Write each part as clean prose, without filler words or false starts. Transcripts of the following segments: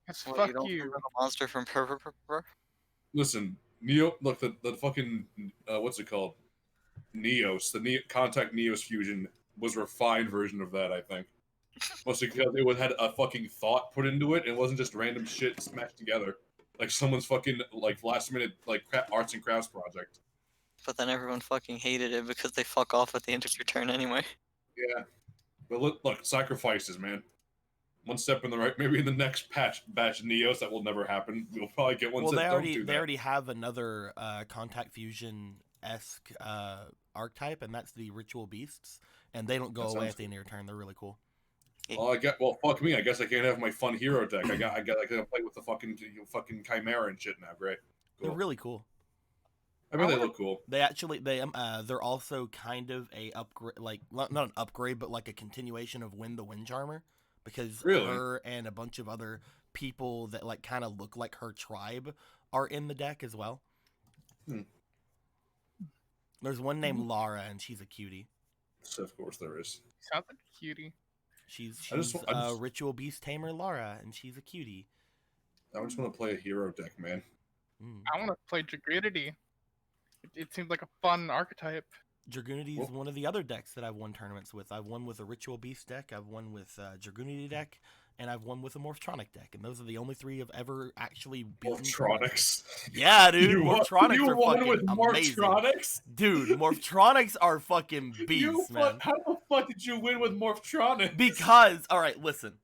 That's What, you fuck don't you. remember the monster from Purr? Listen, Neo. Look, the fucking what's it called? Neos. The Contact Neos fusion was a refined version of that. I think. Mostly because it had a fucking thought put into it, and it wasn't just random shit smashed together, like someone's fucking like last minute like arts and crafts project. But then everyone fucking hated it because they fuck off at the end of your turn anyway. Yeah, but look, sacrifices, man. One step in the right. Maybe in the next batch of Neos that will never happen. We'll probably get ones Well, that don't do they that. already have another Contact Fusion esque archetype, and that's the Ritual Beasts, and they don't go That away sounds at the end of your turn. They're really cool. Well, fuck me. I guess I can't have my fun hero deck. I gotta play with the fucking Chimera and shit now. Great. Cool. They're really cool. I mean, they look cool. They're also kind of a upgrade, like not an upgrade, but like a continuation of Win the Wind Charmer, because her and a bunch of other people that like kind of look like her tribe are in the deck as well. There's one named Lara, and she's a cutie. So of course there is. Sounds like a cutie. She's Ritual Beast Tamer Lara, and she's a cutie. I just want to play a hero deck, man. I want to play Dragoonity. It seems like a fun archetype. Dragoonity is one of the other decks that I've won tournaments with. I've won with a Ritual Beast deck, I've won with a Dragoonity deck, and I've won with a Morphtronic deck. And those are the only three I've ever actually beaten. Morphtronics? Yeah, dude. Morphtronics are won fucking with amazing. Morphtronics? Dude, Morphtronics are fucking beasts, man. How the fuck did you win with Morphtronics? Because, alright, listen.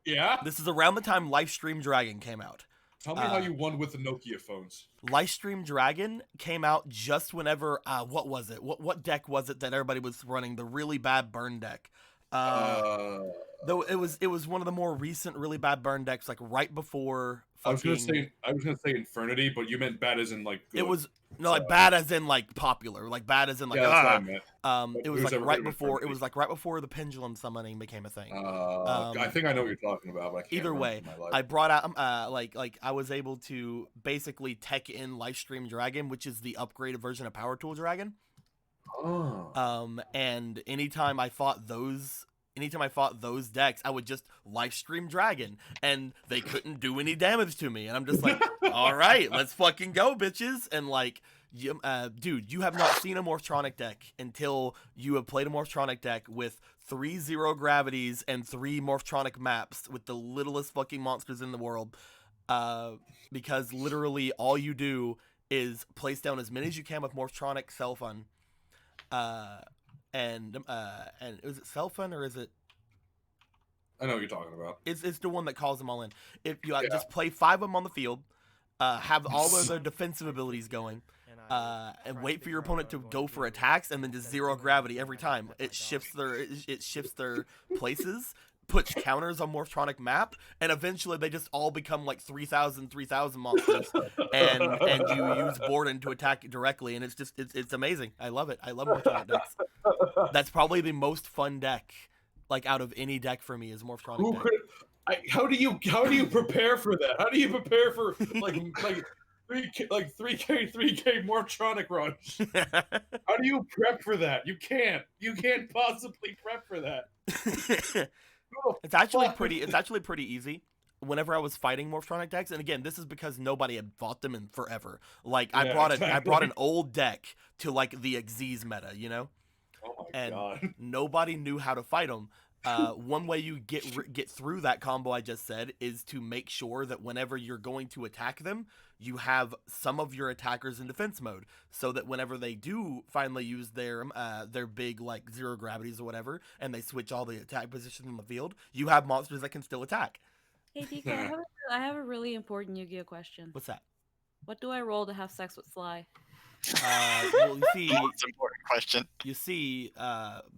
Yeah? This is around the time Lifestream Dragon came out. Tell me how you won with the Nokia phones. Lifestream Dragon came out just whenever, what was it? What deck was it that everybody was running? The really bad burn deck. Though it was one of the more recent really bad burn decks, like right before fucking... I was gonna say Infernity, but you meant bad as in like good. It was bad as in like popular, like bad as in like that's what I meant. It was like right before right before the pendulum summoning became a thing. I think I know what you're talking about, but I can't either way, I brought out like I was able to basically tech in Lifestream Dragon, which is the upgraded version of Power Tool Dragon. And anytime I fought those decks, I would just Lifestream Dragon, and they couldn't do any damage to me. And I'm just like, all right, let's fucking go, bitches. And like, dude, you have not seen a Morphtronic deck until you have played a Morphtronic deck with 3 zero gravities and 3 Morphtronic maps with the littlest fucking monsters in the world. Because literally all you do is place down as many as you can with Morphtronic Selfun. And is it Selfun or is it? I know what you're talking about. It's the one that calls them all in. If you just play 5 of them on the field, have all of their defensive abilities going, and wait for your opponent to go for attacks, and then just zero gravity every time. It shifts their places, puts counters on Morphtronic map, and eventually they just all become like 3,000 monsters, and you use Borden to attack directly, and it's amazing. I love it. I love Morphtronic decks. That's probably the most fun deck, like out of any deck for me, is Morphtronic deck. How do you prepare for that? How do you prepare for like 3K Morphtronic runs? How do you prep for that? You can't possibly prep for that. It's actually pretty easy. Whenever I was fighting Morphtronic decks, and again, this is because nobody had fought them in forever. Like I brought an old deck to like the Xyz meta, you know, God. Nobody knew how to fight them. One way you get through that combo I just said is to make sure that whenever you're going to attack them, you have some of your attackers in defense mode, so that whenever they do finally use their big like zero gravities or whatever, and they switch all the attack positions on the field, you have monsters that can still attack. Hey DK, I have a really important Yu-Gi-Oh question. What's that? What do I roll to have sex with Sly? Well, you see, That's an important question. You see,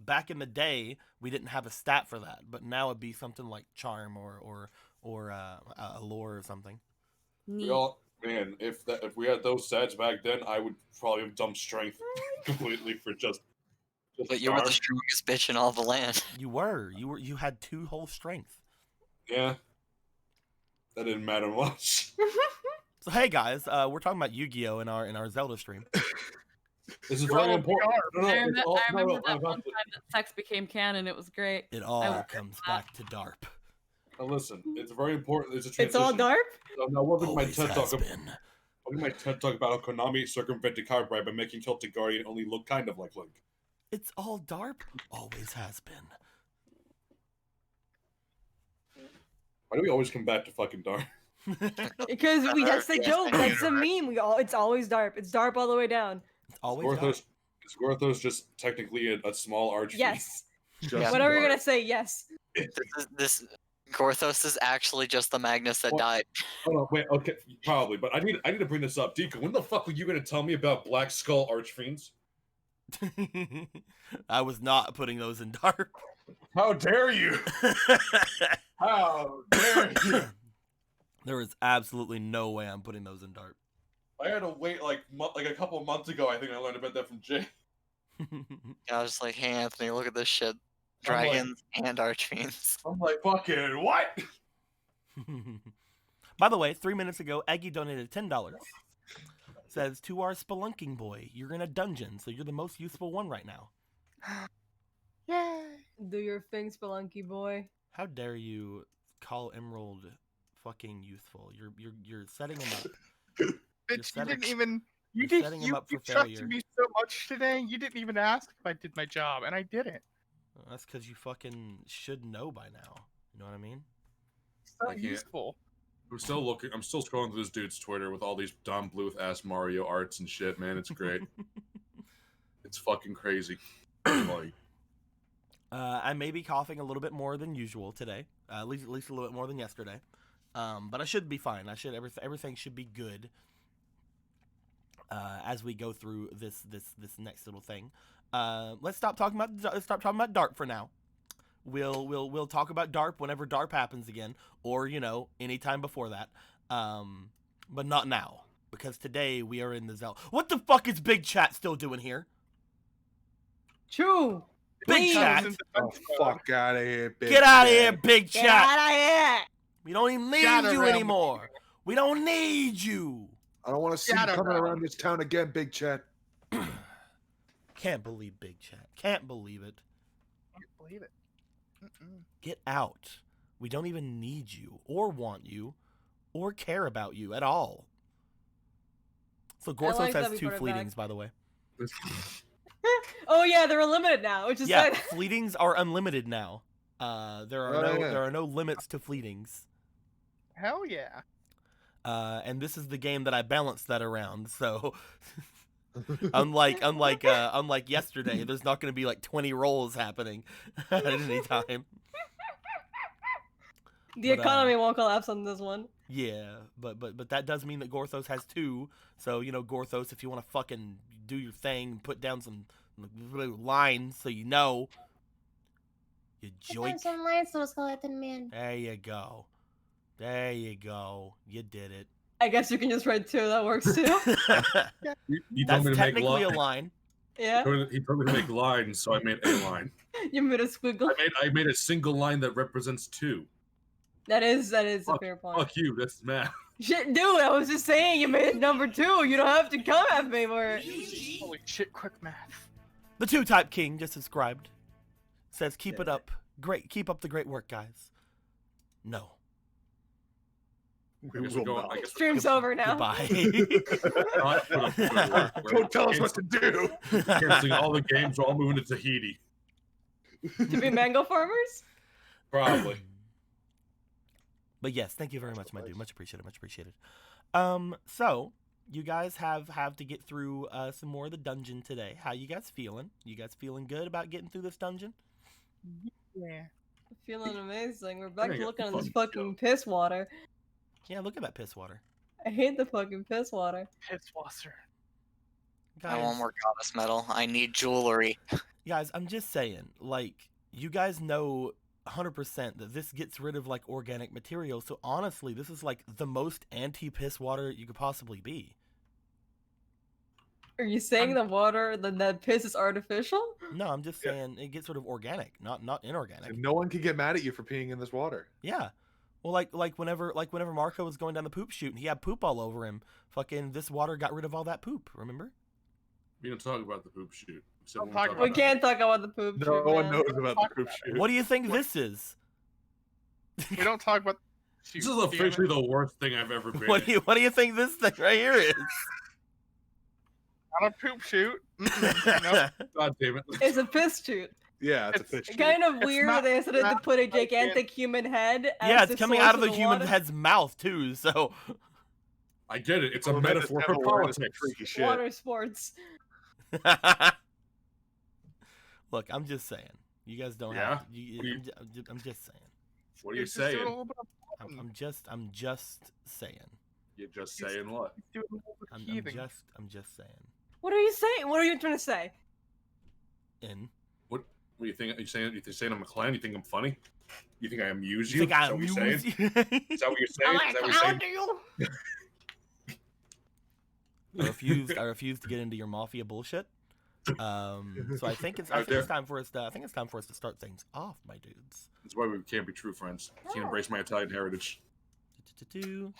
back in the day, we didn't have a stat for that, but now it'd be something like charm or a lore or something. Man, if we had those stats back then, I would probably have dumped strength completely for just. But you were the strongest bitch in all the land. You had 2 whole strength. Yeah. That didn't matter much. So hey guys, we're talking about Yu-Gi-Oh in our Zelda stream. This is very important. I remember that one time that sex became canon. It was great. It all comes back to DARP. Now listen, it's very important. It's a It's all transition. DARP? Now, what was my Always TED has talk? been. What was my TED talk about how Konami circumvented copyright by making Celtic Guardian only look kind of like Link? It's all DARP. Always has been. Why do we always come back to fucking Dark? Because that's the Yes, joke. I knew, That's the meme. It's always DARP. It's DARP all the way down. It's always DARP. Is Gorthos just technically a small archfiend? Yes. Yeah. Whatever you're gonna say, yes. This Gorthos is actually just the Magnus that What? died. Oh no, wait, okay, probably, but I need to bring this up. Deco, when the fuck were you gonna tell me about Black Skull Archfiends? I was not putting those in DARP. How dare you? How dare you? There is absolutely no way I'm putting those in DARP. I had to wait like a couple months ago. I think I learned about that from Jay. I was just like, hey Anthony, look at this shit. I'm like- Dragons and Archfiends. I'm like, fucking what? By the way, 3 minutes ago, Eggy donated $10. Says, to our spelunking boy, you're in a dungeon, so you're the most useful one right now. Yay! Do your thing, Spelunky boy. How dare you call Emerald fucking useful? You're setting him up. Bitch, you setting- didn't even. you're You did. setting him You, up you for trusted failure. me so much today. You didn't even ask if I did my job, and I didn't. That's because you fucking should know by now. You know what I mean? So I can't. useful. I'm still looking. I'm still scrolling through this dude's Twitter with all these Don Bluth ass Mario arts and shit. Man, it's great. It's fucking crazy. Like, I may be coughing a little bit more than usual today. At least a little bit more than yesterday. But I should be fine. Everything should be good. As we go through this next little thing. Let's stop talking about DARP for now. We'll talk about DARP whenever DARP happens again, or anytime before that. But not now, because today we are in the Zelda. What the fuck is Big Chat still doing here? True. Big Please. Chat, Oh, fuck out of here, bitch. get out of here, Big Get Chat. out of here. We don't even need Scatter you around anymore. We don't need you. I don't want to see you Shadow coming Realm. around this town again, Big Chat. Can't believe Big Chat. Can't believe it. I can't believe it. Mm-mm. Get out. We don't even need you, or want you, or care about you at all. So Gorthos like that has we 2 brought it back. fleetings, by the way. Oh yeah, they're unlimited now, which is Yeah, sad. fleetings are unlimited now. There are Oh, yeah. there are no limits to fleetings. Hell yeah. And this is the game that I balanced that around. So unlike yesterday, there's not going to be like 20 rolls happening at any time. The But, economy won't collapse on this one. Yeah, but that does mean that Gorthos has 2. So Gorthos, if you want to fucking do your thing, put down some lines so you know. You joink. Some lines so skeleton man. There you go. There you go. You did it. I guess you can just write 2. That works too. he That's told me to make technically a lines. line. Yeah. He told me to make lines, so I made a line. You made a squiggle. I made a single line that represents 2. That is a Fuck- fair point. Fuck you. That's math. Shit, dude, I was just saying you made it number 2. You don't have to come at me for it. Holy shit! Quick math. The 2-type king just subscribed. Says keep it up. Keep up the great work, guys. No. I guess we're going. I guess we're Stream's over now. Goodbye. not put up good work. We're Don't tell us what to do. canceling all the games. We're all moving to Tahiti. To be mango farmers? Probably. But yes, thank you very much, my dude. Much appreciated. Much appreciated. So you guys have to get through some more of the dungeon today. How you guys feeling? You guys feeling good about getting through this dungeon? Yeah. Feeling amazing. We're back think to I looking at this fucking fucking piss water. Yeah, look at that piss water. I hate the fucking piss water. Pisswasser. I want more goddess metal. I need jewelry. Guys, I'm just saying, like, you guys know 100% that this gets rid of, like, organic material, so honestly, this is, like, the most anti-piss water you could possibly be. Are you saying the water, that piss is artificial? No, I'm just saying it gets rid of organic, not inorganic. And no one can get mad at you for peeing in this water. Yeah. Well, like whenever Marco was going down the poop chute and he had poop all over him, fucking this water got rid of all that poop, remember? We don't talk about the poop shoot. So Don't when talk talk about We about can't talk about the poop. No shoot, one man. knows about the Talk poop about shoot. What do you think this is? We don't talk about. This is officially the worst thing I've ever been. What do you think this thing right here is? Not a poop shoot. No. God damn it. It's a piss shoot. Yeah, it's a It's fish. Kind of It's weird not- that they decided to not put a like gigantic human head. As Yeah, the it's coming source out of the the human water. head's mouth too. So I get it. It's a Oh, man, metaphor this for devil wearing this politics. freaky shit. Water sports. look, I'm just saying. You guys don't Yeah? have to. What do you- I'm just saying. What are you He's just doing a saying? little bit of I'm just saying. You're just saying what? doing a little bit of I'm heaving. just saying. What are you saying? What are you trying to say? In. What do you think? Are you saying I'm a clown? You think I'm funny? You think I amuse You you? think I Is that what you're amuse saying? you? Is that what you're saying? Is that what you're saying? I refuse to get into your mafia bullshit. So I think it's time for us to start things off, my dudes. That's why we can't be true friends. I can't embrace my Italian heritage.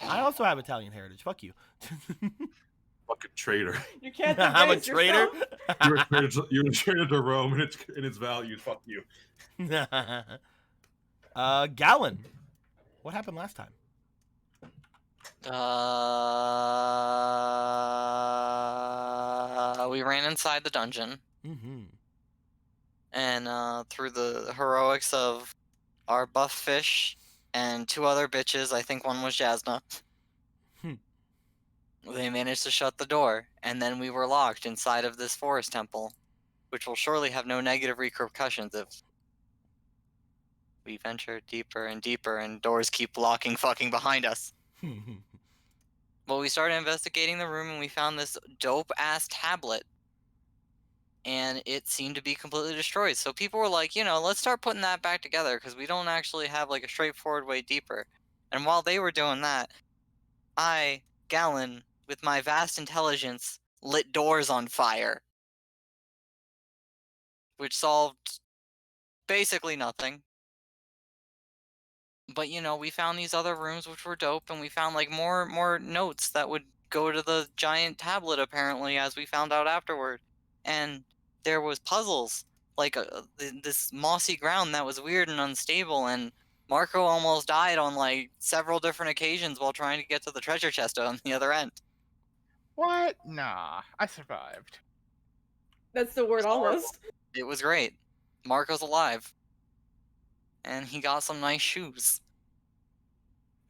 I also have Italian heritage. Fuck you. Fucking traitor. You can't. I'm a embrace traitor. yourself. You're a traitor to Rome and its values. Fuck you. Gallon. What happened last time? We ran inside the dungeon, Mm-hmm. and through the heroics of our buff fish and 2 other bitches, I think one was Jasna, they managed to shut the door, and then we were locked inside of this forest temple, which will surely have no negative repercussions if we venture deeper and deeper and doors keep locking fucking behind us. Well, we started investigating the room and we found this dope-ass tablet. And it seemed to be completely destroyed. So people were like, let's start putting that back together because we don't actually have like a straightforward way deeper. And while they were doing that, I, Gallon, with my vast intelligence, lit doors on fire. Which solved basically nothing. But we found these other rooms which were dope, and we found like more notes that would go to the giant tablet apparently, as we found out afterward. And there was puzzles, like this mossy ground that was weird and unstable, and Marco almost died on like several different occasions while trying to get to the treasure chest on the other end. What? Nah, I survived. That's the word, almost. It was great. Marco's alive. And he got some nice shoes.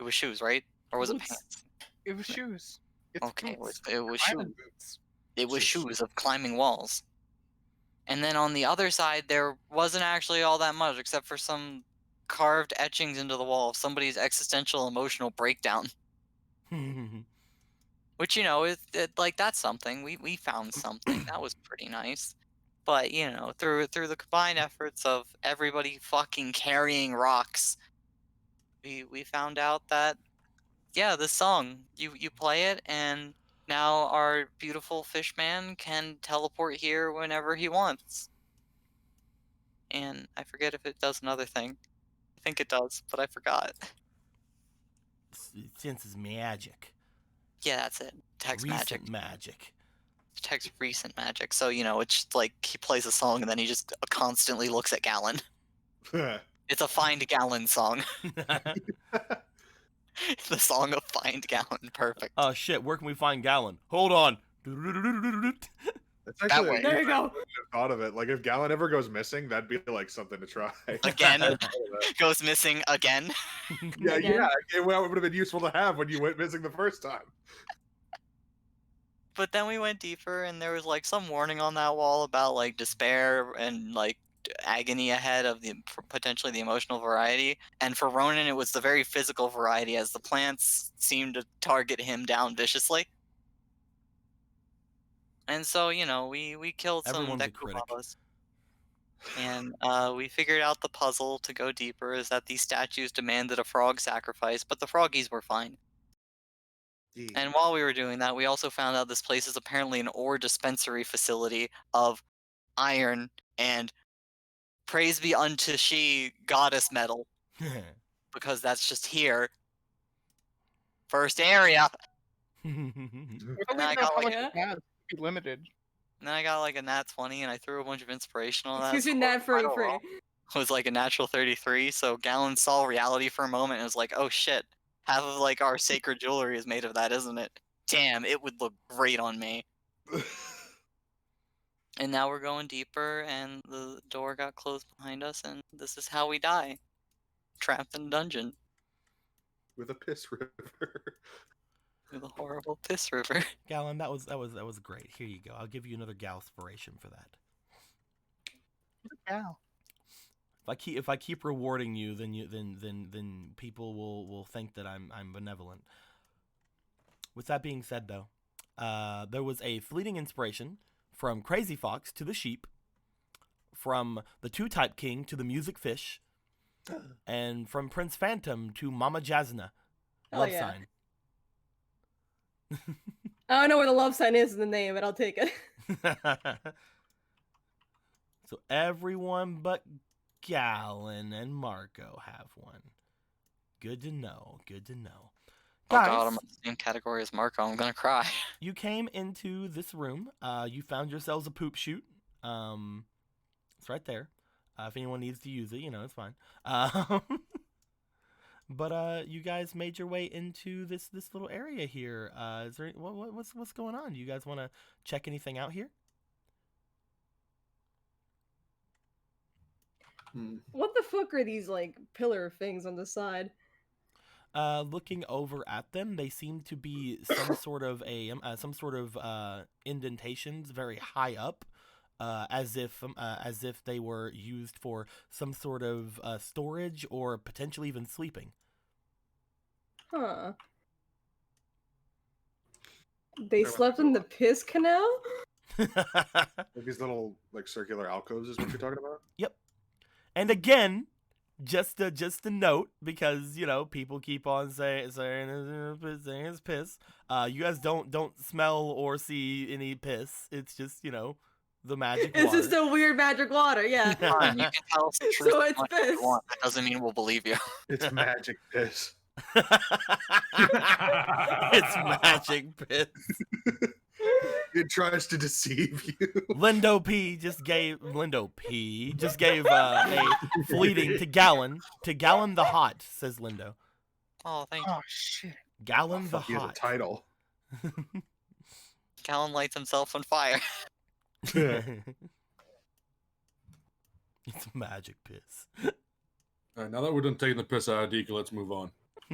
It was shoes, right? Or was it Boots. pants? It was shoes. It's Okay, boots. it was Climbing shoes. boots. It was shoes of climbing walls. And then on the other side, there wasn't actually all that much, except for some carved etchings into the wall of somebody's existential emotional breakdown. Which, like, that's something. We found something. That was pretty nice. But, through the combined efforts of everybody fucking carrying rocks, we found out that, yeah, this song, you play it, and now our beautiful fish man can teleport here whenever he wants. And I forget if it does another thing. I think it does, but I forgot. It senses magic. Yeah, that's it. Text magic. Recent magic. Text recent magic. So, it's just like he plays a song and then he just constantly looks at Gallon. It's a Find Gallon song. The song of Find Gallon. Perfect. Oh shit, where can we find Gallon? Hold on. That's actually way. There you go. thought of it. Like if Gallon ever goes missing, that'd be like something to try. Again. Goes missing again. yeah, Again. yeah. It would have been useful to have when you went missing the first time. But then we went deeper and there was like some warning on that wall about like despair and like agony ahead of the potentially the emotional variety. And for Ronan, it was the very physical variety, as the plants seemed to target him down viciously. And so, we killed some Everyone's a critic. Dekubabas. And we figured out the puzzle to go deeper is that these statues demanded a frog sacrifice, but the froggies were fine. And while we were doing that, we also found out this place is apparently an ore dispensary facility of iron and praise be unto she goddess metal, because that's just here. First area. We don't And even I know got how like much it has. It'd be limited. And then I got like a nat 20 and I threw a bunch of inspirational. Excuse me, Nat for free. was like a natural 33, so Gallon saw reality for a moment and was like, oh shit, half of like our sacred jewelry is made of that, isn't it? Damn, it would look great on me. And now we're going deeper, and the door got closed behind us, and this is how we die. Trapped in a dungeon With a piss river. with a horrible piss river. Gallon, that was great. Here you go. I'll give you another Galspiration for that. Yeah. If I keep rewarding you, then people will think that I'm benevolent. With that being said, though, there was a fleeting inspiration from Crazy Fox to the sheep, from the Two-Type King to the Music Fish, and from Prince Phantom to Mama Jasna. Hell Love yeah. sign. I don't know where the love sign is in the name, but I'll take it. So everyone but Gallon and Marco have one. Good to know. Good to know. Oh Guys, god, I'm in the same category as Marco. I'm gonna cry. you came into this room. You found yourselves a poop chute. It's right there. If anyone needs to use it, it's fine. But you guys made your way into this little area here. Is there what's going on? Do you guys want to check anything out here? What the fuck are these like pillar things on the side? Looking over at them, they seem to be some sort of indentations very high up, as if they were used for some sort of storage or potentially even sleeping. Huh. They slept in the piss canal? Like these little like circular alcoves is what you're talking about? Yep. And again, just a note, because people keep on saying it's piss. You guys don't smell or see any piss. It's just the magic water. It's just a weird magic water, yeah. Fine, you can tell us the truth So as it's much as you piss. want. That doesn't mean we'll believe you. It's magic piss. It's magic piss. It tries to deceive you. Lindo P just gave a fleeting to Gallon the Hot, says Lindo. Oh, thank you. Oh shit. Gallon the He has a Hot. title. Gallon lights himself on fire. It's magic piss. All right, now that we're done taking the piss out of Dika, let's move on.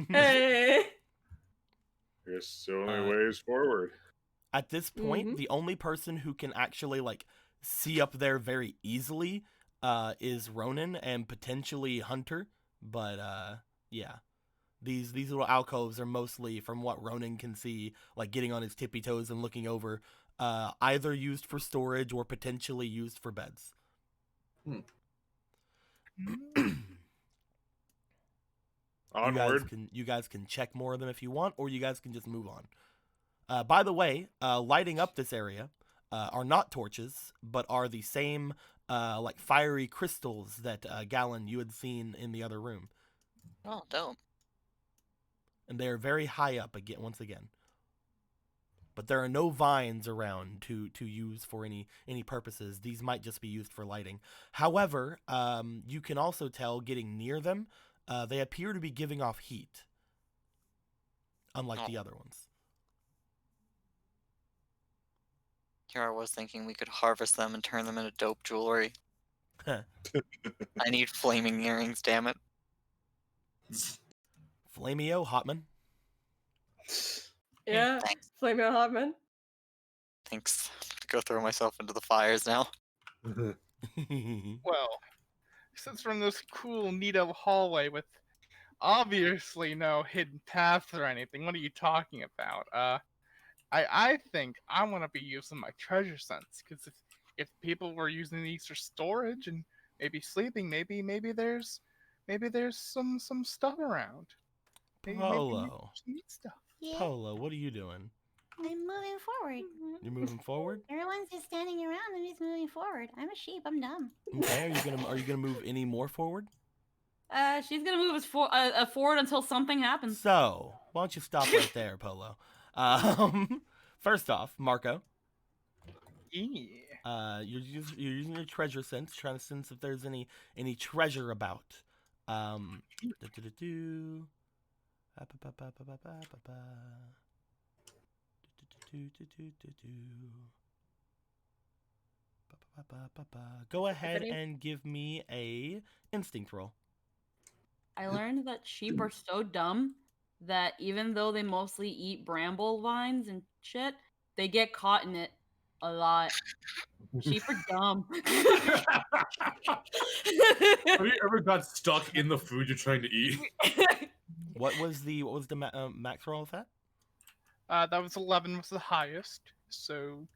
Hey. I guess the only way is forward. At this point, Mhm. the only person who can actually see up there very easily is Ronan and potentially Hunter. But yeah, these little alcoves are mostly, from what Ronan can see, getting on his tippy toes and looking over, either used for storage or potentially used for beds. Onward. You guys can check more of them if you want, or you guys can just move on. By the way, lighting up this area are not torches, but are the same fiery crystals that Gallon, you had seen in the other room, Oh, dope. and they are very high up once again. But there are no vines around to use for any purposes. These might just be used for lighting. However, you can also tell, getting near them, they appear to be giving off heat, unlike the other ones. Here I was thinking we could harvest them and turn them into dope jewelry. I need flaming earrings, damn it. Flamio Hotman. Yeah. Thanks. Flaming Hotman. Thanks. Go throw myself into the fires now. Well, since we're in this cool, neato hallway with obviously no hidden paths or anything, what are you talking about? I think I want to be using my treasure sense, because if people were using these for storage and maybe sleeping, maybe there's some stuff around. Maybe Polo. some neat stuff. Yeah, Polo, what are you doing? I'm moving forward. You're moving forward? Everyone's just standing around. I'm just moving forward. I'm a sheep. I'm dumb. Okay, are you gonna move any more forward? She's gonna move us forward until something happens. So, why don't you stop right there, Polo? First off, Marco, Yeah. You're using your treasure sense, trying to sense if there's any treasure about. Do-do-do-do. Ba-ba-ba-ba-ba-ba-ba-ba. Do-do-do-do-do-do-do. Ba-ba-ba-ba-ba. Go ahead and give me a instinct roll. I learned that sheep are so dumb that even though they mostly eat bramble vines and shit, they get caught in it a lot. Sheep are dumb. Have you ever got stuck in the food you're trying to eat? What was the max roll of that? That was 11 was the highest. So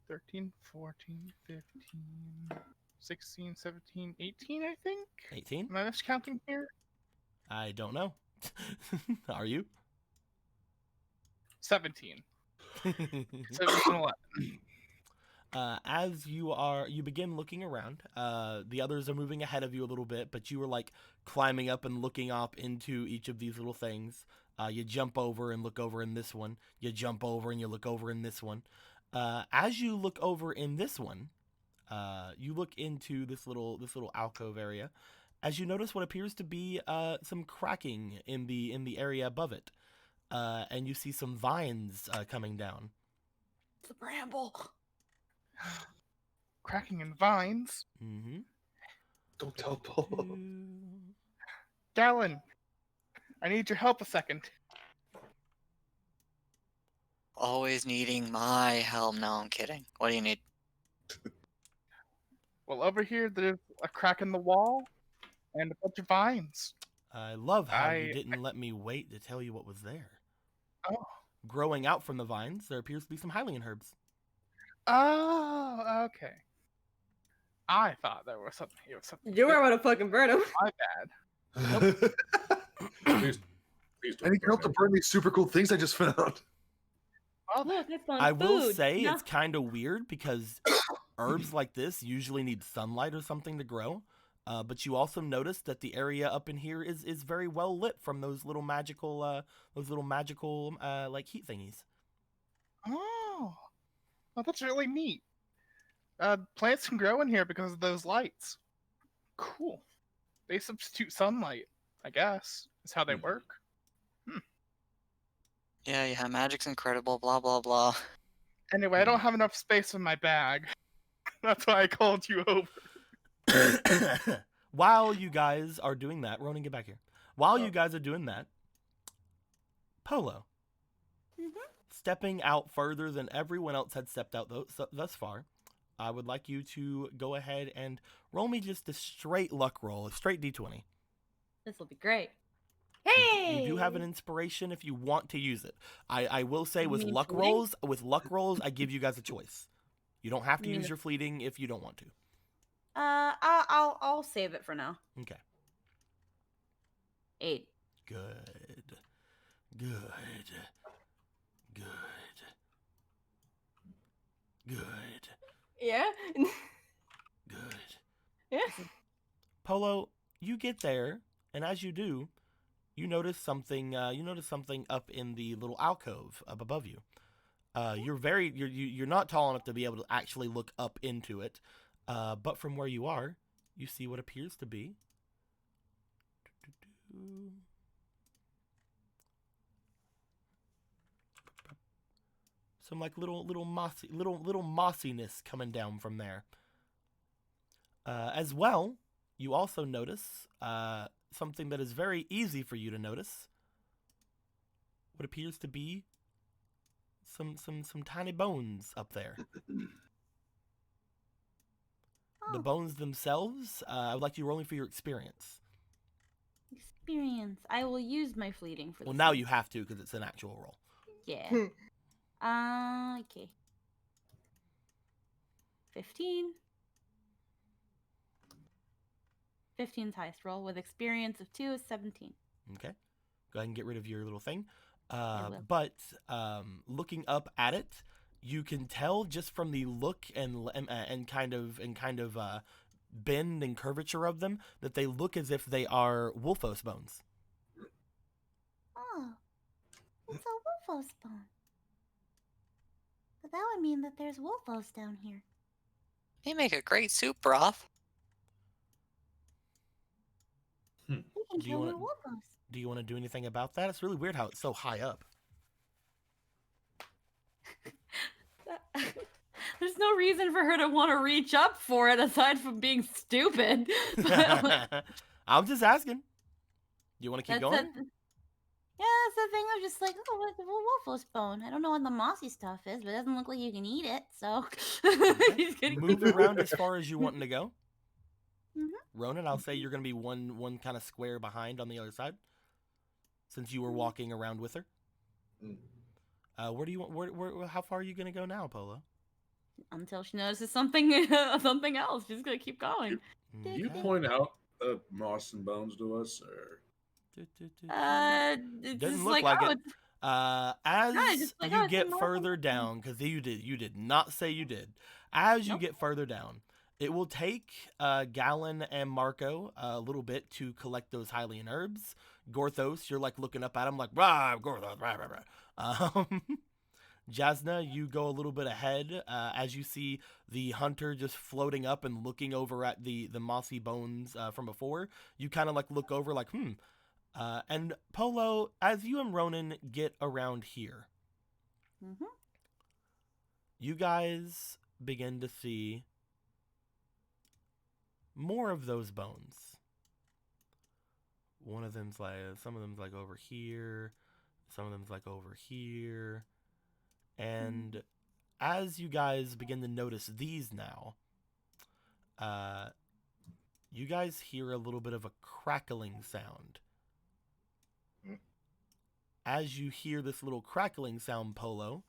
13, 14, 15, 16, 17, 18, I think? 18? Am I miscounting here? I don't know. Are you? 17. 17, 11. As you begin looking around. The others are moving ahead of you a little bit, but you were like climbing up and looking up into each of these little things. You jump over and look over in this one. You jump over and you look over in this one. As you look over in this one, you look into this little alcove area. As you notice what appears to be some cracking in the area above it, and you see some vines coming down. It's a bramble. Cracking in vines. Mm-hmm. Don't tell Polo. Gallon, I need your help a second. Always needing my help. No, I'm kidding. What do you need? Well, over here there's a crack in the wall and a bunch of vines. I love how you didn't let me wait to tell you what was there. Oh. Growing out from the vines, there appears to be some Hylian herbs. Oh, okay. I thought there was something. It was something. You were gonna fucking burn him. My bad. Please don't I need help to burn burn these super cool things I just found. Well, Look, I found I food. will say No. it's kind of weird because herbs like this usually need sunlight or something to grow. But you also notice that the area up in here is very well lit from those little magical like heat thingies. Oh, well, that's really neat. Plants can grow in here because of those lights. Cool. They substitute sunlight, I guess. Is how they work. Yeah, magic's incredible, blah, blah, blah. Anyway, I don't have enough space in my bag. That's why I called you over. While you guys are doing that, Ronan, get back here. While you guys are doing that, Polo, stepping out further than everyone else had stepped out thus far, I would like you to go ahead and roll me just a straight luck roll, a straight d20. This will be great. Hey! You do have an inspiration if you want to use it. I will say You with mean luck fleeting? rolls, I give you guys a choice. You don't have to use your fleeting if you don't want to. I'll save it for now. Okay. 8. Good. Yeah. Good. Yeah. Polo, you get there, and as you do, you notice something. You notice something up in the little alcove up above you. You're not tall enough to be able to actually look up into it, but from where you are, you see what appears to be some like little mossiness coming down from there. As well, you also notice something that is very easy for you to notice. What appears to be some tiny bones up there. The bones themselves, I would like you rolling for your experience. Experience. I will use my fleeting for this. Well, now one. you have to because it's an actual roll. Yeah. Okay. 15. 15's highest roll with experience of 2 is 17. Okay. Go ahead and get rid of your little thing. I will. But looking up at it, you can tell just from the look and kind of bend and curvature of them that they look as if they are Wolfos bones. Oh, it's a Wolfos bone. But that would mean that there's Wolfos down here. They make a great soup broth. We can Do you kill wanna- more wolves. Do you want to do anything about that? It's really weird how it's so high up. There's no reason for her to want to reach up for it aside from being stupid. But, like, I'm just asking. You want to keep that's going? it. Yeah, that's the thing. I'm just like, oh, what's the wolf's bone? I don't know what the mossy stuff is, but it doesn't look like you can eat it. So He's gonna Move around as far as you wanting to go. Mhm. Ronan, I'll say you're going to be one kind of square behind on the other side, since you were walking around with her. Mm. Where do you want? Where how far are you going to go now, Polo? until she notices something something else. She's gonna keep going. Do you point out moss and bones to us, or It's Doesn't just look like, like oh, it. it's As just like, you oh, it's get in further Marvel. down, because you did not say you did. As you Nope. get further down, it will take Gallon and Marco a little bit to collect those Hylian herbs. Gorthos, you're like looking up at him like, rah, Gorthos, rah, rah, rah. Jasna, you go a little bit ahead as you see the hunter just floating up and looking over at the mossy bones from before. You kind of like look over like, and Polo, as you and Ronan get around here, Mhm. you guys begin to see more of those bones. One of them's like, some of them's like over here, some of them's like over here. And as you guys begin to notice these now, you guys hear a little bit of a crackling sound. As you hear this little crackling sound, Polo,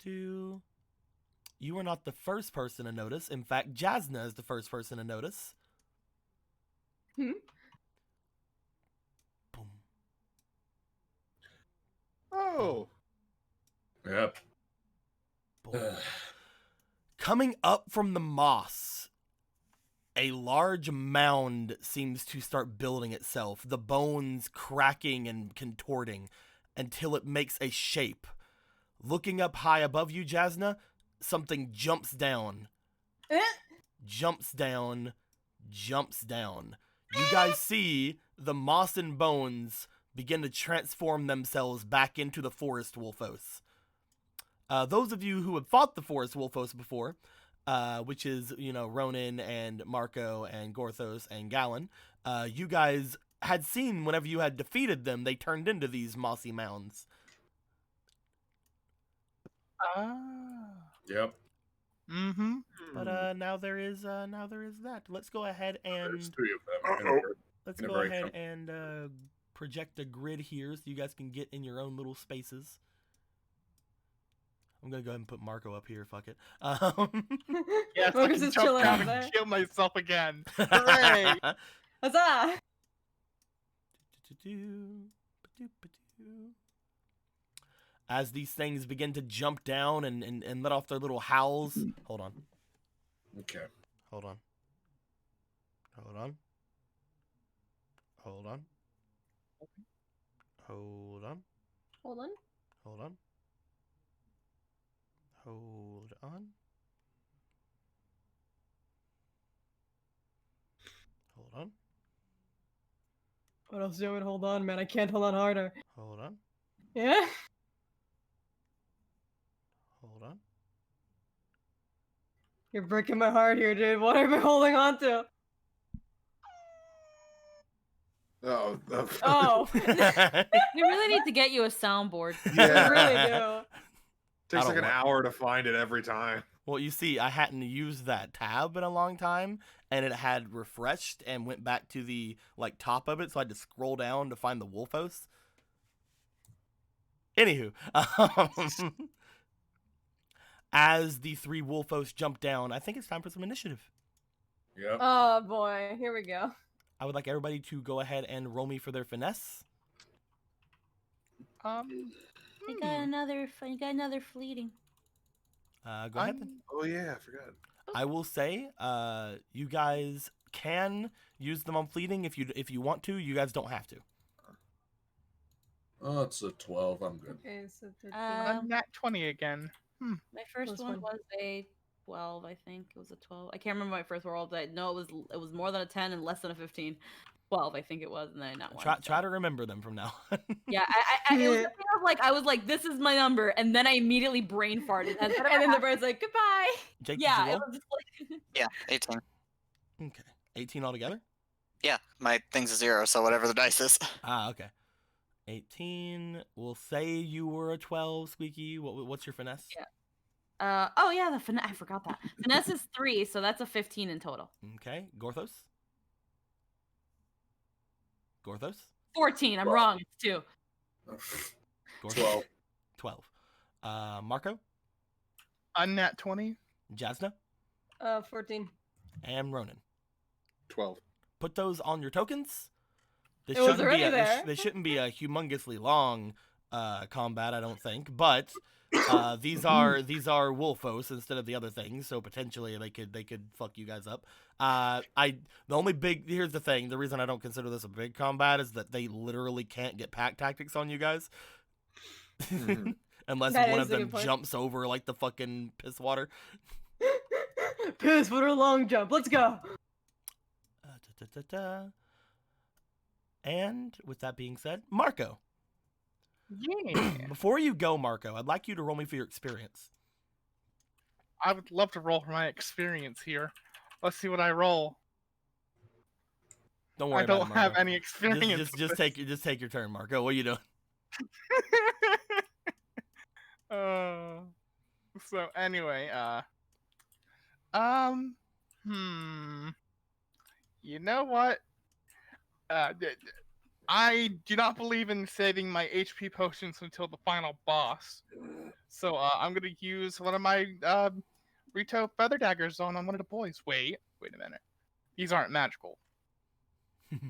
you are not the first person to notice. In fact, Jasna is the first person to notice. Hmm? Boom. Oh. yep? Boom. Coming up from the moss, a large mound seems to start building itself, the bones cracking and contorting until it makes a shape. Looking up high above you, Jasna, something jumps down. Jumps down. Jumps down. You guys see the moss and bones begin to transform themselves back into the forest wolfos. Those of you who have fought the forest wolfos before, which is, Ronan and Marco and Gorthos and Gallon, you guys had seen whenever you had defeated them, they turned into these mossy mounds. Yep. Mm-hmm. But now there is that. Let's go ahead There's and 3 of them. Uh-oh. let's in a go very ahead and project a grid here so you guys can get in your own little spaces. I'm gonna go ahead and put Marco up here. Fuck it. Yes, I Marcus can is jump chilling down out and there. kill myself again. Hooray! Huzzah! As these things begin to jump down and let off their little howls. Hold on. Okay. Hold on. Hold on. Hold on. Hold on. Hold on. Hold on. Hold on. Hold on. What else do you want me to hold on, man? I can't hold on harder. Hold on. Yeah? Hold on. You're breaking my heart here, dude. What am I holding on to? Oh. Oh. We really need to get you a soundboard. I really Yeah. do. Takes I like don't an want- hour to find it every time. Well, you see, I hadn't used that tab in a long time, and it had refreshed and went back to the top of it, so I had to scroll down to find the Wolfos. Anywho, as the 3 Wolfos jump down, I think it's time for some initiative. Yep. Oh boy, here we go. I would like everybody to go ahead and roll me for their finesse. You got another fleeting. Go ahead then. Oh yeah, I forgot. I will say, you guys can use them on fleeting if you want to. You guys don't have to. Oh, it's a 12. I'm good. Okay, so 13. I'm nat 20 again. My first Plus one one. was a 12, I think. It was a 12. I can't remember my first roll, but I know it was more than a 10 and less than a 15. 12, I think it was, and then I not one. Try to remember them from now on. Yeah, it was the thing of like I was like, this is my number, and then I immediately brain farted. And then the bird's like, goodbye. Jake, Yeah, did you it roll? was just like Yeah, 18. Okay. 18 altogether? Yeah, my thing's a 0, so whatever the dice is. Ah, okay. 18. We'll say you were a 12, Squeaky. What's your finesse? Yeah. Oh yeah, the finesse. I forgot that. Finesse is 3, so that's a 15 in total. Okay. Gorthos? Gorthos? 14. I'm wrong. It's 2. Gorthos? 12. Marco? Unnat 20. Jasna? 14. And Ronan. 12. Put those on your tokens. This It was shouldn't be already there. this shouldn't be a humongously long combat, I don't think. But these are Wolfos instead of the other things, so potentially they could fuck you guys up. Here's the thing. The reason I don't consider this a big combat is that they literally can't get pack tactics on you guys. Unless That one is of a them good point. jumps over like the fucking piss water. Piss for a long jump. Let's go. And with that being said, Marco. Yeah. Before you go, Marco, I'd like you to roll me for your experience. I would love to roll for my experience here. Let's see what I roll. Don't worry I about don't it, have Marco. any experience. Just take your turn, Marco. What are you doing? So anyway, you know what? I do not believe in saving my HP potions until the final boss. So I'm gonna use one of my Rito feather daggers on one of the boys. Wait a minute. These aren't magical.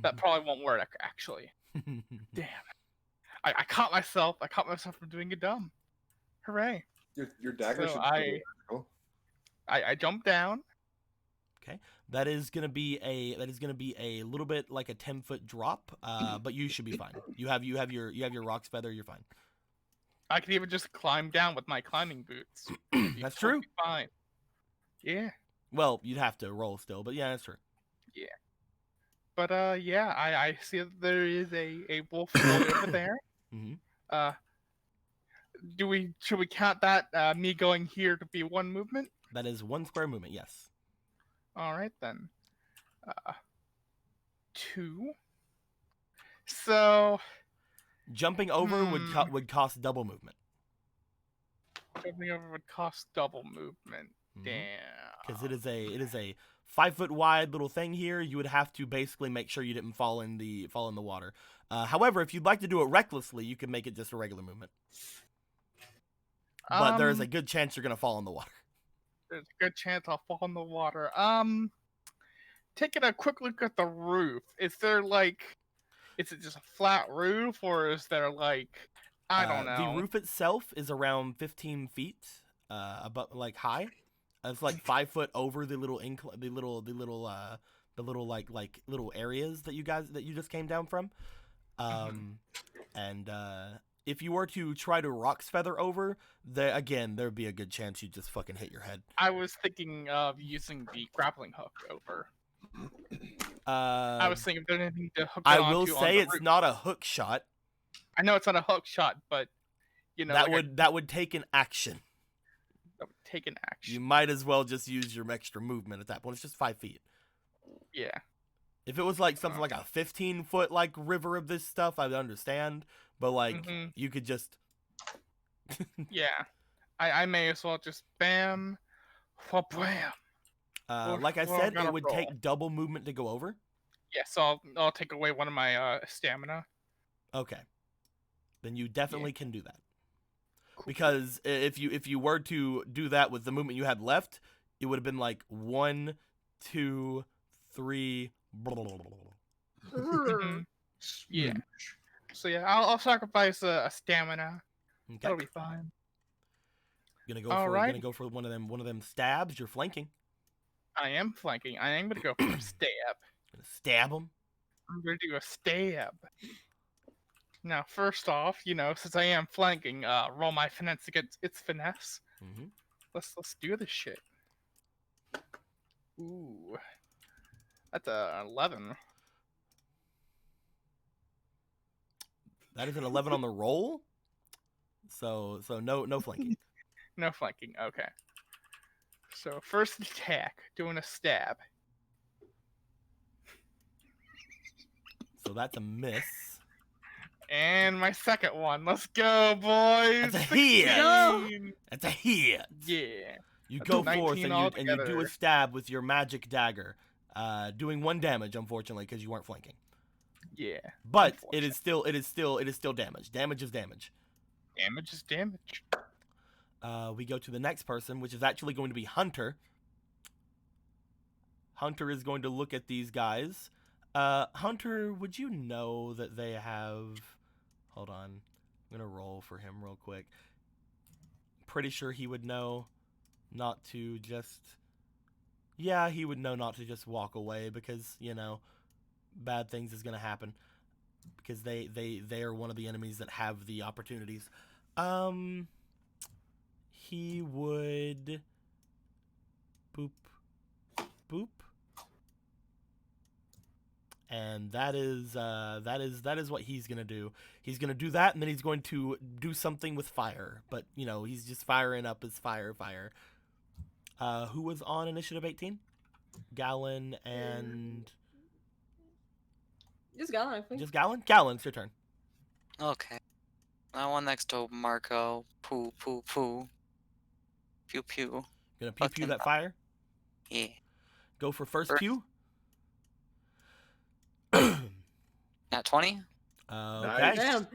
That probably won't work actually. Damn. I caught myself. I caught myself from doing it dumb. Hooray! Your dagger So should I jumped down. Okay, that is gonna be a little bit like a 10-foot drop, but you should be fine. You have your roc's feather. You're fine. I could even just climb down with my climbing boots. That's true. Fine. Yeah. Well, you'd have to roll still, but yeah, that's true. Yeah. But yeah, I see that there is a wolf boy over there. Mm-hmm. Should we count that me going here to be one movement? That is 1 square movement. Yes. All right then. 2. So Jumping over would cost double movement. jumping over would cost double movement. Damn. Because it is a 5-foot wide little thing here. You would have to basically make sure you didn't fall in the water. However, if you'd like to do it recklessly, you could make it just a regular movement. But there is a good chance you're gonna fall in the water. There's a good chance I'll fall in the water. Taking a quick look at the roof. Is it just a flat roof, or is there I don't know. The roof itself is around 15 feet, above high. It's like 5 foot over the little little areas that you just came down from. And if you were to try to rock's feather over, there'd be a good chance you'd just fucking hit your head. I was thinking of using the grappling hook over. I was thinking if there's anything to hook it I onto will on say the it's roof. not a hook shot. I know it's not a hook shot, but that would take an action. that would take an action. You might as well just use your extra movement at that point. It's just 5 feet. Yeah. If it was something like a 15-foot river of this stuff, I'd understand. But you could just Yeah. I may as well just bam, wha-bam. like I Well, said, gotta it would roll. take double movement to go over. Yeah, so I'll take away one of my stamina. Okay. Then you definitely can do that. Because if you were to do that with the movement you had left, it would have been 1, 2, 3. Yeah. So yeah, I'll sacrifice a stamina. Okay. That'll be fine. Gonna go for one of them stabs. You're flanking. I am flanking. I am gonna go for a stab. Gonna stab him. I'm gonna do a stab. Now, first off, since I am flanking, roll my finesse against its finesse. Mm-hmm. Let's do this shit. Ooh, that's a 11. That is an 11 on the roll. So no flanking. No flanking. Okay. So first attack, doing a stab. So that's a miss. And my second one. Let's go, boys. That's a hit. 16. That's a hit. Yeah. You That's go 19 forth and you do a altogether. stab with your magic dagger, doing 1 damage, unfortunately, because you weren't flanking. Yeah. But it is still damage. Damage is damage. Damage is damage. We go to the next person, which is actually going to be Hunter. Hunter is going to look at these guys. Hunter, would you know that they have... Hold on. I'm going to roll for him real quick. Pretty sure he would know not to just... Yeah, he would know not to just walk away because, you know, bad things is going to happen. Because they are one of the enemies that have the opportunities. He would... Boop. Boop. And that is what he's gonna do. He's gonna do that, and then he's going to do something with fire. But you know, he's just firing up his fire. Who was on initiative 18? Gallon and Just Gallon, I think. just Gallon. Gallon, it's your turn. Okay. I one next to Marco. Poo, poo, poo. Pew, pew. Gonna pew pew Fucking that fire. Yeah. Go for first First. pew. At 20? Okay. Damn.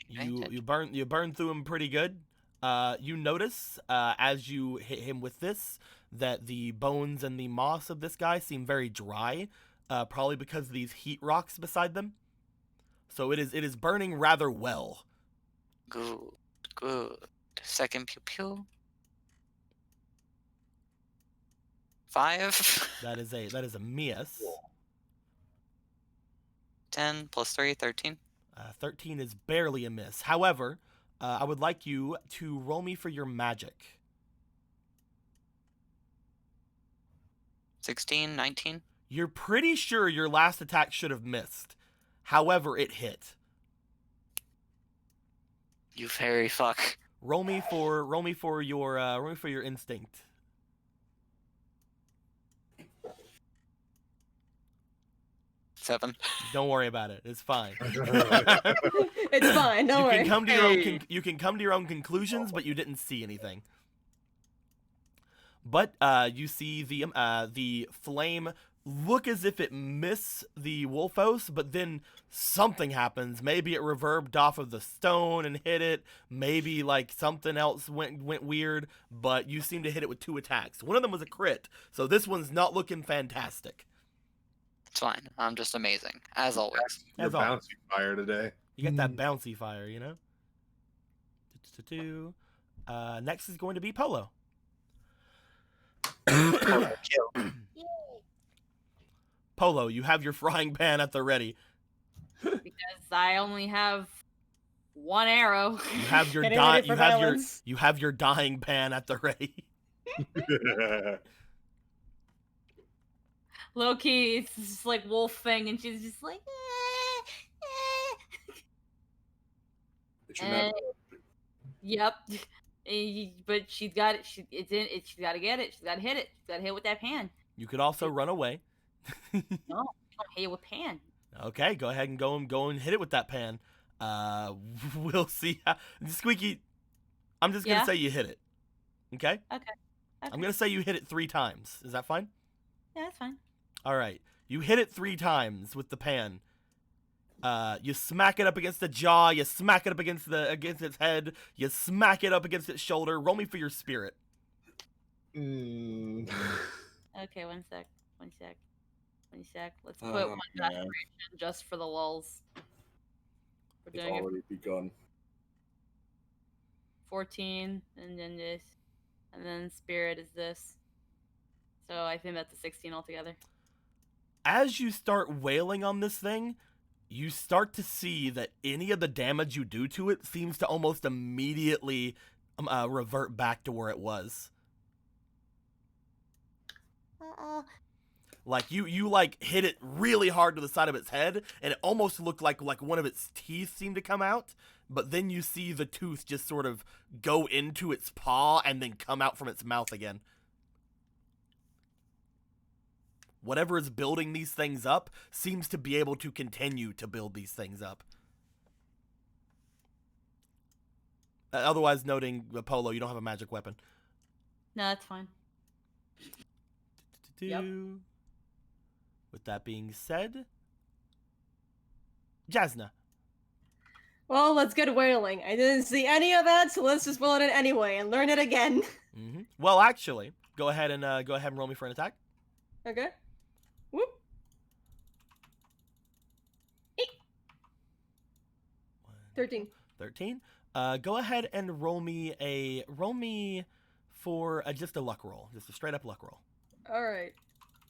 You burn through him pretty good. You notice as you hit him with this that the bones and the moss of this guy seem very dry, probably because of these heat rocks beside them. So it is burning rather well. Good. Good. Second pew pew. 5. That is a miss. 10 plus 3, 13. 13 is barely a miss. However, I would like you to roll me for your magic. 16, 19. You're pretty sure your last attack should have missed. However, it hit. You fairy fuck. Roll me for your instinct. Seven. Don't worry about it. It's fine. It's fine. Don't You worry. can come to your own you can come to your own conclusions, but you didn't see anything. But you see the flame look as if it missed the Wolfos, but then something happens. Maybe it reverbed off of the stone and hit it. Maybe like something else went weird. But you seem to hit it with 2 attacks. One of them was a crit, so this one's not looking fantastic. It's fine. I'm just amazing, as always. You're As always. bouncing fire today. You get that bouncy fire, you know? Next is going to be Polo. Polo, you have your frying pan at the ready. Because I only have 1 arrow. You have your Getting ready for violence. you have your dying pan at the ready. Low key, it's just like wolf thing, and she's just like, It's your map. yep. But she's got it. She's got to get it. She's got to hit it. She's got to hit it with that pan. You could also run away. No, I don't hit it with pan. Okay, go ahead and go and hit it with that pan. We'll see. Squeaky, I'm just gonna Yeah? say you hit it. Okay? Okay. I'm gonna say you hit it 3 times. Is that fine? Yeah, that's fine. All right. You hit it 3 times with the pan. You smack it up against the jaw. You smack it up against its head. You smack it up against its shoulder. Roll me for your spirit. Mm. Okay, one sec. Let's Oh, put 1 man. desperation just for the lulls. We're It's doing it already begun. 14, and then this, and then spirit is this. So I think that's a 16 altogether. As you start wailing on this thing, you start to see that any of the damage you do to it seems to almost immediately revert back to where it was. Like you like hit it really hard to the side of its head, and it almost looked like one of its teeth seemed to come out. But then you see the tooth just sort of go into its paw and then come out from its mouth again. Whatever is building these things up seems to be able to continue to build these things up. Otherwise, noting Polo, you don't have a magic weapon. No, that's fine. Yep. With that being said, Jasna. Well, let's get whaling. I didn't see any of that, so let's just roll it in anyway and learn it again. Well, actually, go ahead and roll me for an attack. Okay. Whoop. 13. 13. Go ahead and roll me for just a luck roll, just a straight up luck roll. All right.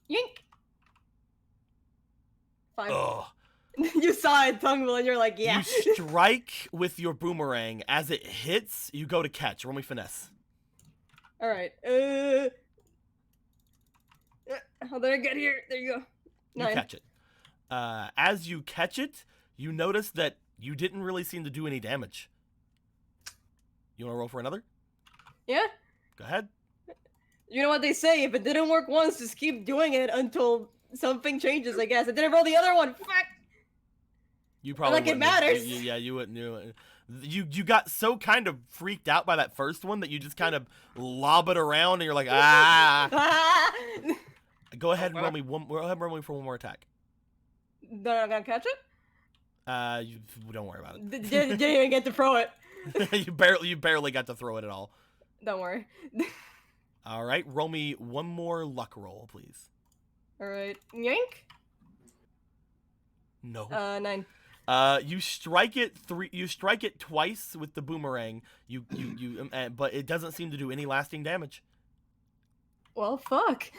Yink. 5. Ugh. You saw it, Tungwell, and you're like, yeah. You strike with your boomerang. As it hits, you go to catch. Roll me finesse. All right. How did I get here? There you go. 9. You catch it. As you catch it, you notice that you didn't really seem to do any damage. You want to roll for another? Yeah. Go ahead. You know what they say, if it didn't work once, just keep doing it until something changes, I guess. I didn't roll the other one. Fuck! You probably like it wouldn't have- matters. Yeah, you wouldn't. You got so kind of freaked out by that first one that you just kind of lob it around and you're like, ah. Go ahead and roll me for one more attack. Then I'm gonna catch it? Don't worry about it. Didn't even get to throw it. you barely got to throw it at all. Don't worry. All right, roll me one more luck roll, please. All right, yank. No. 9. You strike it twice with the boomerang. But it doesn't seem to do any lasting damage. Well, fuck.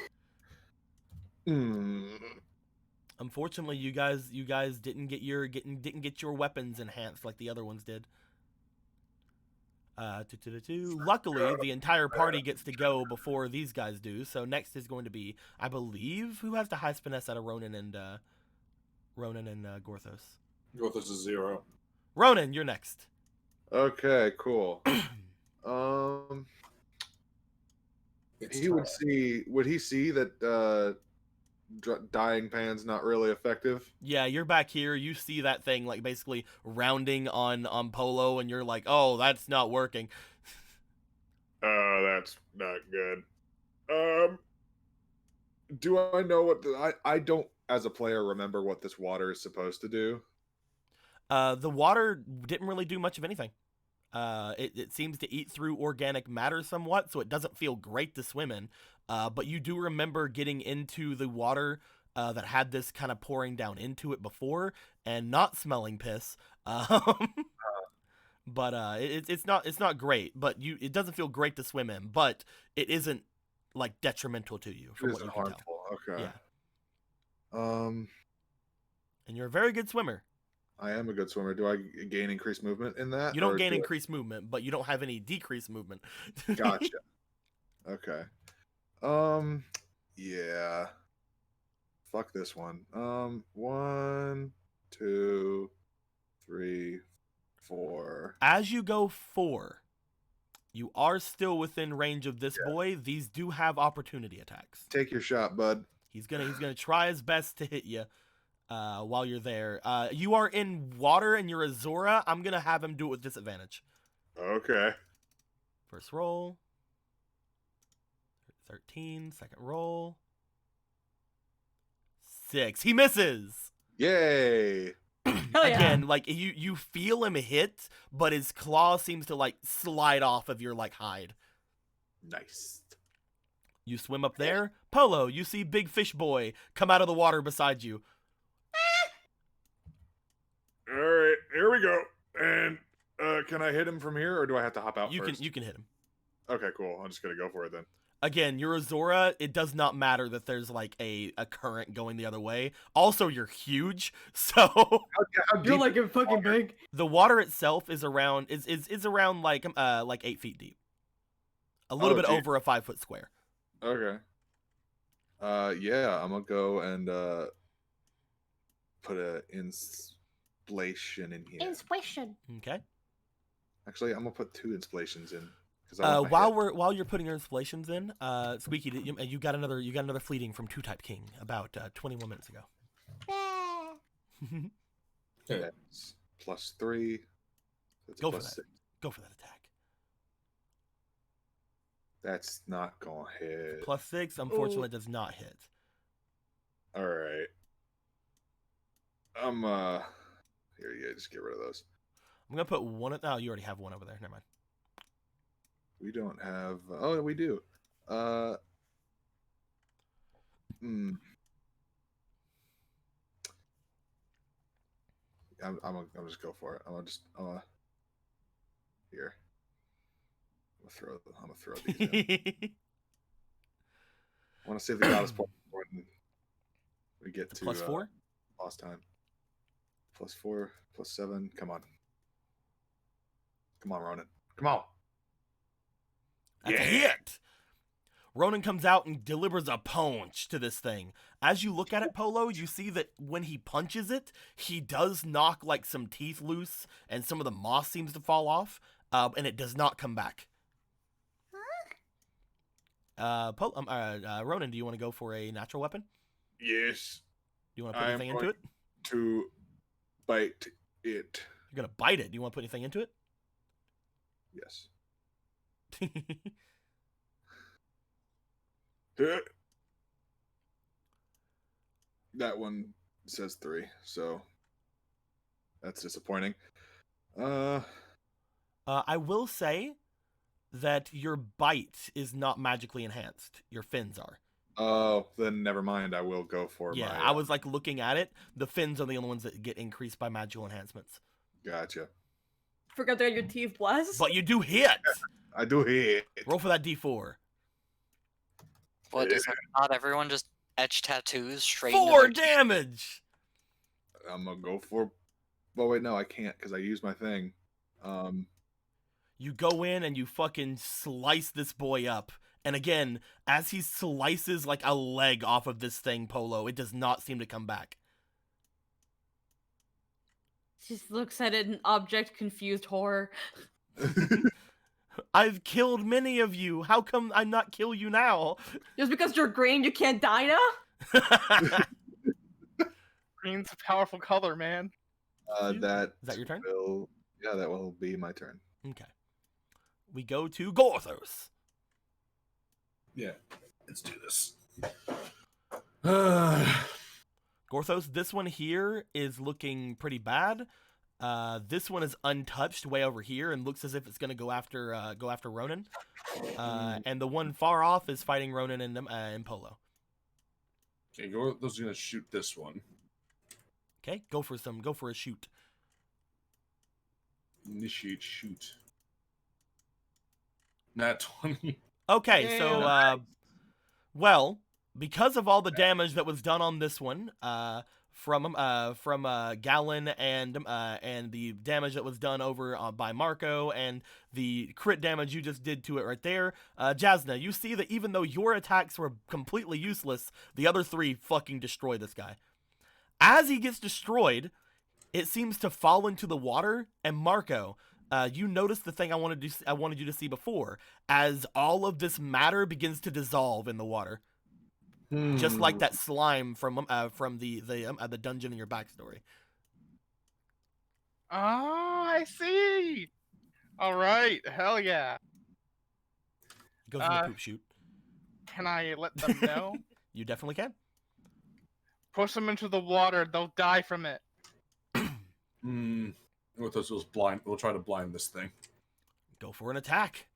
Unfortunately, you guys didn't get your weapons enhanced like the other ones did. Luckily, the entire party gets to go before these guys do. So next is going to be, I believe, who has the highest finesse out of Ronan and Gorthos. Gorthos is 0. Ronan, you're next. Okay, cool. Would he see that dying pan's not really effective? Yeah, you're back here. You see that thing like basically rounding on Polo, and you're like, "Oh, that's not working." That's not good. Do I know what I don't, as a player, remember what this water is supposed to do? The water didn't really do much of anything. It seems to eat through organic matter somewhat, so it doesn't feel great to swim in. But you do remember getting into the water that had this kind of pouring down into it before and not smelling piss. But it's not great. But it doesn't feel great to swim in. But it isn't like detrimental to you from what you can tell. Okay. Yeah. And you're a very good swimmer. I am a good swimmer. Do I gain increased movement in that? You don't gain increased movement, but you don't have any decreased movement. Gotcha. Okay. Yeah. Fuck this one. 1, 2, 3, 4. As you go 4, you are still within range of this boy. These do have opportunity attacks. Take your shot, bud. He's gonna try his best to hit you while you're there. You are in water and you're a Zora. I'm gonna have him do it with disadvantage. Okay. First roll. 13. Second roll. 6. He misses. Yay. Hell yeah. Again, like you feel him hit, but his claw seems to like slide off of your like hide. Nice. You swim up there. Polo, you see Big Fish Boy come out of the water beside you. All right, here we go. And can I hit him from here, or do I have to hop out first? You can hit him. Okay, cool. I'm just gonna go for it then. Again, you're a Zora. It does not matter that there's like a current going the other way. Also, you're huge, so How You're deep like is a fucking water? big. the water itself is around around like 8 feet deep, a little bit geez. over a 5 foot square. Okay. Yeah, I'm gonna go and put a inspiration in here. Inspiration. Okay. Actually, I'm gonna put 2 installations in because I want my While you're putting your installations in, Squeaky, you got another fleeting from Two Type King about 21 minutes ago. hit. That's +3. That's a Go for that. +6. Go for that attack. That's not gonna hit. +6, unfortunately, does not hit. All right. Here, yeah, just get rid of those. I'm gonna put one. Oh, you already have one over there. Never mind. We don't have. Oh, we do. Hmm. I'm gonna just go for it. I'm gonna here. I'm gonna throw these in. I want to see if the goddess point when we get to +4. Lost time. +4, +7. Come on. Come on, Ronan. Come on. That's a hit. Ronan comes out and delivers a punch to this thing. As you look at it, Polo, you see that when he punches it, he does knock like some teeth loose, and some of the moss seems to fall off, and it does not come back. Ronan, do you want to go for a natural weapon? Yes. Do you want to put anything into it? To bite it. You're gonna bite it. Do you want to put anything into it? Yes. That one says 3, so that's disappointing. I will say that your bite is not magically enhanced. Your fins are. Oh, then never mind. I will go for Yeah, my. I was like looking at it. The fins are the only ones that get increased by magical enhancements. Gotcha. Forgot to get your teeth blessed. But you do hit. I do hit. Roll for that D4. What does not everyone just etch tattoos straight? 4 damage. I'm gonna go for. Oh wait, no, I can't because I used my thing. You go in and you fucking slice this boy up. And again, as he slices like a leg off of this thing, Polo, it does not seem to come back. Just looks at it in object confused horror. I've killed many of you. How come I not kill you now? Just because you're green, you can't die now? Green's a powerful color, man. Is that your turn? Yeah, that will be my turn. Okay. We go to Gorthos. Yeah, let's do this. Gorthos, this one here is looking pretty bad. This one is untouched way over here and looks as if it's going to go after Ronan. And the one far off is fighting Ronan and Polo. Okay, Gorthos is gonna shoot this one. Okay, go for a shoot. Initiate shoot. Nat 20. Okay, so well, because of all the damage that was done on this one, from Gallon and the damage that was done over by Marco and the crit damage you just did to it right there, Jasna, you see that even though your attacks were completely useless, the other 3 fucking destroy this guy. As he gets destroyed, it seems to fall into the water, and Marco, you notice the thing I wanted you to see before, as all of this matter begins to dissolve in the water. Just like that slime from the dungeon in your backstory. Oh, I see. All right, hell yeah. Go for the poop shoot. Can I let them know? You definitely can. Push them into the water; they'll die from it. With us, we'll try to blind this thing. Go for an attack.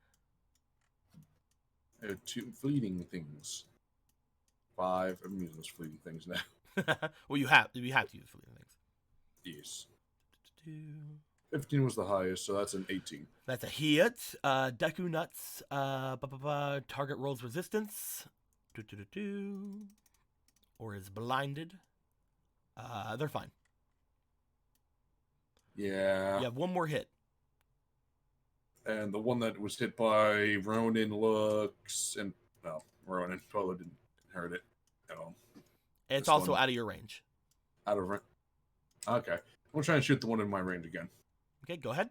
I have 2 fleeting things. 5. I'm using those fleeting things now. Well, you have to use fleeting things. Yes. 15 was the highest, so that's an 18. That's a hit. Deku Nuts. Target rolls resistance. Or is blinded. They're fine. Yeah. You have one more hit. And the one that was hit by Ronan looks... No, Ronan. Polo didn't hurt it. on. It's This also one. out of your range. Out of range. Okay. I'm gonna try and shoot the one in my range again. Okay, go ahead.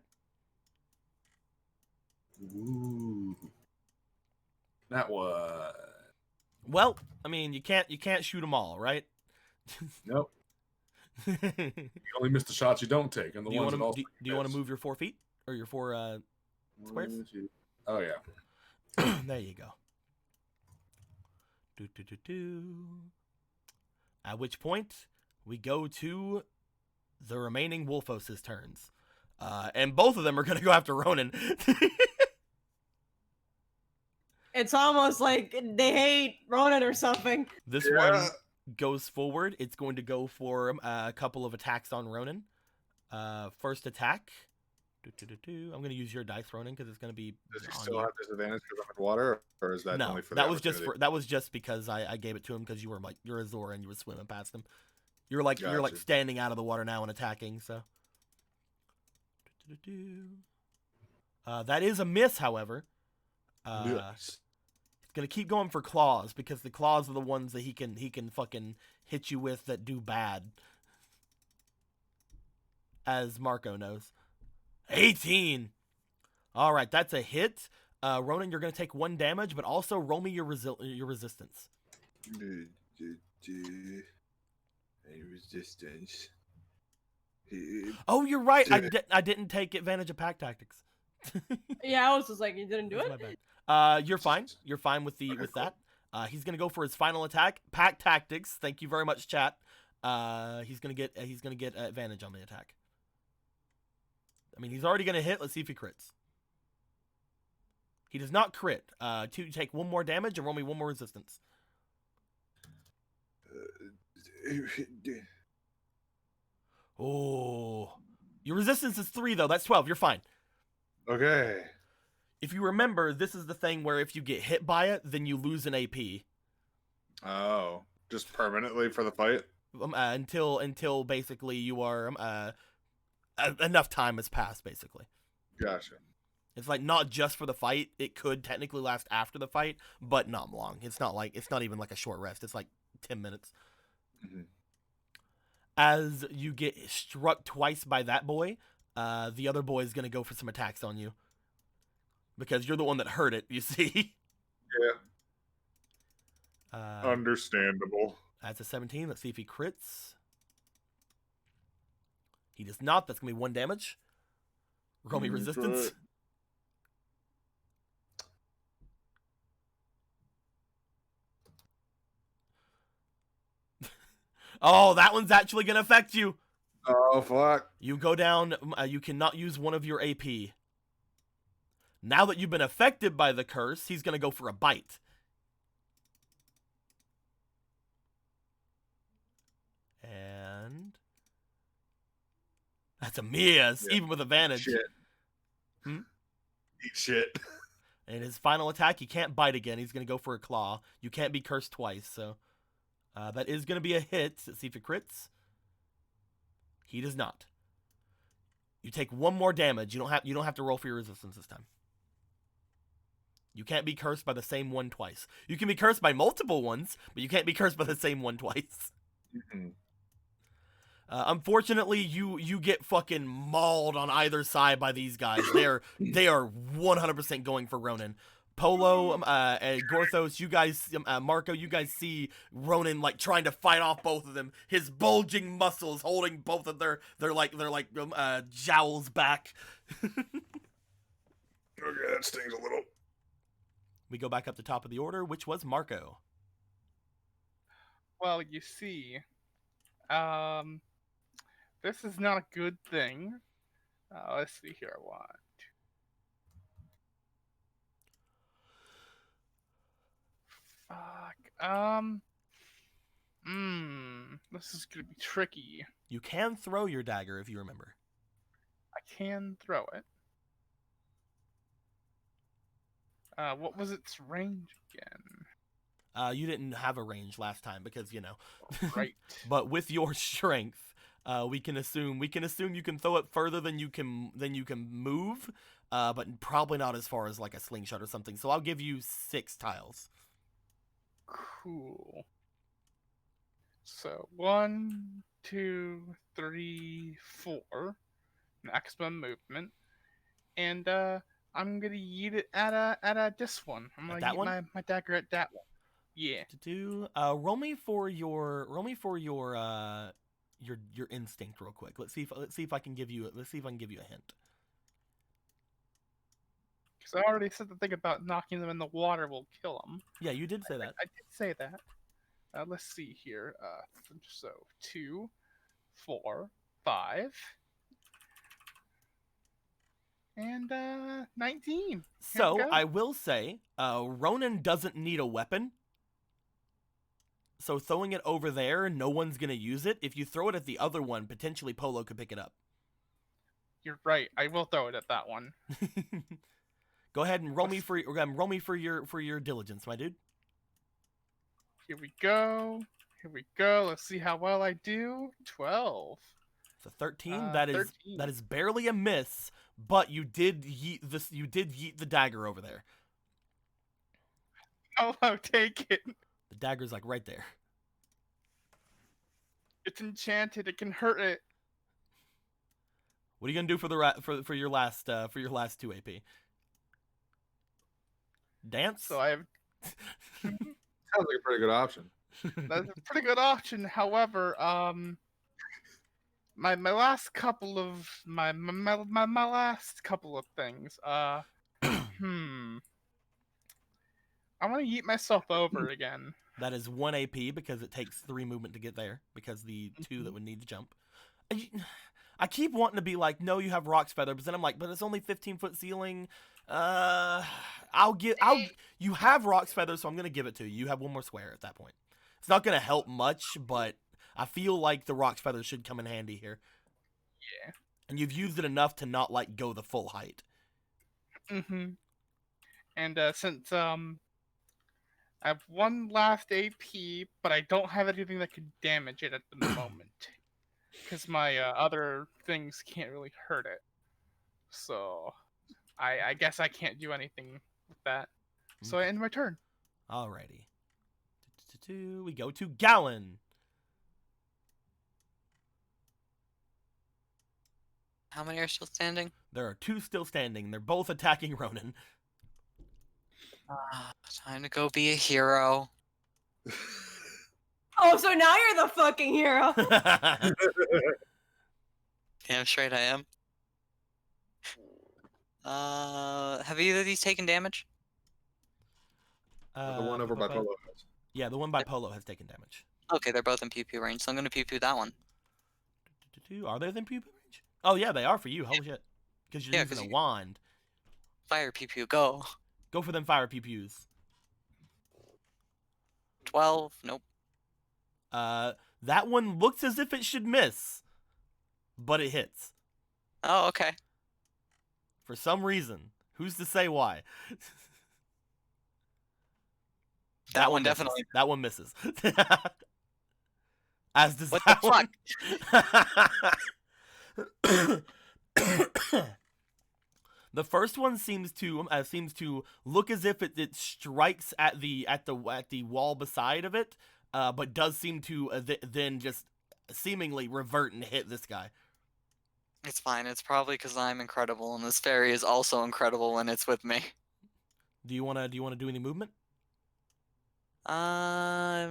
Ooh. That was. Well, I mean, you can't shoot them all, right? Nope. You only miss the shots you don't take, and the do you ones want that also. to do you want to move your 4 feet or your 4 squares? 1, 2. Oh yeah. There you go. Do, do, do, do. At which point, we go to the remaining Wolfos' turns. And both of them are going to go after Ronan. It's almost like they hate Ronan or something. This one goes forward. It's going to go for a couple of attacks on Ronan. First attack. I'm going to use your dice, Ronan, because it's going to be. Does he still have disadvantage because I'm in water, or is that no, only for that was just because I gave it to him because you were like you're a Zora and you were swimming past him. You're like standing out of the water now and attacking. So. That is a miss, however. Yes. He's gonna keep going for claws because the claws are the ones that he can fucking hit you with that do bad. As Marco knows. 18. All right, that's a hit. Ronan, you're gonna take 1 damage, but also roll me your resistance. Resistance. Oh, you're right. I didn't take advantage of pack tactics. Yeah, I was just like, you didn't do That's it? my bad. You're fine. You're fine with that. He's gonna go for his final attack. Pack tactics. Thank you very much, chat. He's gonna get advantage on the attack. I mean, he's already gonna hit. Let's see if he crits. He does not crit. Take 1 more damage and roll me 1 more resistance. Oh, your resistance is 3 though. That's 12. You're fine. Okay. If you remember, this is the thing where if you get hit by it, then you lose an AP. Oh, just permanently for the fight? Until basically you are enough time has passed. Basically, Gotcha. it's like not just for the fight. It could technically last after the fight, but not long. It's not even like a short rest. It's like 10 minutes. Mm-hmm. As you get struck twice by that boy, the other boy is gonna go for some attacks on you. Because you're the one that hurt it, you see. Yeah. Understandable. That's a 17. Let's see if he crits. He does not. That's going to be 1 damage. Roll me resistance. Oh, that one's actually going to affect you. Oh, fuck. You go down. You cannot use one of your AP. Now that you've been affected by the curse, he's going to go for a bite. And that's a miss, even with advantage. Shit. Eat shit. And his final attack, he can't bite again. He's going to go for a claw. You can't be cursed twice, so that is going to be a hit. Let's see if it crits. He does not. You take 1 more damage. You don't have to roll for your resistance this time. You can't be cursed by the same one twice. You can be cursed by multiple ones, but you can't be cursed by the same one twice. Mm-hmm. Unfortunately, you get fucking mauled on either side by these guys. They are 100% going for Ronan. Polo, Gorthos, you guys, Marco, you guys see Ronan like trying to fight off both of them. His bulging muscles holding both of their jowls back. Okay, that stings a little. We go back up the top of the order, which was Marco. Well, you see, this is not a good thing. Let's see here. What? Fuck. This is gonna be tricky. You can throw your dagger if you remember. I can throw it. What was its range again? You didn't have a range last time because, you know. Right. But with your strength, we can assume you can throw it further than you can move, but probably not as far as like a slingshot or something. So I'll give you 6 tiles. Cool. So 1, 2, 3, 4. Maximum movement. And I'm gonna yeet it at this one. I'm At gonna that yeet one? my dagger at that one. Yeah. Roll me for your your instinct real quick. Let's see if I can give you a hint. Because I already said the thing about knocking them in the water will kill them. Yeah, you did say that. I did say that. Let's see here. So 2, 4, 5, and 19. So I will say, Ronan doesn't need a weapon. So throwing it over there, no one's gonna use it. If you throw it at the other one, potentially Polo could pick it up. You're right. I will throw it at that one. Go ahead and roll me for your diligence, my dude. Here we go. Here we go. Let's see how well I do. 12. So 13. 13. That is barely a miss, but you did yeet the dagger over there. Oh, I'll take it. The dagger's like right there. It's enchanted. It can hurt it. What are you gonna do for your last 2 AP? Dance. So I have. Sounds like a pretty good option. That's a pretty good option. However, my last couple of my last couple of things. I want to yeet myself over again. That is 1 AP because it takes 3 movement to get there because the 2 that would need to jump. I keep wanting to be like, no, you have Rock's Feather, but then I'm like, but it's only 15-foot ceiling. You have Rock's Feather, so I'm gonna give it to you. You have 1 more square at that point. It's not gonna help much, but I feel like the Rock's Feather should come in handy here. Yeah. And you've used it enough to not like go the full height. And since I have 1 last AP, but I don't have anything that could damage it at the moment. Because my other things can't really hurt it. So I guess I can't do anything with that. So I end my turn. Alrighty. We go to Gallon. How many are still standing? There are 2 still standing. They're both attacking Ronan. Time to go be a hero. Oh, so now you're the fucking hero. Damn straight I am. Have either of these taken damage? The one over by Polo has. Yeah, the one by Polo has taken damage. Okay, they're both in pew pew range, so I'm gonna pew pew that one. Are they in pew pew range? Oh yeah, they are for you. Holy shit! Because you're using a wand. Fire pew pew, go. Go for them fire pew pews. 12. Nope. That one looks as if it should miss, but it hits. Oh, okay. For some reason. Who's to say why? That one misses. definitely. That one misses. As does What that the one. The first one seems to look as if it strikes at the wall beside of it, but does seem to then just seemingly revert and hit this guy. It's fine. It's probably because I'm incredible, and this fairy is also incredible when it's with me. Do you wanna do any movement? Yeah,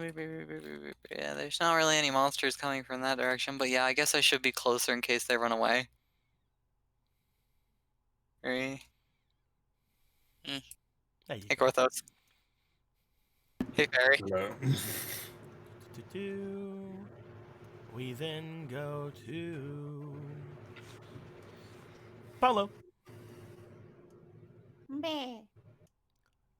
there's not really any monsters coming from that direction, but yeah, I guess I should be closer in case they run away. 3. Hey, Hey, Gorthos. Hey, fairy. We then go to Polo. Meh.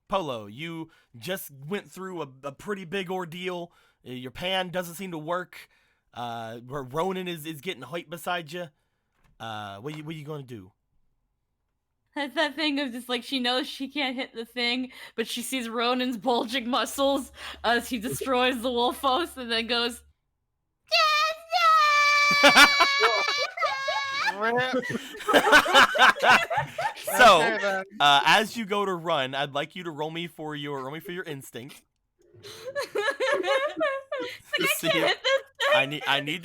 Polo, you just went through a pretty big ordeal. Your pan doesn't seem to work. Where Ronan is getting hit beside you. What are you going to do? That's that thing of just like she knows she can't hit the thing, but she sees Ronan's bulging muscles as he destroys the wolf host and then goes, So, as you go to run, I'd like you to roll me for your instinct. I See can't it? hit this thing. I need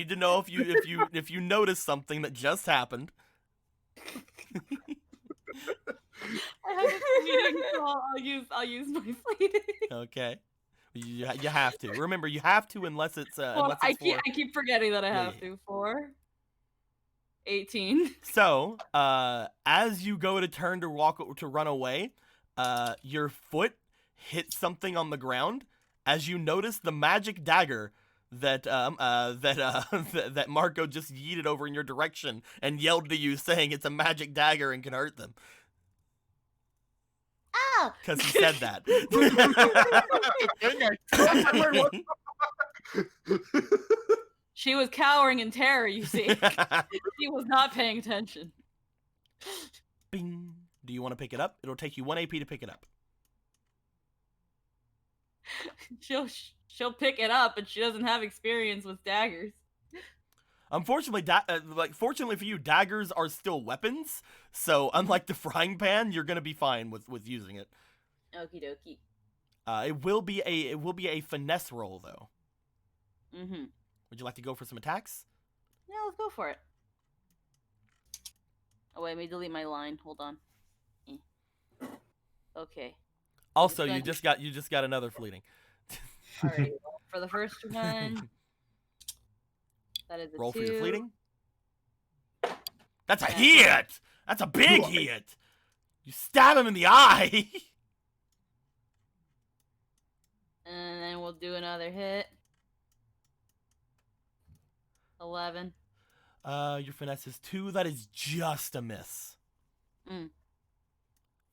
to know if you notice something that just happened. I have a fleeting, so I'll use my fleeting. Okay. You have to. Remember, you have to unless it's Well, unless it's for. I keep forgetting that I Yeah, have yeah. to. 18. So, as you go to turn to run away, your foot hits something on the ground. As you notice the magic dagger that that Marco just yeeted over in your direction and yelled to you, saying it's a magic dagger and can hurt them. Oh, Because he said that. She was cowering in terror, you see. She was not paying attention. Bing. Do you want to pick it up? It'll take you 1 AP to pick it up. She'll pick it up, and she doesn't have experience with daggers. Unfortunately, fortunately for you, daggers are still weapons. So unlike the frying pan, you're gonna be fine with using it. Okie dokie. It will be a finesse roll though. Mm-hmm. Would you like to go for some attacks? Yeah, let's go for it. Oh wait, let me delete my line. Hold on. Okay. Also, Just you just got another fleeting. Alright, well, for the first one, that is a Roll 2. for your fleeting. That's a hit. That's a big hit. You stab him in the eye. And then we'll do another hit. 11. Your finesse is 2. That is just a miss. Mm.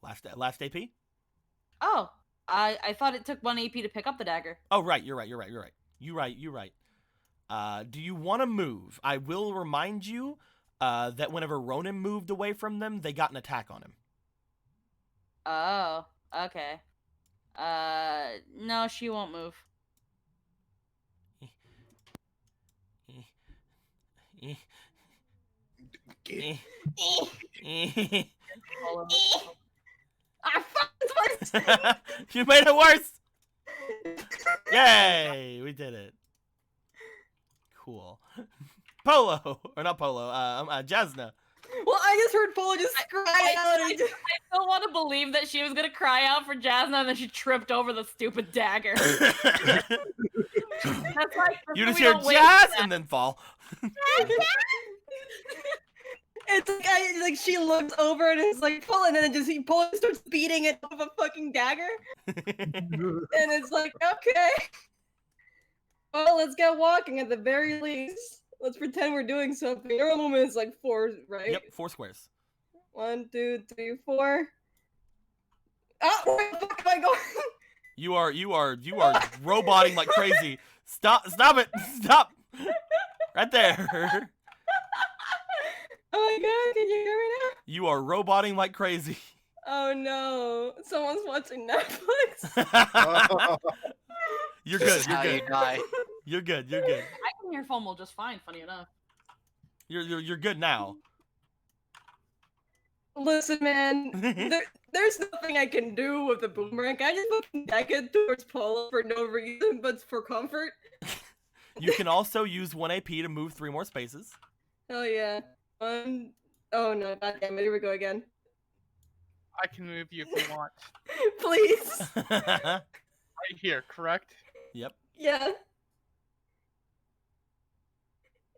Last AP. Oh, I thought it took 1 AP to pick up the dagger. Oh, right. You're right. Do you want to move? I will remind you that whenever Ronan moved away from them, they got an attack on him. Oh, okay. No, she won't move. I fucked You made it worse. Yay, we did it. Cool. Polo, or not Polo, Jasna. Well, I just heard Polo just cry out. I still want to believe that she was gonna cry out for Jasna, and then she tripped over the stupid dagger. That's like You just hear Jazz and then fall. It's like she looks over and is like Polo, and then Polo starts beating it with a fucking dagger, and it's like, okay, well, let's get walking at the very least. Let's pretend we're doing something. Your movement is like 4, right? Yep, 4 squares. 1, 2, 3, 4. Oh, where the fuck am I going? You are roboting like crazy. Stop it. Stop. Right there. Oh my god, can you hear me now? You are roboting like crazy. Oh no, someone's watching Netflix. You're good. You're How you good. die. You're good. You're good. I can hear Fomal just fine. Funny enough. You're good now. Listen, man, there's nothing I can do with the boomerang. I just fucking deck it towards Polo for no reason, but for comfort. You can also use 1 AP to move 3 more spaces. Hell yeah. 1. Oh no, goddamn it, here we go again. I can move you if you want. Please. Right here, correct? Yep. Yeah.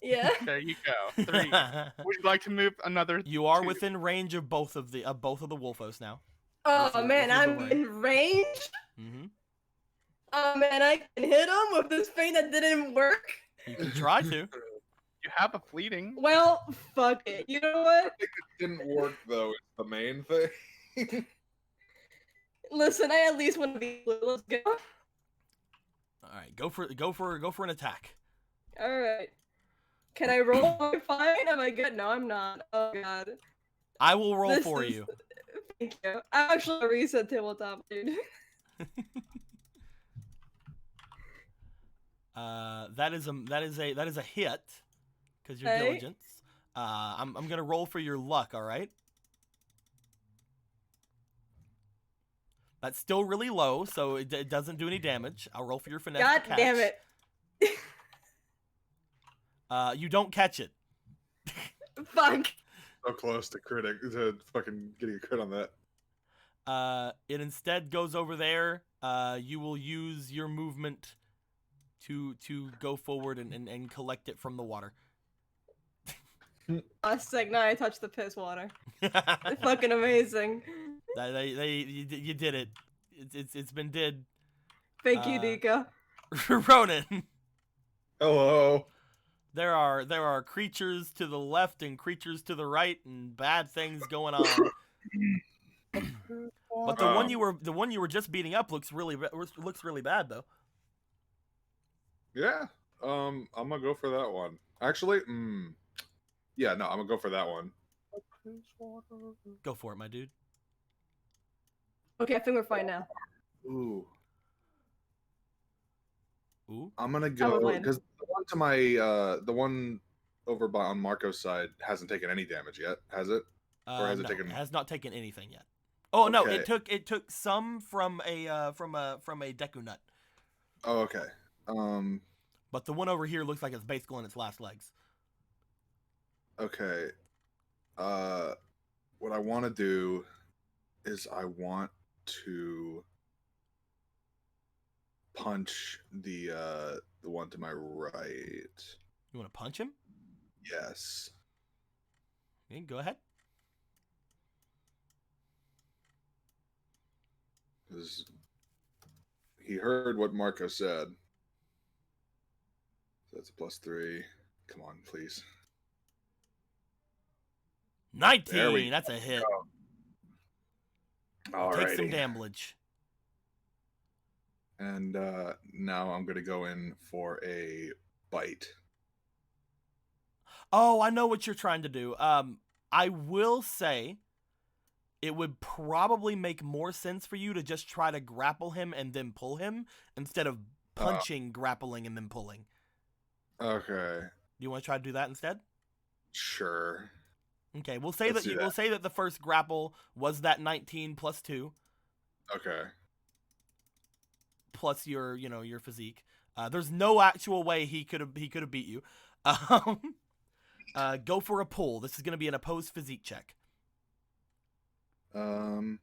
Yeah. There you go. 3. Would you like to move another? You are 2? within range of both of the Wolfos now. Oh With your man, I'm boomerang. in range. Mm-hmm. Oh man, I can hit him with this thing that didn't work. You can try to. You have a fleeting. Well, fuck it. You know what? Didn't work though. It's the main thing. Listen, I at least want to be. Let's go. All right, go for an attack. All right. Can I roll? Am I fine? Am I good? No, I'm not. Oh god. I will roll This for is- you. Thank you. I'm actually a reset tabletop, dude. That is a hit because your Okay. diligence. I'm gonna roll for your luck. All right. That's still really low, so it doesn't do any damage. I'll roll for your finesse. God to catch. damn it. You don't catch it. Fuck. So close to fucking getting a crit on that. It instead goes over there. You will use your movement to go forward and collect it from the water. Sick. Now I touched the piss water. It's fucking amazing. You did it. It's been did. Thank you, Nika. Ronan. Hello. There are creatures to the left and creatures to the right and bad things going on. But the one you were just beating up looks really bad though. Yeah. I'm gonna go for that one. Actually, yeah, no, I'm gonna go for that one. Go for it, my dude. Okay, I think we're fine now. Ooh. Ooh. I'm gonna go because the one to my the one over on Marco's side hasn't taken any damage yet, has it? Or has it No, taken? It has not taken anything yet. Oh no, Okay. it took some from a Deku nut. Oh, okay. But the one over here looks like it's basically on its last legs. Okay. What I want to do is I want to punch the one to my right. You want to punch him? Yes. Okay, go ahead. Because he heard what Marco said. So that's a +3. Come on, please. 19. That's a hit. Alrighty. Take some damage. And now I'm gonna go in for a bite. Oh, I know what you're trying to do. I will say it would probably make more sense for you to just try to grapple him and then pull him instead of punching, grappling, and then pulling. Okay. Do you want to try to do that instead? Sure. Okay, we'll say Let's do we'll say that the first grapple was that 19 plus 2. Okay. Plus your physique. There's no actual way he could have beat you. Go for a pull. This is going to be an opposed physique check. Because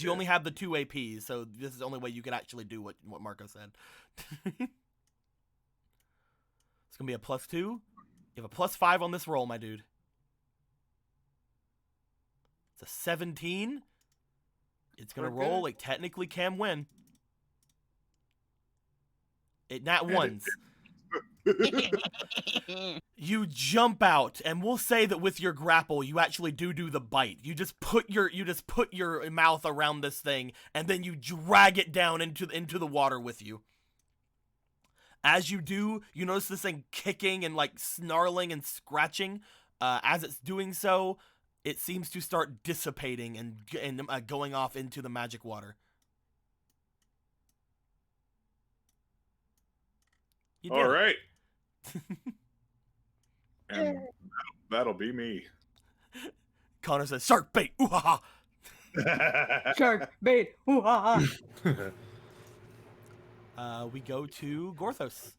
you only have the 2 APs, so this is the only way you can actually do what Marco said. It's going to be a +2. You have a +5 on this roll, my dude. It's a 17. It's going to roll. It technically can win. It nat ones. You jump out, and we'll say that with your grapple, you actually do the bite. You just put your mouth around this thing, and then you drag it down into the water with you. As you do, you notice this thing kicking and like snarling and scratching. As it's doing so, it seems to start dissipating and going off into the magic water. All right. And that'll be me. Connor says, "Shark bait, ooh ha ha!" Shark bait, ooh ha ha. We go to Gorthos.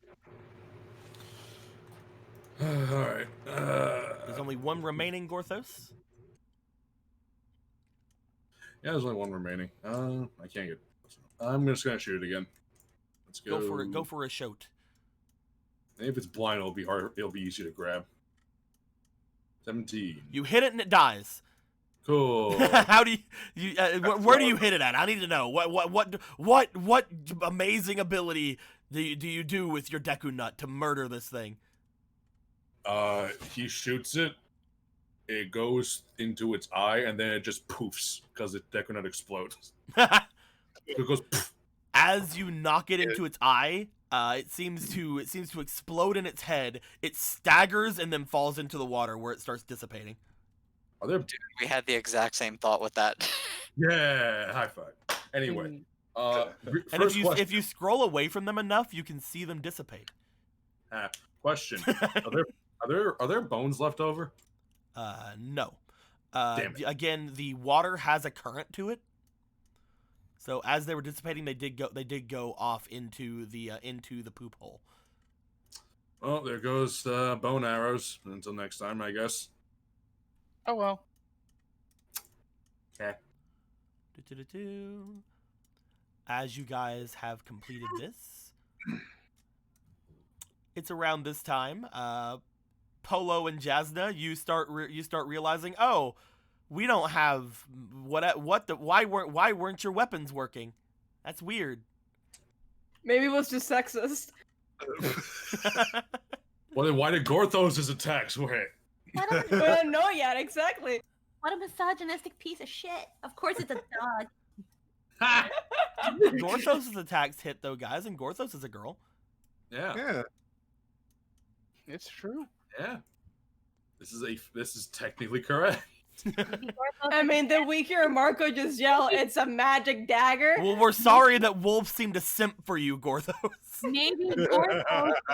All right. There's only one remaining Gorthos. Yeah, there's only one remaining. I can't get. I'm just gonna shoot it again. Let's go. Go for it. Go for a shot. If it's blind, it'll be hard. It'll be easy to grab. 17. You hit it and it dies. Cool. How do you? Where do you hit it at? I need to know. What amazing ability do you do with your Deku Nut to murder this thing? He shoots it. It goes into its eye, and then it just poofs because the Deku Nut explodes. It goes. Poof. As you knock it into its eye, it seems to explode in its head. It staggers and then falls into the water where it starts dissipating. Are there? Dude, we had the exact same thought with that. Yeah, high five. Anyway, and if you scroll away from them enough, you can see them dissipate. Question: Are there bones left over? No. Damn it. Again, the water has a current to it. So as they were dissipating, they did go off into the poop hole. Well, there goes bone arrows. Until next time, I guess. Oh well. Okay. As you guys have completed this, it's around this time. Polo and Jasna, you start realizing, oh, we don't have why weren't your weapons working? That's weird. Maybe it was just sexist. Well, then why did Gorthos' attacks work? What We a, don't know yet, exactly. what a misogynistic piece of shit. Of course it's a dog. Gorthos' attacks hit though, guys, and Gorthos is a girl. Yeah. Yeah. It's true. Yeah. This is technically correct. I mean, did we hear Marco just yell, "It's a magic dagger"? Well, we're sorry that wolves seem to simp for you, Gorthos. Maybe Gorthos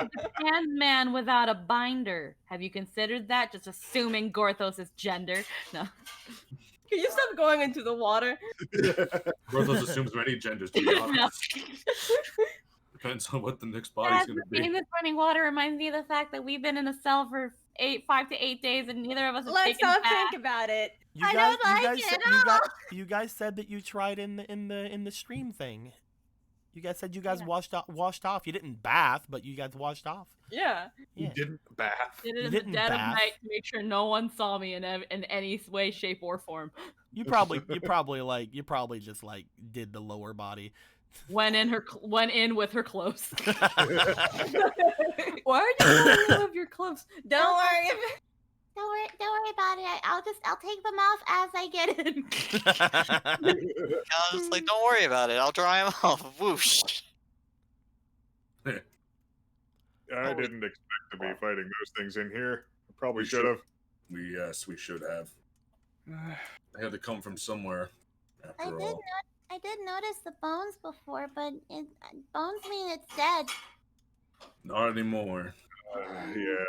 is a trans man without a binder. Have you considered that? Just assuming Gorthos' gender. No. Can you stop going into the water? Gorthos assumes many genders, to be No. honest. Depends on what the next body's going to be. Seeing this running water reminds me of the fact that we've been in a cell for 5 to 8 days and neither of us have Let's taken a not bath. think about it. I don't like it at all. You guys said that you tried in the stream thing. You guys said you guys washed off. You didn't bath, but you guys washed off. Yeah. You Yeah. didn't bath. Did You it in the didn't dead of bath. night to make sure no one saw me in any way, shape, or form. You probably just like did the lower body. Went in with her clothes. Why are you pulling of your clothes? Don't worry. Don't worry about it. I'll take them off as I get in. I was like, don't worry about it. I'll dry them off. Whoosh. I didn't expect to be fighting those things in here. I probably should have. Yes, we should have. They had to come from somewhere, after all. I did notice the bones before, but bones mean it's dead. Not anymore. Yeah.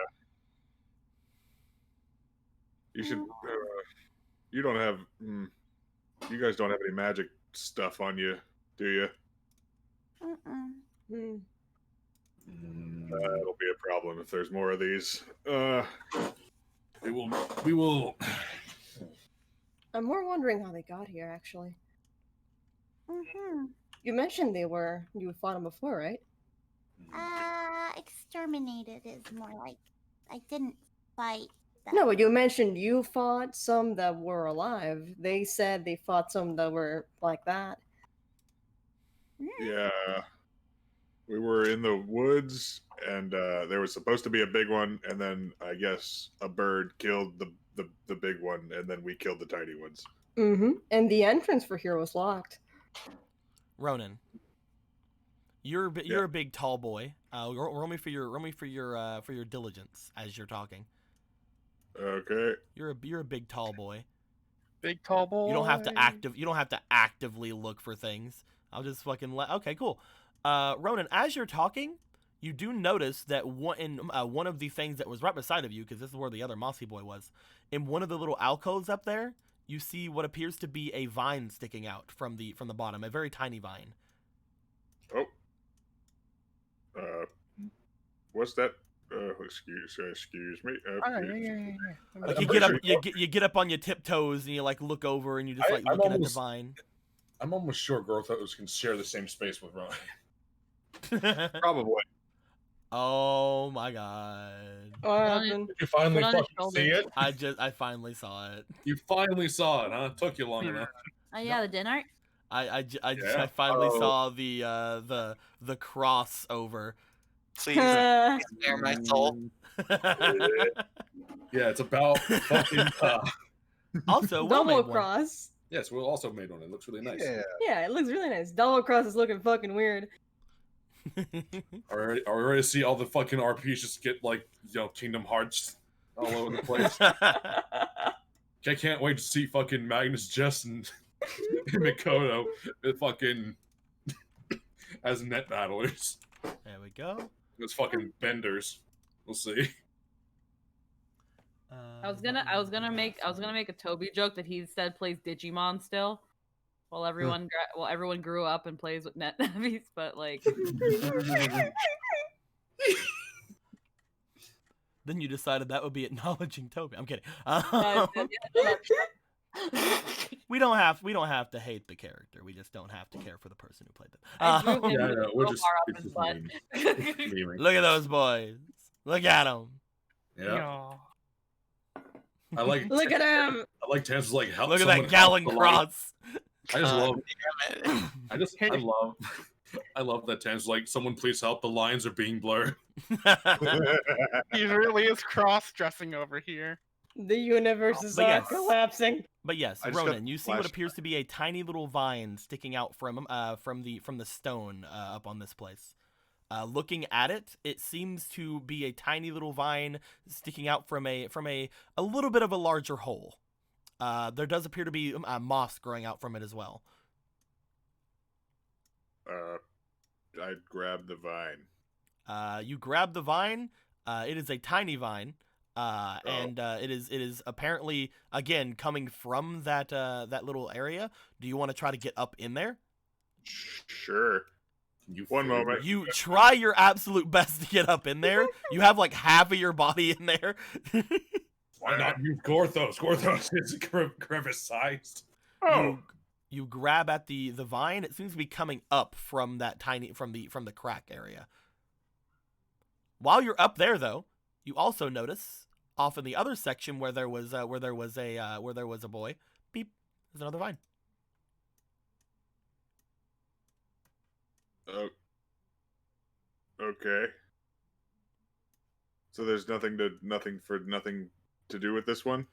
You should. You don't have. You guys don't have any magic stuff on you, do you? Mm-mm. It'll be a problem if there's more of these. We will. I'm more wondering how they got here, actually. Mm-hmm. You mentioned you fought them before, right? Exterminated is more like I didn't fight them. No, but you mentioned you fought some that were alive. They said they fought some that were like that. Yeah. We were in the woods, and there was supposed to be a big one, and then I guess a bird killed the big one, and then we killed the tiny ones. Mm-hmm. And the entrance for here was locked. Ronan, you're a big tall boy. Roll me for your diligence as you're talking. Okay. You're a big tall boy. Big tall boy. You don't have to actively look for things. I'll just fucking okay, cool. Ronan, as you're talking, you do notice that one of the things that was right beside of you, because this is where the other mossy boy was, in one of the little alcoves up there, you see what appears to be a vine sticking out from the bottom, a very tiny vine. Oh. What's that? Excuse me. Yeah. Like you get up on your tiptoes and you like look over and you just like looking at the vine. I'm almost sure Gorthos can share the same space with Ron. Probably. Oh my god. What happened? You finally Put on his fucking see it? I finally saw it. You finally saw it, huh? Took you long enough. Oh yeah, the din art. I finally saw the crossover. Please spare my soul. Yeah, it's about fucking. Also, Will Double made one. cross. Yes, Will also made one. It looks really nice. Yeah. Yeah, it looks really nice. Double cross is looking fucking weird. Are we ready to see all the fucking RPs just get like, Kingdom Hearts all over the place? I can't wait to see fucking Magnus, Jess, and Mikoto fucking as net battlers. There we go. It's fucking benders. We'll see. I was gonna make a Toby joke that he said plays Digimon still, while everyone grew up and plays with NetNavis, but like. Then you decided that would be acknowledging Toby. I'm kidding. We don't have to hate the character. We just don't have to care for the person who played them. I drew him Yeah, with no, a we're just, crowbar up it's his just butt. memeing. Look at those boys. Look at them. Yeah. Aw. I like. Look at him. I like Tan's like help. Look at someone that gallon help the line. cross. I just love. Damn it. I love that Tan's like, someone please help. The lines are being blurred. He really is cross-dressing over here. The universes But are yes. collapsing. But yes, I just got Ronan, you see what flashback. appears to be a tiny little vine sticking out from the stone up on this place. Looking at it, it seems to be a tiny little vine sticking out from a little bit of a larger hole. There does appear to be moss growing out from it as well. I'd grab the vine. You grab the vine. It is a tiny vine, and it is apparently again coming from that little area. Do you want to try to get up in there? Sure. One moment. You try your absolute best to get up in there. You have like half of your body in there. Why not use Gorthos? Gorthos is crevice sized. Oh, You grab at the vine. It seems to be coming up from that from the crack area. While you're up there, though, you also notice off in the other section where there was a boy. Beep. There's another vine. okay. So there's nothing to do with this one.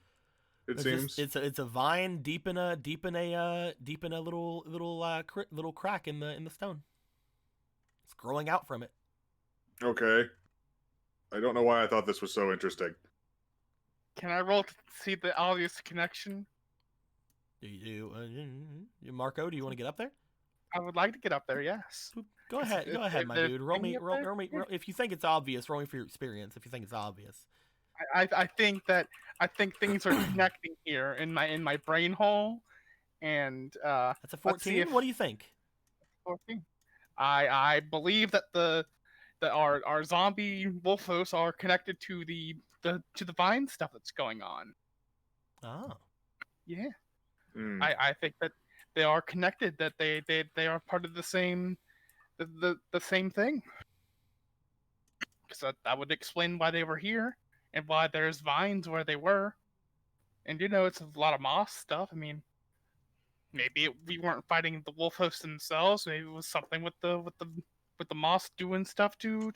It There's seems. it's a vine deep in a little crack in the stone. It's growing out from it. Okay. I don't know why I thought this was so interesting. Can I roll to see the obvious connection? Marco, do you want to get up there? I would like to get up there, yes. Go ahead, if my there's dude. Roll thing me. up Roll there? me. If you think it's obvious, roll me for your experience. If you think it's obvious. I think things are connecting here in my brain hole, and That's a let's see 14. if- What do you think? 14. I believe that our zombie wolfos are connected to the vine stuff that's going on. Oh. Yeah. Hmm. I think that they are connected, that they are part of the same same thing. Because that would explain why they were here and why there's vines where they were. And it's a lot of moss stuff. I mean, maybe we weren't fighting the wolf hosts themselves. Maybe it was something with the moss doing stuff to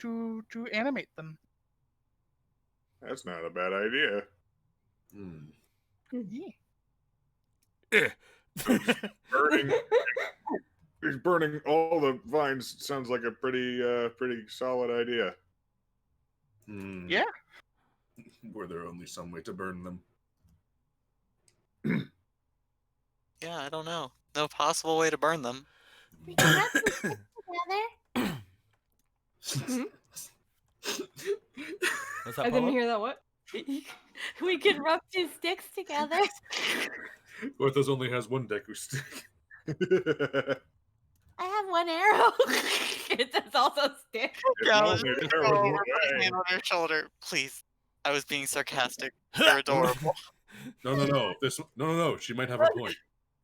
animate them. That's not a bad idea. Yeah. Burning. He's burning all the vines. Sounds like a pretty solid idea. Yeah. Were there only some way to burn them? Yeah, I don't know. No possible way to burn them. We can rub some sticks together. What's that, I didn't Polo? hear that. What? We can rub 2 sticks together. Gorthos only has one Deku stick. I have 1 arrow. It does also stick. Yeah, If let's only just there go was over, one put his way. hand on her shoulder. Please. I was being sarcastic. You're adorable. No. She might have a point.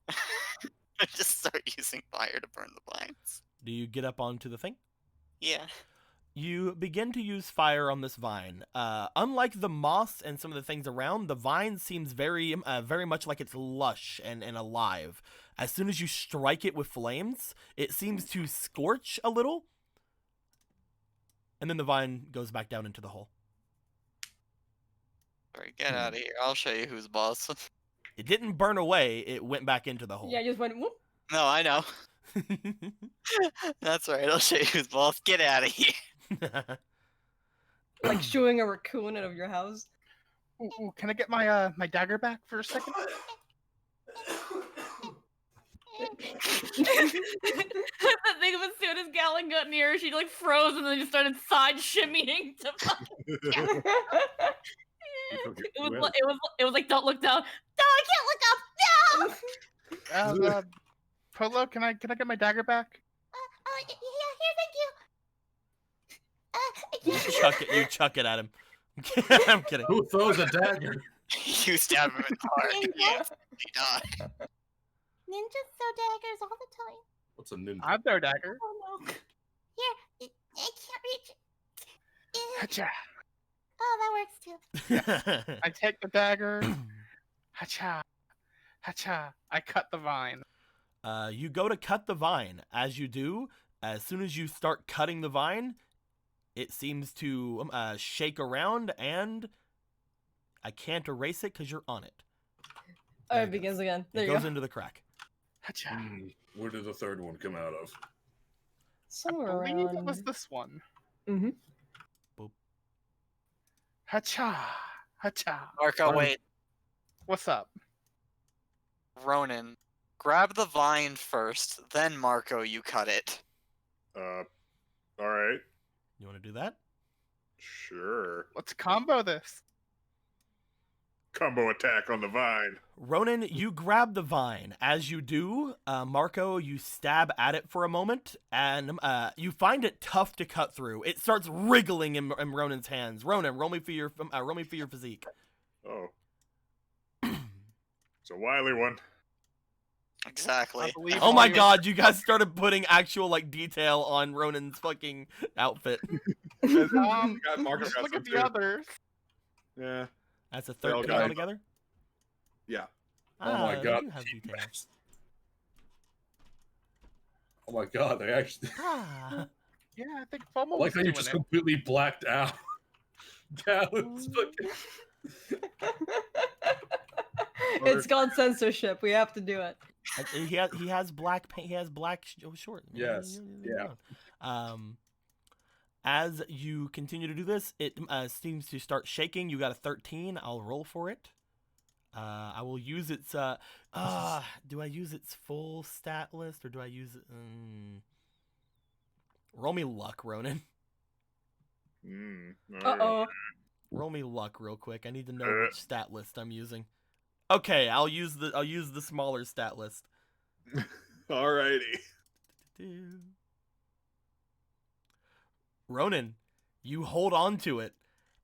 I just start using fire to burn the blinds. Do you get up onto the thing? Yeah. You begin to use fire on this vine. Unlike the moss and some of the things around, the vine seems very much like it's lush and alive. As soon as you strike it with flames, it seems to scorch a little, and then the vine goes back down into the hole. Alright, get out of here. I'll show you who's boss. It didn't burn away, it went back into the hole. Yeah, I just went whoop. No, I know. That's right. I'll show you who's boss. Get out of here. Like shooing a raccoon out of your house. Ooh, can I get my my dagger back for a second? The thing of as soon as Galen got near her, she like froze and then just started side shimmying to fucking It was like, don't look down. No, I can't look up. No. Polo, can I get my dagger back? Yeah, here, thank you. You chuck it at him. I'm kidding. Who throws a dagger? You stab him in the heart. Ninja? Yeah, he died. Ninjas throw daggers all the time. What's a ninja? I'm their dagger. Oh no. Here, I can't reach it. Hacha. Oh, that works too. I take the dagger. Hacha. Hacha. I cut the vine. You go to cut the vine. As you do, as soon as you start cutting the vine, it seems to shake around, and I can't erase it because you're on it. Alright, it begins again. There It you goes go. into the crack. Hacha. Where did the third one come out of? Somewhere I believe around. it was this one. Mm-hmm. Hacha. Hacha. Marco, wait. What's up? Ronan, grab the vine first, then Marco, you cut it. All right, You want to do that? sure. Let's combo this. Combo attack on the vine. Ronan, you grab the vine. As you do, Marco, you stab at it for a moment, and you find it tough to cut through. It starts wriggling in Ronan's hands. Ronan, roll me for your physique. Oh, it's a wily one. Exactly. I believe Oh my you- god, you guys started putting actual detail on Ronan's fucking outfit. God, Marco Just got look some at the too. others. Yeah. That's a They all 13 got it. altogether? Yeah. Oh my They god. do have details. Oh my god, they actually. Ah. Yeah, I think I FOMO like was how you doing just it. completely blacked out. Dallas fucking. It's called censorship. We have to do it. He has black paint. He has black short. Yes, yeah. As you continue to do this, it seems to start shaking. You got a 13. I'll roll for it. I will use its. Do I use its full stat list or do I use it? Roll me luck, Ronan. Uh-oh. Roll me luck real quick. I need to know which stat list I'm using. Okay, I'll use the smaller stat list. Alrighty. Ronan, you hold on to it.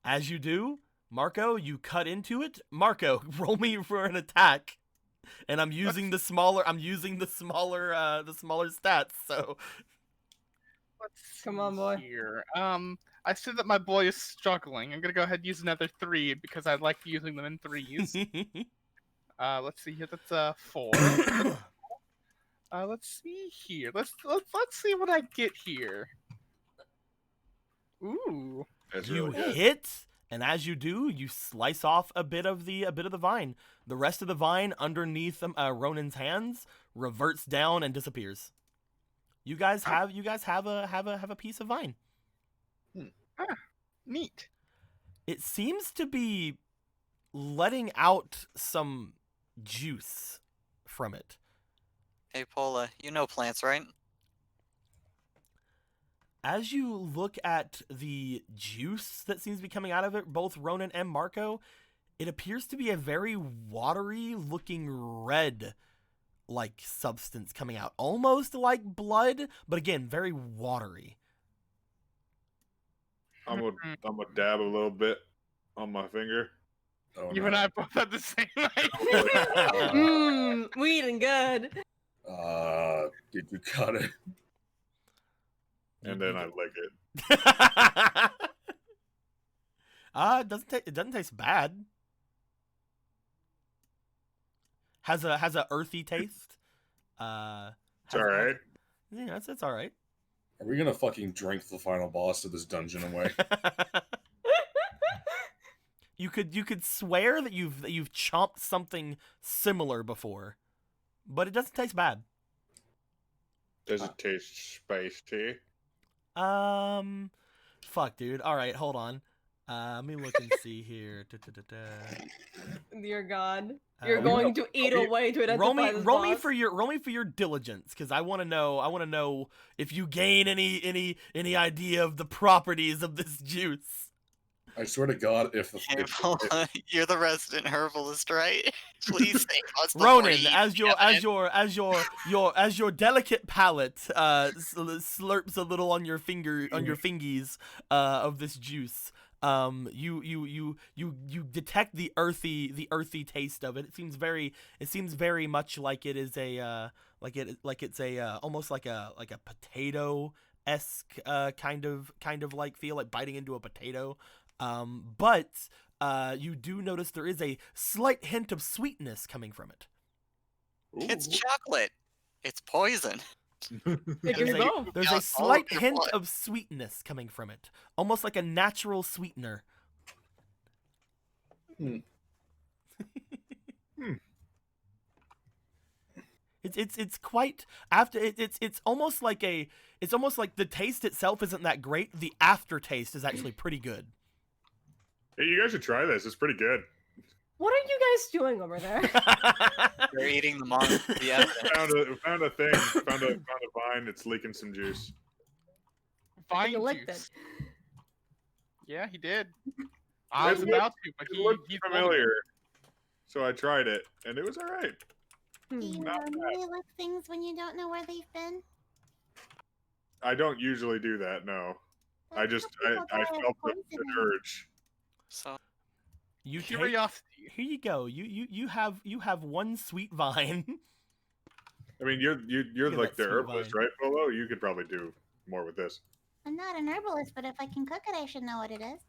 As you do, Marco, you cut into it. Marco, roll me for an attack. And I'm using the smaller stats, so Let's Come on, see boy. Here. I see that my boy is struggling. I'm gonna go ahead and use another 3 because I like using them in threes. Let's see here. That's 4. Let's see here. Let's see what I get here. Ooh. That's you really good. hit, and as you do, you slice off a bit of the vine. The rest of the vine underneath Ronan's hands reverts down and disappears. You guys have a piece of vine. Neat. It seems to be letting out some juice from it. Hey, Pola, you know plants, right? As you look at the juice that seems to be coming out of it, both Ronan and Marco, it appears to be a very watery looking red like substance coming out. Almost like blood, but again, very watery. I'm gonna dab a little bit on my finger. Oh, You no. and I both had the same idea. Weed and good. Did you cut it? And then I lick it. It doesn't taste bad. Has a earthy taste. It's alright. Yeah, it's all right. Are we gonna fucking drink the final boss of this dungeon away? You could swear that you've chomped something similar before, but it doesn't taste bad. Does it taste spicy? Fuck, dude. All right, hold on. Let me look and see here. Dear God. You're Uh, going to eat away to identify this roll me boss. for your diligence, because I want to know if you gain any idea of the properties of this juice. I swear to God, if You're the resident herbalist, right? Please save us before Ronan, he as eats your Kevin. as your delicate palate slurps a little on your fingies of this juice, you detect the earthy taste of it. It seems very much like it is a it's a almost like a potato esque kind of like feel, like biting into a potato, but you do notice there is a slight hint of sweetness coming from it. It's chocolate. It's poison. It can be both. There's a slight hint of sweetness coming from it, almost like a natural sweetener. It's quite after it's almost like the taste itself isn't that great. The aftertaste is actually pretty good. Hey, you guys should try this. It's pretty good. What are you guys doing over there? They're eating the monster. Yeah. Found a thing. Found a vine. It's leaking some juice. Vine You licked juice. it. Yeah, he did. I was about to, but It looked he's familiar, so I tried it, and it was all right. Do you normally look things when you don't know where they've been? I don't usually do that. No, I just I felt the urge. So You curiosity. Here you go. You have one sweet vine. I mean, you're Yeah, like the that's herbalist, fine. right, Polo? You could probably do more with this. I'm not an herbalist, but if I can cook it, I should know what it is.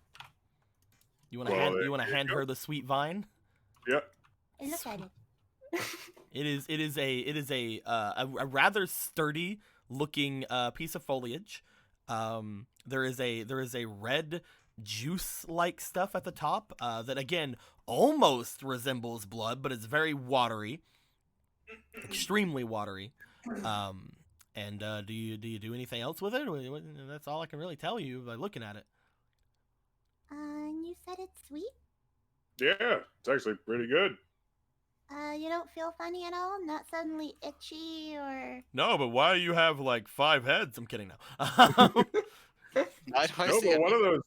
You want to Well, hand there you hand go. her the sweet vine? Yep. I look at it. It is a rather sturdy looking piece of foliage. There is a red juice like stuff at the top that again almost resembles blood, but it's very watery, extremely watery. And do you do anything else with it? That's all I can really tell you by looking at it. And you said it's sweet? Yeah, it's actually pretty good. You don't feel funny at all? Not suddenly itchy or... No, but why do you have like 5 heads? I'm kidding now. why do I No, see but it? one of those.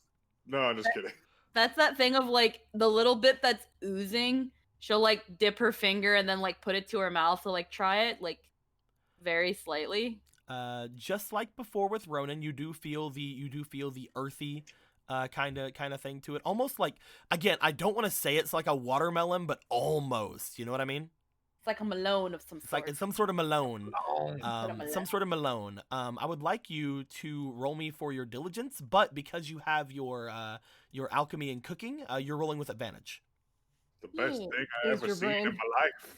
No, I'm just kidding. That's that thing of like the little bit that's oozing. She'll like dip her finger and then like put it to her mouth to like try it like very slightly. Just like before with Ronan, you do feel the earthy kind of thing to it. Almost like, again, I don't want to say it's like a watermelon, but almost. You know what I mean? It's like a Malone of some It's sort. like some sort of Malone. Malone. Some sort of Malone. I would like you to roll me for your diligence, but because you have your alchemy and cooking, you're rolling with advantage. The best Yeah, thing I use ever your seen in brain. my life.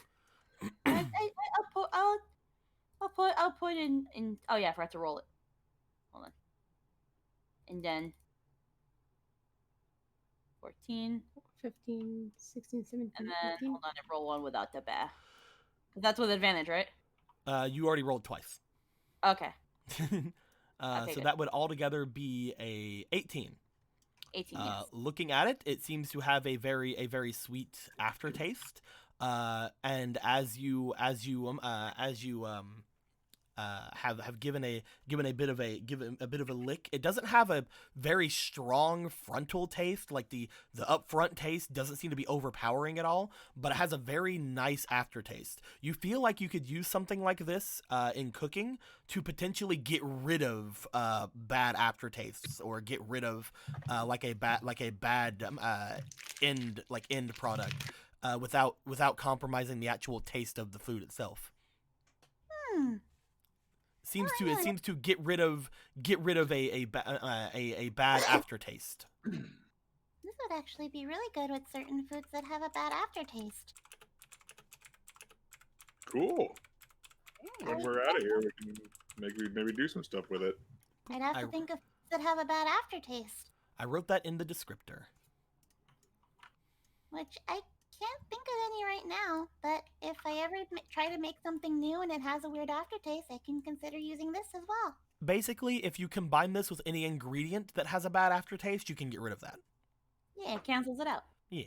I'll put in oh yeah, I forgot to roll it. Hold on. And then 14. 15, 16, 17, And then 18. hold on, I roll one without the bear. That's with advantage, right? You already rolled twice. Okay. So good. that would altogether be a 18. 18, yes. Looking at it, it seems to have a very sweet aftertaste. And as you have given a bit of a lick, it doesn't have a very strong frontal taste. Like the upfront taste doesn't seem to be overpowering at all, but it has a very nice aftertaste. You feel like you could use something like this in cooking to potentially get rid of bad aftertastes, or get rid of like a bad end product without compromising the actual taste of the food itself. It seems to get rid of a bad aftertaste. This would actually be really good with certain foods that have a bad aftertaste. Cool. When we're out of here, we can maybe do some stuff with it. I'd have to think of foods that have a bad aftertaste, I wrote that in the descriptor. which I can't think of any right now. But if I ever try to make something new and it has a weird aftertaste, I can consider using this as well. Basically, if you combine this with any ingredient that has a bad aftertaste, you can get rid of that. Yeah, It cancels it out. Yeah.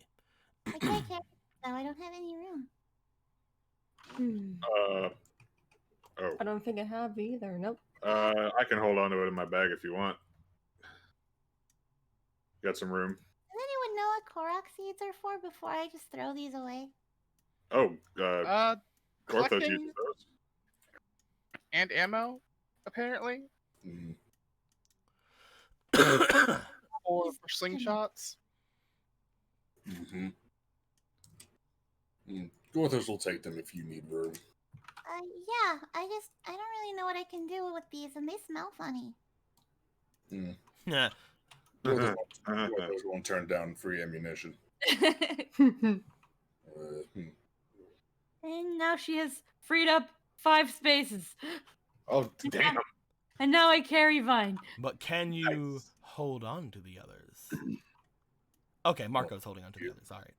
I can't carry it, so I don't have any room. Oh. I don't think I have either. Nope. I can hold on to it in my bag if you want. Got some room. know what Korok seeds are for before I just throw these away? Oh, Gorthos Collecting uses those. and ammo, apparently, Mm. or for slingshots. Mm-hmm. Gorthos will take them if you need room. Yeah, I don't really know what I can do with these, and they smell funny. Yeah. Gorthos won't turn down free ammunition. And now she has freed up 5 spaces. Oh, damn. And now I carry Vine. But can you hold on to the others? Okay, Marco's holding on to the others. All right.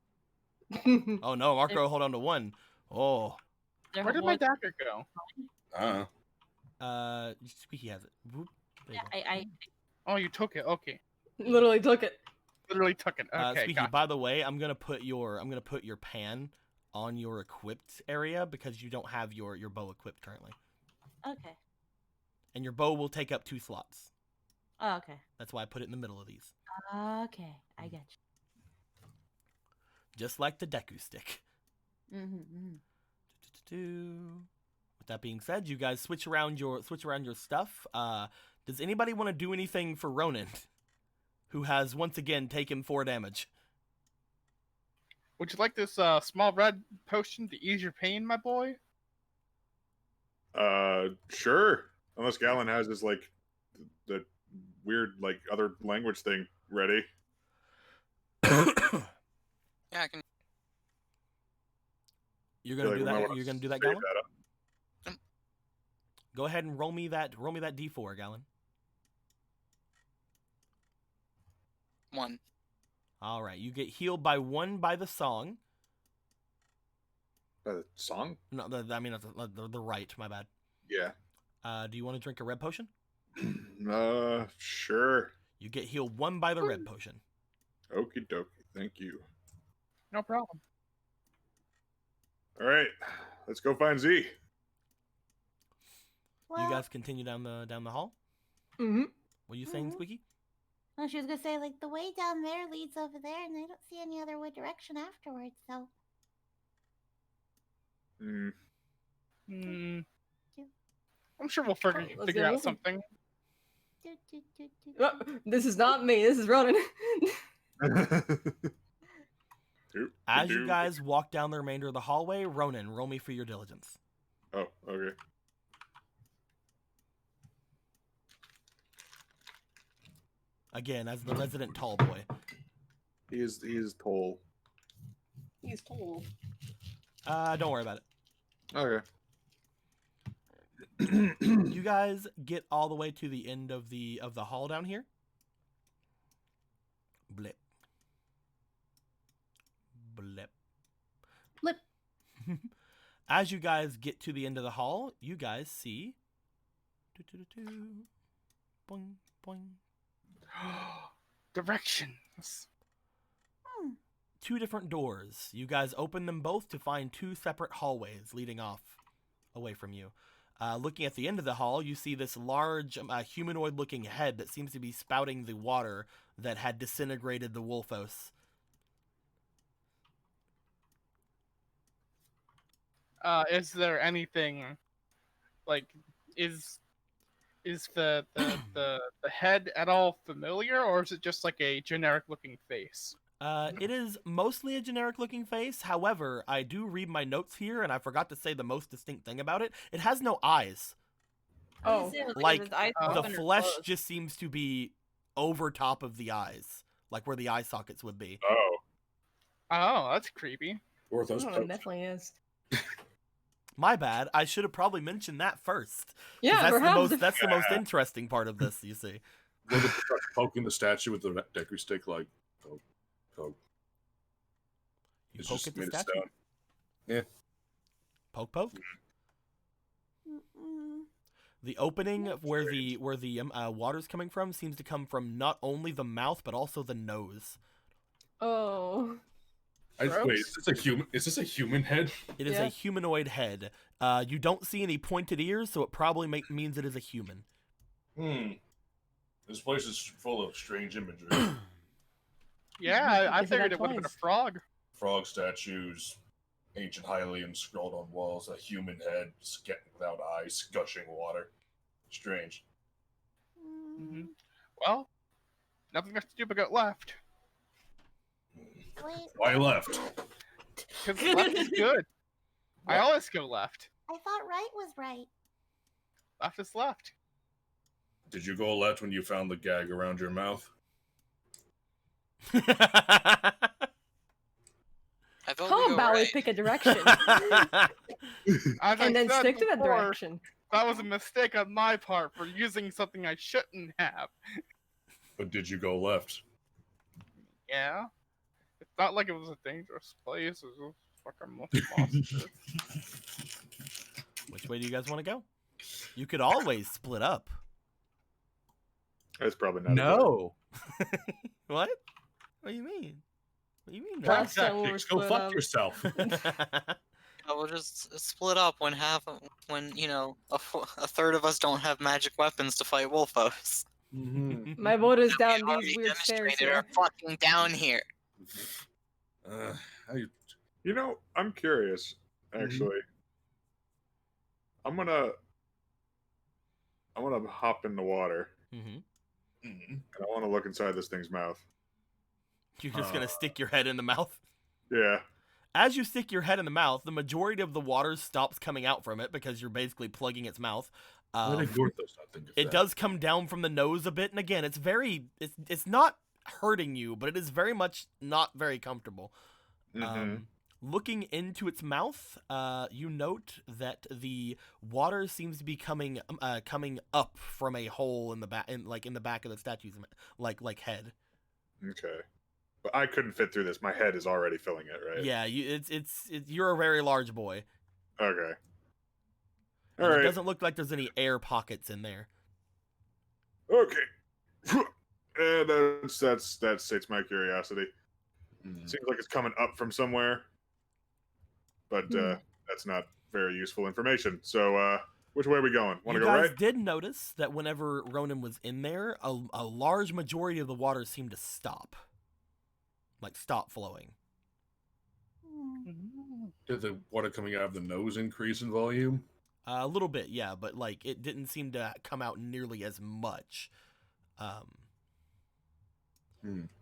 Oh no, Marco, hold on to one. Oh. Where did my dagger go? Squeaky has it. Whoop. There you go. Oh, you took it. Okay. Literally took it. Literally took it. Okay, Squeaky, gotcha. by the way, I'm gonna put your pan on your equipped area because you don't have your bow equipped currently. Okay. And your bow will take up 2 slots. Oh, okay. That's why I put it in the middle of these. Okay, I get you. Just like the Deku stick. Mm-hmm. With that being said, you guys switch around your stuff. Does anybody want to do anything for Ronan, who has once again taken 4 damage? Would you like this small red potion to ease your pain, my boy? Sure. Unless Galen has his, like, the weird, like, other language thing ready. Yeah, I can. You're gonna do that. You're gonna do that, Galen. That Go ahead and roll me that D4, Galen. 1. All right, you get healed by 1 by the song. By the song? No, the right. My bad. Yeah. Do you want to drink a red potion? Sure. You get healed 1 by the red potion. Okie dokie. Thank you. No problem. All right, let's go find Z. Well, You guys continue down the hall. Mm-hmm. What are you saying, Squeaky? well, she was gonna say, like, the way down there leads over there, and I don't see any other way direction afterwards, so. I'm sure we'll Let's figure go. out something. Oh, this is not me. This is Ronan. As you guys walk down the remainder of the hallway, Ronan, roll me for your diligence. Oh, okay. Again, as the resident tall boy. He is tall. He's tall. Don't worry about it. Okay. You guys get all the way to the end of the hall down here. Blip. Blip. Blip. As you guys get to the end of the hall, you guys see boing, boing. Directions. 2 different doors. You guys open them both to find 2 separate hallways leading off away from you. Looking at the end of the hall, you see this large humanoid-looking head that seems to be spouting the water that had disintegrated the Wolfos. Is there anything like is the head at all familiar, or is it just like a generic looking face? It is mostly a generic looking face. However, I do read my notes here, and I forgot to say the most distinct thing about it. It has no eyes. Oh, Like, the flesh just seems to be over top of the eyes, like where the eye sockets would be. Oh. Oh, that's creepy. Gorthos oh, it pokes. definitely is. My bad. I should have probably mentioned that first. 'Cause Yeah, that's perhaps. the most interesting part of this, you see. Gorthos starts poking the statue with the Deku stick, like, poke, poke. You It's poke just at the made of statue. stone. Yeah. Poke, poke. The opening of where the water's coming from seems to come from not only the mouth but also the nose. Oh. Wait, is this a human head? It is a humanoid head. You don't see any pointed ears, so it probably means it is a human. This place is full of strange imagery. Yeah, I Guess I got figured it would have been a twice. frog. Frog statues, ancient Hylians scrawled on walls, a human head without eyes, gushing water. Strange. Hmm. Well, nothing else to do but go left. Wait, Why left? Because left is good. I always go left. I thought right was right. Left is left. Did you go left when you found the gag around your mouth? I thought How we go about we right. pick a direction As I and then said stick to that before, direction? that was a mistake on my part for using something I shouldn't have. But did you go left? Yeah. It's not like it was a dangerous place. It was fucking monsters. Which way do you guys want to go? You could always split up. That's probably not. No. What? What do you mean? What do you mean? Last time we were Tactics, go split fuck up. yourself. We'll just split up when you know, a third of us don't have magic weapons to fight wolfos. Mm-hmm. My vote is down We these already weird stairs demonstrated here. our fucking down here. You know, I'm curious. Actually, I'm gonna hop in the water Mhm. and I want to look inside this thing's mouth. You're just gonna stick your head in the mouth. Yeah. As you stick your head in the mouth, the majority of the water stops coming out from it because you're basically plugging its mouth. Why did Gorthos not think of It that? does come down from the nose a bit, and again, it's not hurting you, but it is very much not very comfortable. Looking into its mouth, you note that the water seems to be coming up from a hole in the back, in the back of the statue's like head. Okay. But I couldn't fit through this. My head is already filling it, right? Yeah, you're a very large boy. Okay. And All it right. doesn't look like there's any air pockets in there. Okay. And that states my curiosity. Seems like it's coming up from somewhere, but that's not very useful information. So, which way are we going? Want to You go guys right? did notice that whenever Ronan was in there, a large majority of the water seemed to stop. Like, stop flowing. Did the water coming out of the nose increase in volume? A little bit, yeah, but, like, it didn't seem to come out nearly as much.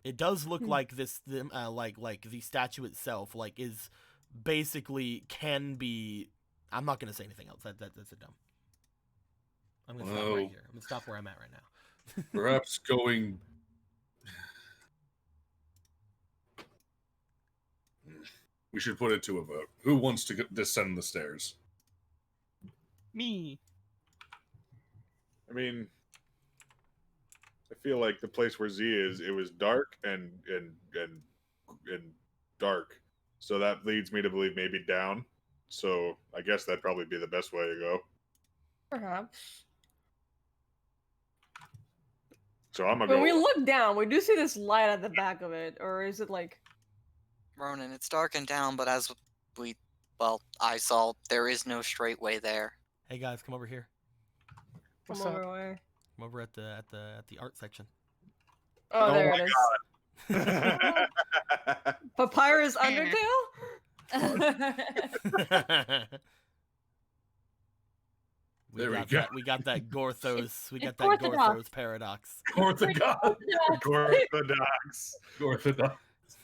It does look like like the statue itself, like, is basically can be... I'm not going to say anything else. That's a dumb. I'm going to stop right here. I'm going to stop where I'm at right now. Perhaps going... We should put it to a vote. Who wants to descend the stairs? Me. I mean, I feel like the place where Z is, it was dark and dark, so that leads me to believe maybe down. So I guess that'd probably be the best way to go. Perhaps. So I'm gonna When go. we look down, we do see this light at the back of it, or is it like... Ronan, it's darkened down, but as I saw, there is no straight way there. Hey guys, come over here. Come What's up? over where? Come over at the art section. Oh, there my it is. Papyrus Undertale? There we got go. We got that Gorthos. We got It's that orthodox. Gorthos paradox. Orthodox. Orthodox. Orthodox.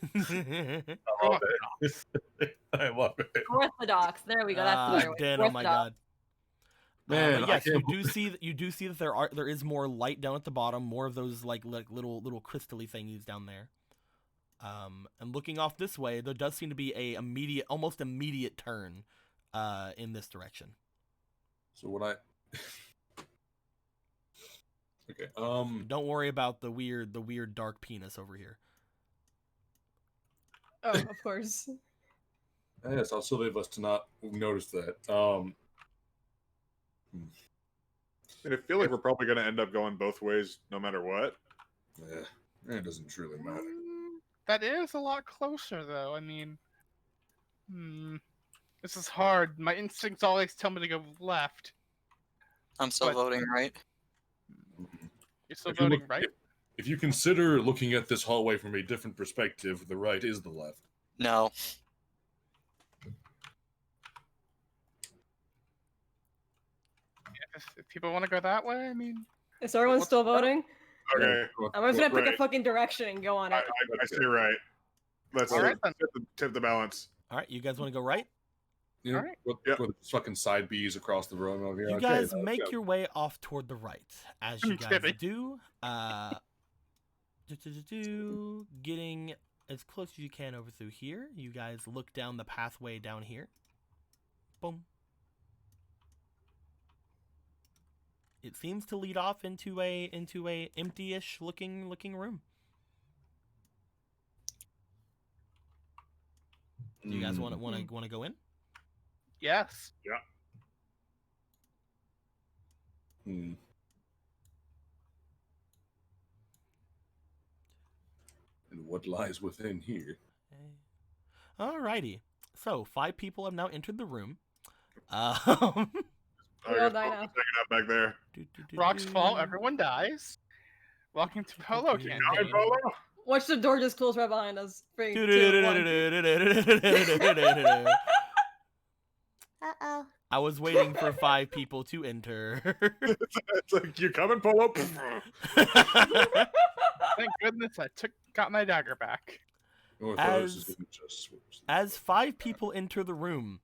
I love it. I love it. Orthodox. There we go. That's the better way. Dan, oh my god. Man, But I yes, can't you do see that there is more light down at the bottom, more of those like little crystally thingies down there. And looking off this way, there does seem to be a almost immediate turn in this direction. So what I Okay. Don't worry about the weird dark penis over here. Oh, of course. Yes, I'll still leave us to not notice that. And I feel like we're probably gonna end up going both ways, no matter what. Yeah, it doesn't truly matter. That is a lot closer, though. I mean, this is hard. My instincts always tell me to go left. I'm still But- voting right. You're still If you voting look- right? If you consider looking at this hallway from a different perspective, the right is the left. No. If people want to go that way, I mean, Is everyone What's still that? voting? Okay. I'm just gonna pick Right. a fucking direction and go on it. I say right. Let's All right, then. tip the balance. All right, you guys want to go right? You know, Alright. with fucking side B's across the room over here. You Okay, guys let's make go. your way off toward the right. As you I'm guys kidding. do, getting as close as you can over through here. You guys look down the pathway down here. Boom. It seems to lead off into a empty-ish looking room. Do you guys want to go in? Yes. Hmm. And what lies within here? Alrighty. So 5 people have now entered the room. We all guess die Paul's now. just hanging out back there. Rocks fall, everyone dies. Welcome to Polo Okay. Campaign. Hi, Polo. Watch the door just close right behind us. 3, 2, 1. Uh-oh. I was waiting for 5 people to enter. It's like, you coming, Polo? Thank goodness I got my dagger back. Oh, I thought I was just gonna just switch. As 5 people enter the room,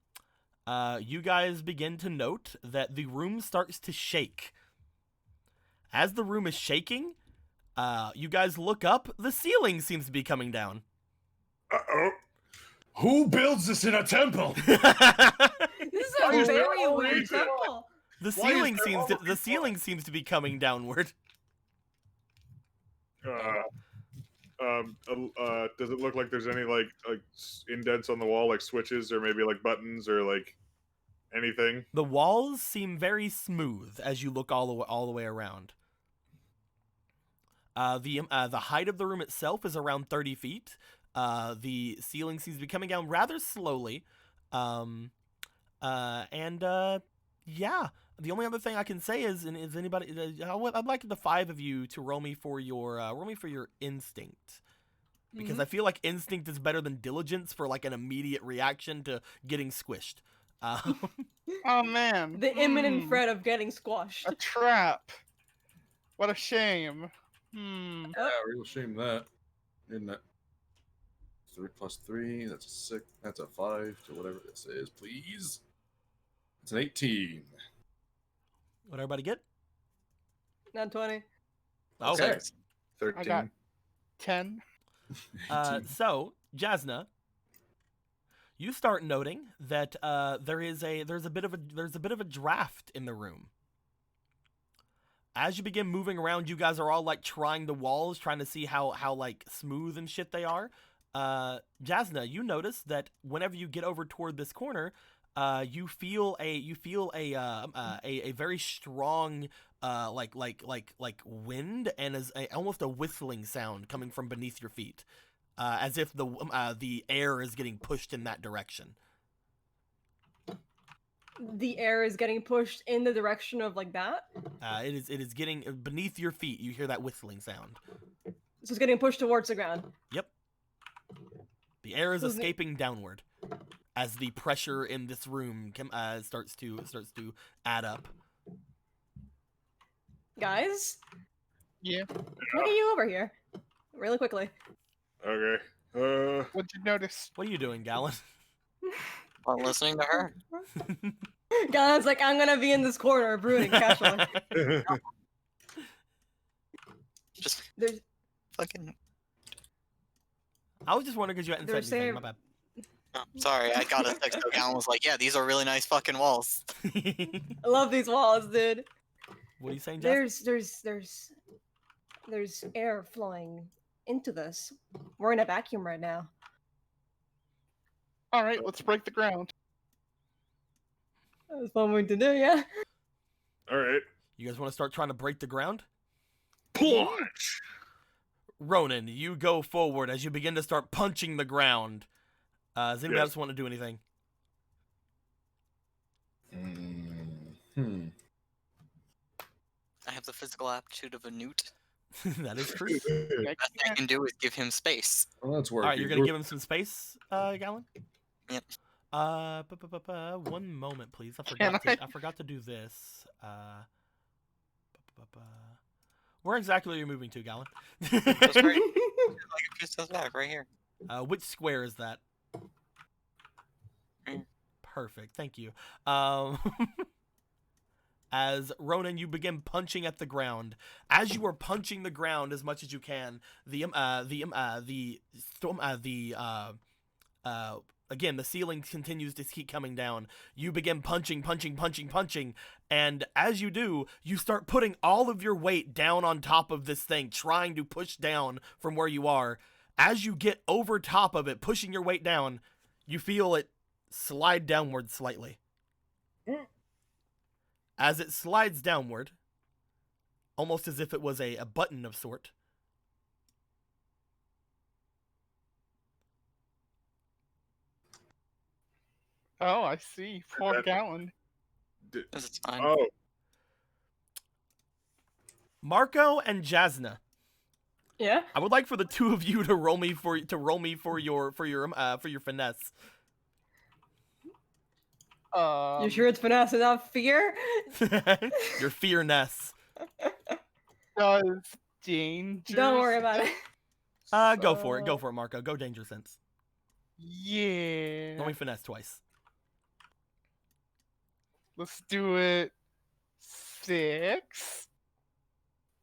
you guys begin to note that the room starts to shake. As the room is shaking, you guys look up, the ceiling seems to be coming down. Uh-oh. Who builds this in a temple? This is a Why is very there weird always- temple. The Why is ceiling there seems all the ceiling seems to be coming downward. Does it look like there's any like indents on the wall, like switches or maybe like buttons or like anything? The walls seem very smooth as you look all the way around. The height of the room itself is around 30 feet. The ceiling seems to be coming down rather slowly. Yeah. The only other thing I can say is anybody? I'd like the 5 of you to roll me for your instinct, because I feel like instinct is better than diligence for like an immediate reaction to getting squished. Oh man. The imminent threat of getting squashed. A trap. What a shame. Hmm. Yeah, real shame that, isn't it? 3 plus 3, that's a 6, that's a 5 to whatever this is, please. It's an 18. What everybody get? Not 20. Okay. 13. I got 10. 18. So Jasna, you start noting that there's a bit of a draft in the room. As you begin moving around, you guys are all like trying the walls, trying to see how like smooth and shit they are. Jasna, you notice that whenever you get over toward this corner, you feel a very strong like wind, and almost a whistling sound coming from beneath your feet, as if the air is getting pushed in that direction. The air is getting pushed in the direction of like that. It is getting beneath your feet. You hear that whistling sound. So it's getting pushed towards the ground. Yep. The air is So the- escaping downward as the pressure in this room starts to add up. Guys, Yeah. look at you over here, really quickly. Okay. What'd you notice? What are you doing, Gallon? While listening to her. Guys, like I'm gonna be in this corner brooding casually. Just There's fucking. I was just wondering because you hadn't They're said anything. My saying- bad. Oh, sorry, I got a text. So Gallon was like, "Yeah, these are really nice fucking walls." I love these walls, dude. What are you saying, Jess? There's air flowing into this. We're in a vacuum right now. All right, let's break the ground. That was fun thing to do, yeah. All right. You guys want to start trying to break the ground? Punch. Ronan, you go forward as you begin to start punching the ground. Does anybody Yes. else want to do anything? Hmm. I have the physical aptitude of a newt. That is true. Best I can do is give him space. Well, that's All working. right, you're gonna give him some space, Gallon. Yep. 1 moment, please. Can I? I forgot to do this. Where exactly are you moving to, Gallon? Just right, like a few steps back, right here. Which square is that? Right. Perfect. Thank you. As Ronan, you begin punching at the ground. As you are punching the ground as much as you can, again, the ceiling continues to keep coming down. You begin punching, and as you do, you start putting all of your weight down on top of this thing, trying to push down from where you are. As you get over top of it, pushing your weight down, you feel it slide downward slightly. As it slides downward, almost as if it was a button of sort, Oh, I see. Poor That- Gallon. This is fine. Oh, Marco and Jasna, Yeah. I would like for the two of you to roll me for your finesse. You sure it's finesse and not fear? Your fearness. Does danger? Don't worry about it. Go for it, Marco. Go danger sense. Yeah. Roll me finesse twice. Let's do it. 6,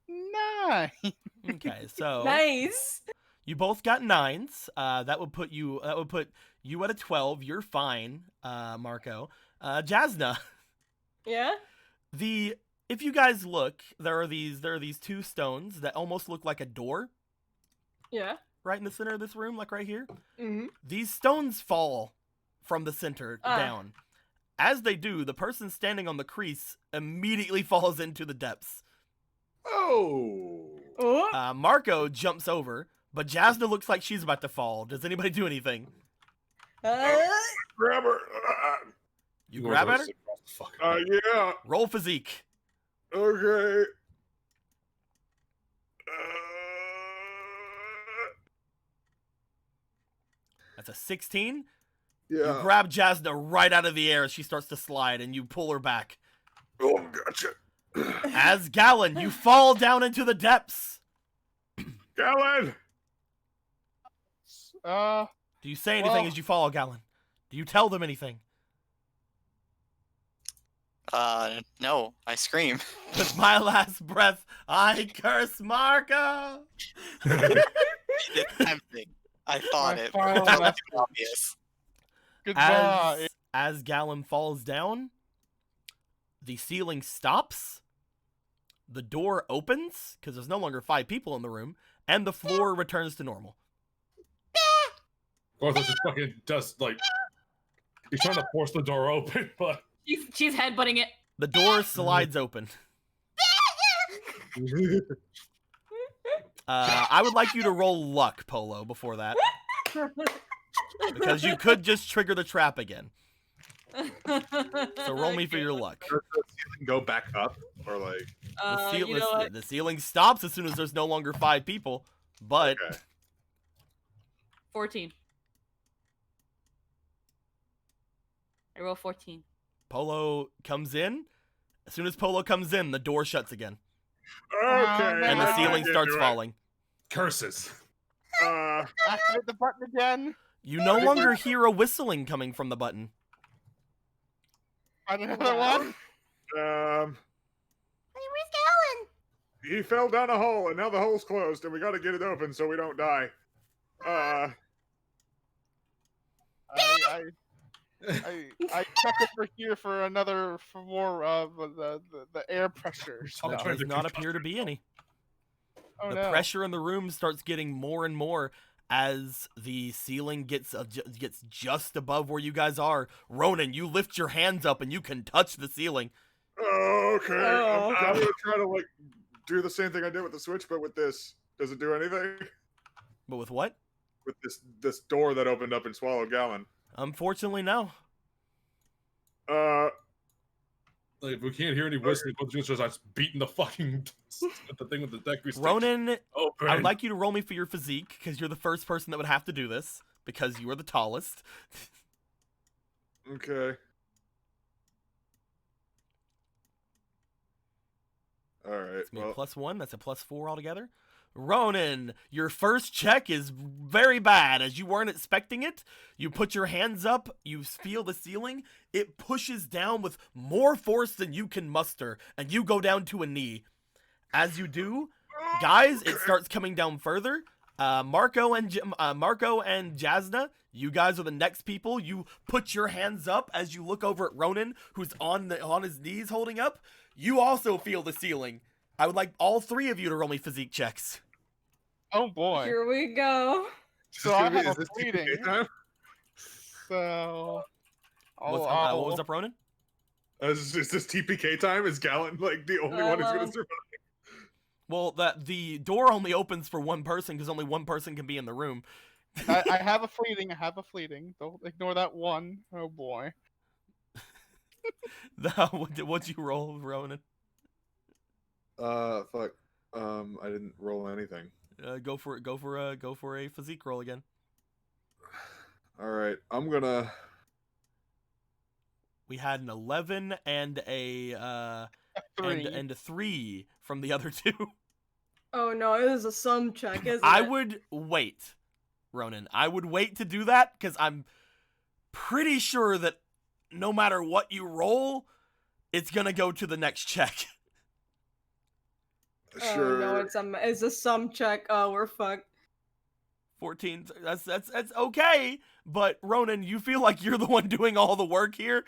9. Okay, so Nice. you both got 9s. That would put you at a 12. You're fine, Marco. Jasna. Yeah. If you guys look, there are these 2 stones that almost look like a door Yeah. right in the center of this room, like right here. Mm-hmm. These stones fall from the center down. As they do, the person standing on the crease immediately falls into the depths. oh. Oh. Marco jumps over, but Jasna looks like she's about to fall. Does anybody do anything? Grab her. You grab at her? Yeah. Roll physique. Okay. That's a 16. Yeah. You grab Jasna right out of the air as she starts to slide, and you pull her back. Oh, gotcha. As Gallon, you fall down into the depths. Gallon! Do you say anything Well- as you fall, Gallon? Do you tell them anything? No, I scream. With my last breath, I curse Marco. It's tempting. I thought My it. final That was message. too obvious. Goodbye. As Gallon falls down, the ceiling stops. The door opens because there's no longer 5 people in the room, and the floor returns to normal. Gorthos just fucking does, like, he's trying to force the door open, but She's headbutting it. The door slides open. I would like you to roll luck, Polo, before that. Because you could just trigger the trap again. So roll me for your luck. Does the ceiling go back up? Or like. You know what? The ceiling stops as soon as there's no longer 5 people, but Okay. 14. I roll 14. Polo comes in. As soon as Polo comes in, the door shuts again. Okay. And the I ceiling get starts it. falling. curses. Activate the button again. You no longer hear a whistling coming from the button. Find another one. Wait, where's Gallon? He fell down a hole, and now the hole's closed, and we gotta get it open so we don't die. I check over here for more the air pressure There stuff. does not appear to be any. Oh The no. pressure in the room starts getting more and more as the ceiling gets just above where you guys are. Ronan, you lift your hands up and you can touch the ceiling. Okay. Oh. I'm gonna try to like do the same thing I did with the switch, but with this. Does it do anything? But with what? With this door that opened up and swallowed Gallon. Unfortunately, no. Like, if we can't hear any whistling, we're just starts beating the fucking the thing with the deku stick. Ronan, Oh, I would like you to roll me for your physique, because you're the first person that would have to do this, because you are the tallest. Okay. All right. It's gonna be Well, +1, that's a +4 altogether. Ronan, your first check is very bad, as you weren't expecting it. You put your hands up, you feel the ceiling, it pushes down with more force than you can muster, and you go down to a knee. As you do, guys, it starts coming down further. Marco and Jasna, you guys are the next people. You put your hands up as you look over at Ronan, who's on his knees holding up. You also feel the ceiling. I would like all three of you to roll me physique checks. Oh boy. Here we go. So I have is a this fleeting. TPK time? So. What was up, Ronan? Is this TPK time? Is Gallant like the only one who's gonna survive? Well, the door only opens for one person because only one person can be in the room. I have a fleeting. I have a fleeting. Don't ignore that one. Oh boy. What'd you roll, Ronan? Fuck. I didn't roll anything. Go for it. Go for a physique roll again. All right, I'm gonna. We had an 11 and a 3. and a 3 from the other two. Oh no, it is a sum check, isn't I it? would wait, Ronan. I would wait to do that because I'm pretty sure that no matter what you roll, it's gonna go to the next check. Sure. Oh no, it's a sum check. Oh, we're fucked. 14. That's okay, but Ronan, you feel like you're the one doing all the work here.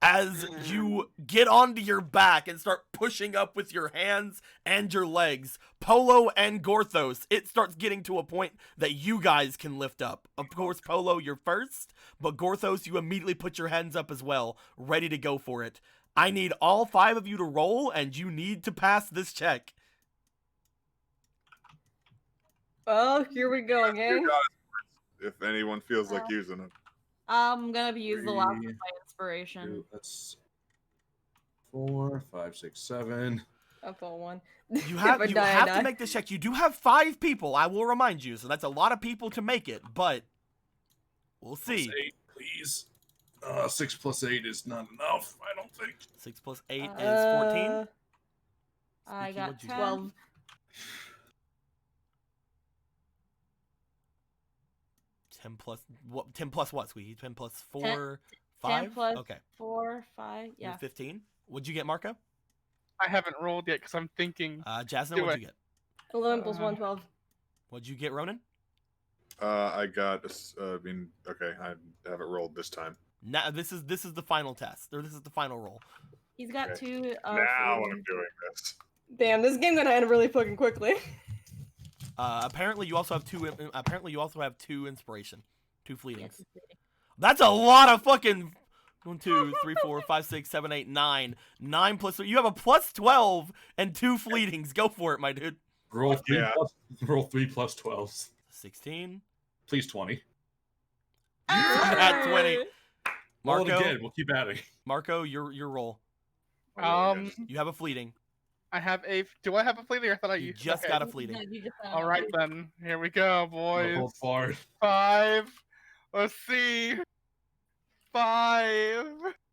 As you get onto your back and start pushing up with your hands and your legs, Polo and Gorthos, it starts getting to a point that you guys can lift up. Of course, Polo, you're first, but Gorthos, you immediately put your hands up as well, ready to go for it. I need all 5 of you to roll, and you need to pass this check. Well, here we go again. If anyone feels like using it. I'm gonna use the last of 3, my inspiration. That's 4, 5, 6, 7. I fell one. You have, If I you die, I have die. to make this check. You do have 5 people, I will remind you, so that's a lot of people to make it, but we'll see. Plus 8, please. 6 plus 8 is not enough, I don't think. 6 plus 8 is 14. I Sneaky, got what'd you get? 12. 10 plus what? 10 plus what, Squeaky? 10 plus 4, 10 5? plus Okay. 4, 5, You're yeah. 15. What'd you get, Marco? I haven't rolled yet because I'm thinking. Jasna, Do what'd you it. get? 11 plus 1, 12. What'd you get, Ronan? I got. Okay, I haven't rolled this time. Now this is the final test, or this is the final roll. He's got Okay. 2. Now I'm doing this. Damn, this game gonna end really fucking quickly. Apparently you also have 2. Apparently you also have 2 inspiration, 2 fleetings. Yes. That's a lot of fucking. 1, 2, 3, 4, 5, 6, 7, 8, 9. 9 plus 3. You have a plus 12 and 2 fleetings. Go for it, my dude. Roll 3 Yeah. roll 3 plus 12s. 16. Please 20. At 20. Roll it Marco, again, we'll keep adding. Marco, your roll. You have a fleeting. I have a. Do I have a fleeting? I thought I You used. just okay. got a fleeting. You just All right then. Here we go, boys. Hold forward. 5. Let's see. 5.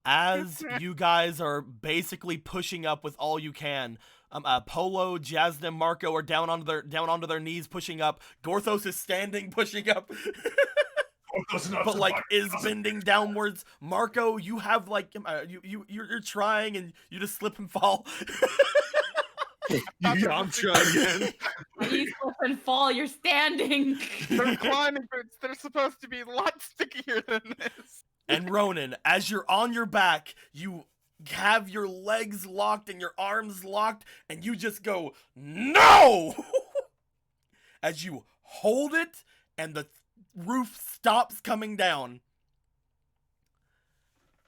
As you guys are basically pushing up with all you can, Polo, Jasna, and Marco are down onto their knees pushing up. Gorthos is standing pushing up, but like is bending downwards. Marco, you have like you're trying and you just slip and fall. I'm trying again. You slip and fall, you're standing. They're climbing, but they're supposed to be a lot stickier than this. And Ronan, as you're on your back, you have your legs locked and your arms locked, and you just go, no! As you hold it, and the roof stops coming down.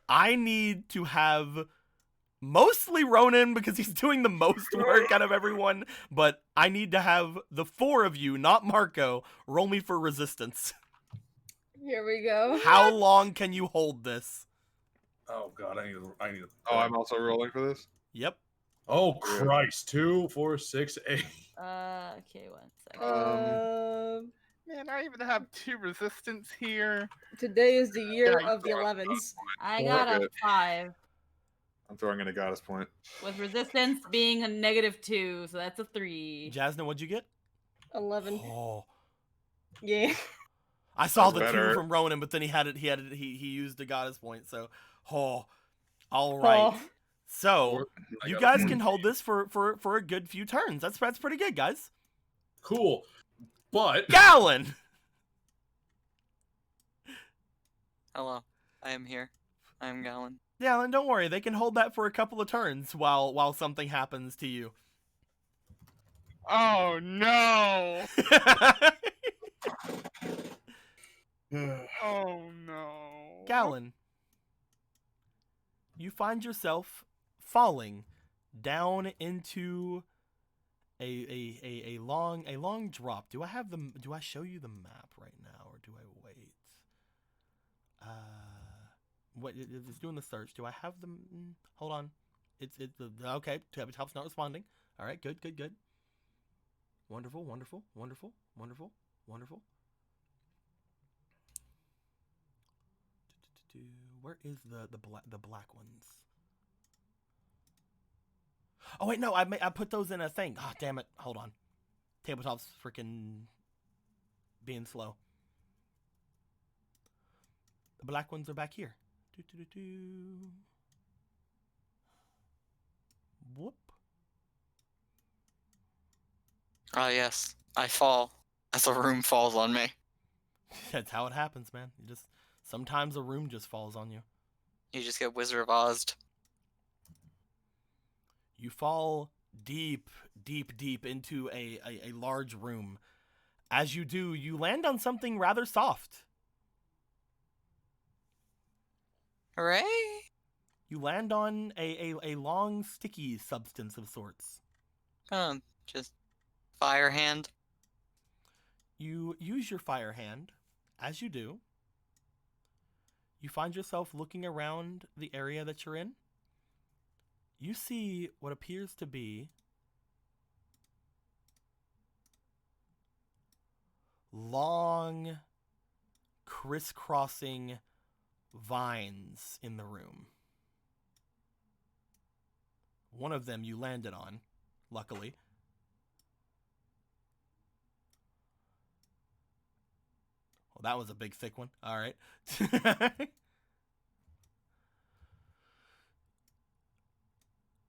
I need to have mostly Ronan, because he's doing the most work out of everyone, but I need to have the 4 of you, not Marco, roll me for resistance. Here we go. How long can you hold this? Oh god, I need. Oh, I'm also rolling for this. Yep. Oh Christ! 2, 4, 6, 8. Okay, 1 second. Man, I even have 2 resistance here. Today is the year Yeah, of the 11s. I got a Okay. 5. I'm throwing in a goddess point. With resistance being a -2, so that's a 3. Jasmine, what'd you get? 11. Oh, Yeah. I saw That's the 2 better. from Ronan, but then he used the goddess point. So, all right. Oh. So I you got a guys point. can hold this for a good few turns. That's pretty good, guys. Cool, but Gallon. Hello, I am here. I am Gallon. Gallon, don't worry. They can hold that for a couple of turns while something happens to you. Oh no! Oh no! Gallon, you find yourself falling down into a long drop. Do I show you the map right now, or do I wait? What it's doing the search? Do I have them? Hold on. It's okay. Tabletop's not responding. All right. Good. Wonderful. Where is the black ones? Oh wait, no. I put those in a thing. Oh damn it. Hold on. Tabletop's freaking being slow. The black ones are back here. Whoop. Ah, yes. I fall as a room falls on me. That's how it happens, man. Sometimes a room just falls on you. You just get Wizard of Oz'd. You fall deep into a large room. As you do, you land on something rather soft. Hooray! You land on a long, sticky substance of sorts. Just fire hand. You use your fire hand. As you do, you find yourself looking around the area that you're in. You see what appears to be long, crisscrossing vines in the room. One of them you landed on, luckily. Well, that was a big, thick one. All right.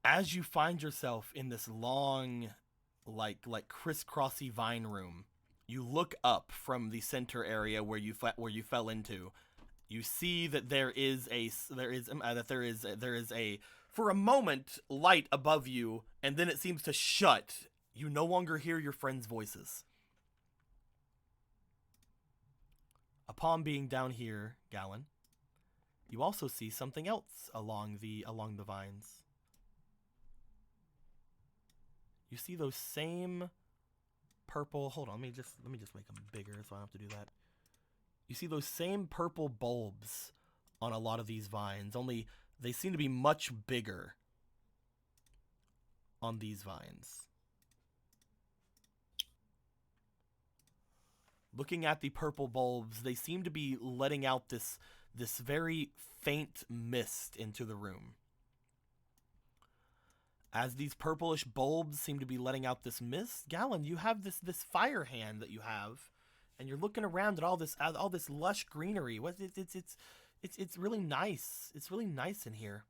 As you find yourself in this long, like crisscrossy vine room, you look up from the center area where you fell into. You see that there is a for a moment light above you, and then it seems to shut. You no longer hear your friends' voices. Upon being down here, Gallon, you also see something else along the vines. You see those same purple. Hold on, let me just make them bigger so I don't have to do that. You see those same purple bulbs on a lot of these vines, only they seem to be much bigger on these vines. Looking at the purple bulbs, they seem to be letting out this very faint mist into the room. As these purplish bulbs seem to be letting out this mist, Gallon, you have this fire hand that you have, and you're looking around at all this lush greenery. It's really nice. It's really nice in here.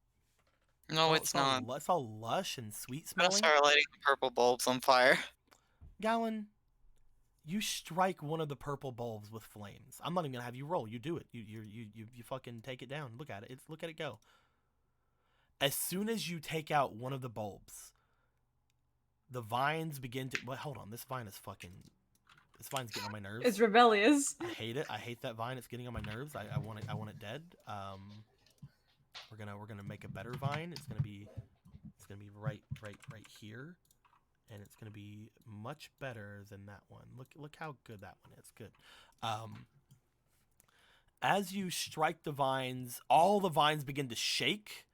No, it's not. It's all lush and sweet I'm gonna smelling. start lighting the purple bulbs on fire. Gallon, you strike one of the purple bulbs with flames. I'm not even gonna have you roll. You do it. You fucking take it down. Look at it. Look at it go. As soon as you take out one of the bulbs, the vines begin to. Well, hold on. This vine's getting on my nerves. It's rebellious. I hate it. I hate that vine. It's getting on my nerves. I want it dead. We're gonna make a better vine. It's gonna be right here, and it's gonna be much better than that one. Look how good that one is. Good. As you strike the vines, all the vines begin to shake.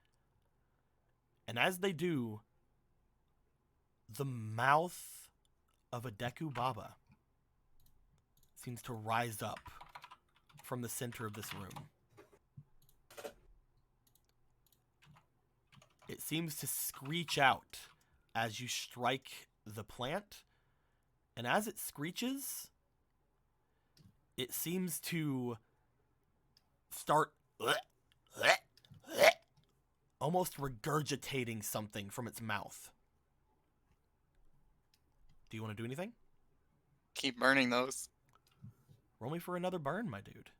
And as they do, the mouth of a Deku Baba seems to rise up from the center of this room. It seems to screech out as you strike the plant. And as it screeches, it seems to start almost regurgitating something from its mouth. Do you want to do anything? Keep burning those. Roll me for another burn, my dude.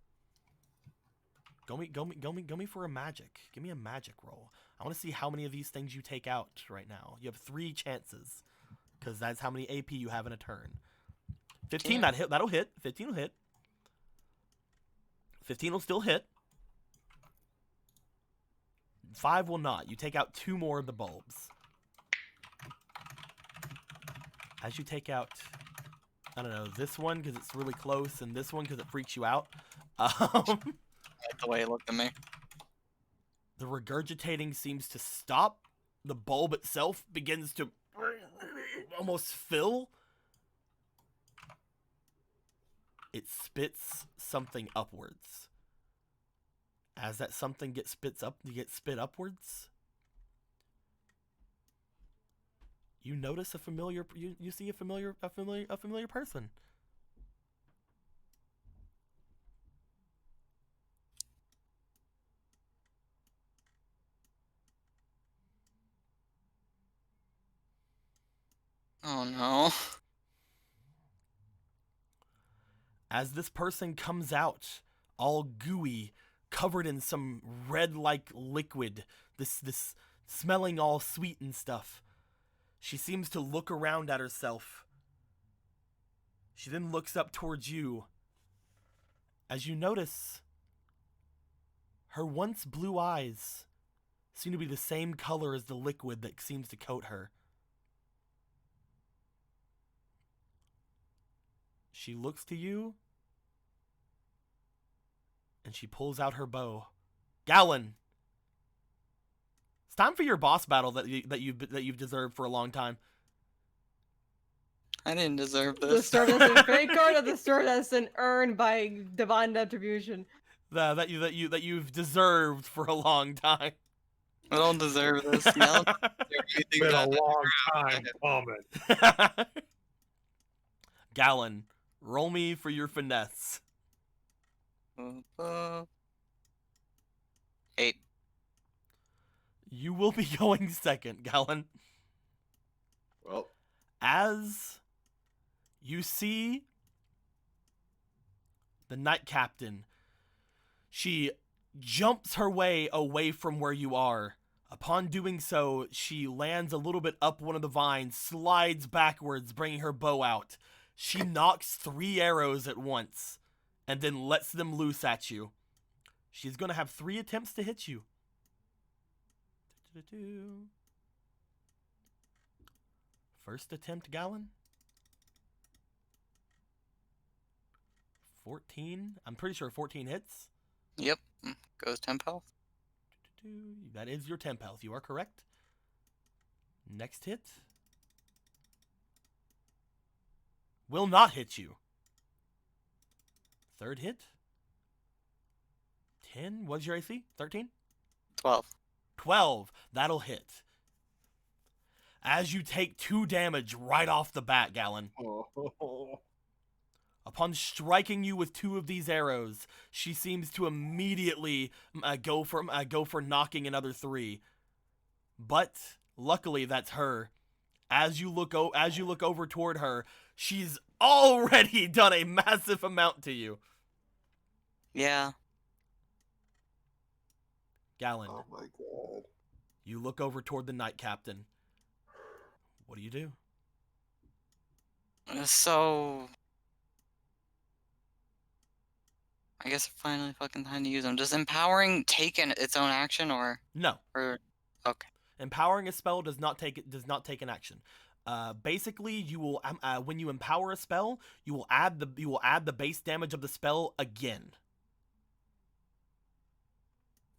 Go me for a magic. Give me a magic roll. I want to see how many of these things you take out right now. You have 3 chances, because that's how many AP you have in a turn. 15, that'll hit. 15 will hit. 15 will still hit. 5 will not. You take out 2 more of the bulbs. As you take out, I don't know, this one because it's really close, and this one because it freaks you out. Like the way it looked at me. The regurgitating seems to stop. The bulb itself begins to almost fill. It spits something upwards. As that something gets spit upwards, you notice a familiar. You see a familiar person. Oh no. As this person comes out, all gooey, covered in some red-like liquid, this smelling all sweet and stuff. She seems to look around at herself. She then looks up towards you. As you notice, her once blue eyes seem to be the same color as the liquid that seems to coat her. She looks to you, and she pulls out her bow. Gallon, it's time for your boss battle that you've deserved for a long time. I didn't deserve The this. Stardust fake card or the Stardust earned by divine attribution? That you've deserved for a long time. I don't deserve this. No. It's been a long time coming. Gallon, roll me for your finesse. 8. You will be going second, Gallon. Well, As you see the Night Captain, she jumps her way away from where you are. Upon doing so, she lands a little bit up one of the vines, slides backwards, bringing her bow out. She knocks 3 arrows at once, and then lets them loose at you. She's going to have 3 attempts to hit you. First attempt, Gallon. 14. I'm pretty sure 14 hits. Yep. Goes temp health. That is your temp health. You are correct. Next hit. Will not hit you. Third hit. 10. What's your AC? 13? 12. 12. That'll hit. As you take 2 damage right off the bat, Gallon. Upon striking you with 2 of these arrows, she seems to immediately go for knocking another 3. But luckily, that's her. As you look over toward her, she's already done a massive amount to you. Yeah. Gallon, oh my god. you look over toward the Night Captain. What do you do? So I guess finally fucking time to use them. Does empowering take its own action or No. Okay. Empowering a spell does not take an action. Basically, you will when you empower a spell, you will add the base damage of the spell again.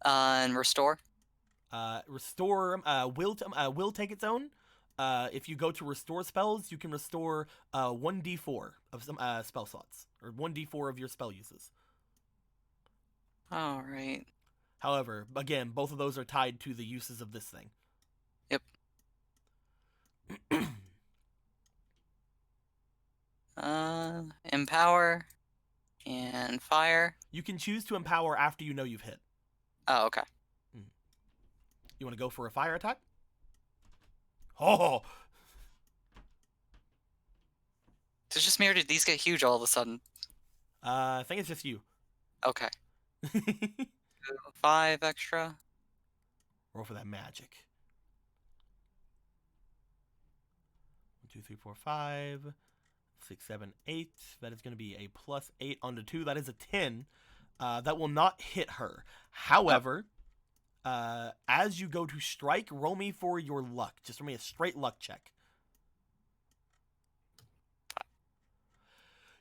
And restore. Restore will take its own. If you go to restore spells, you can restore 1d4 of some spell slots, or 1d4 of your spell uses. All right. However, again, both of those are tied to the uses of this thing. Yep. Empower and fire. You can choose to empower after you know you've hit. Oh, okay. You want to go for a fire attack? Oh! Is it just me or did these get huge all of a sudden? I think it's just you. Okay. 5 extra. Roll for that magic. 1, 2, 3, 4, 5, 6, 7, 8. That is going to be a +8 on the 2. That is a 10. That will not hit her. However, as you go to strike, roll me for your luck. Just roll me a straight luck check.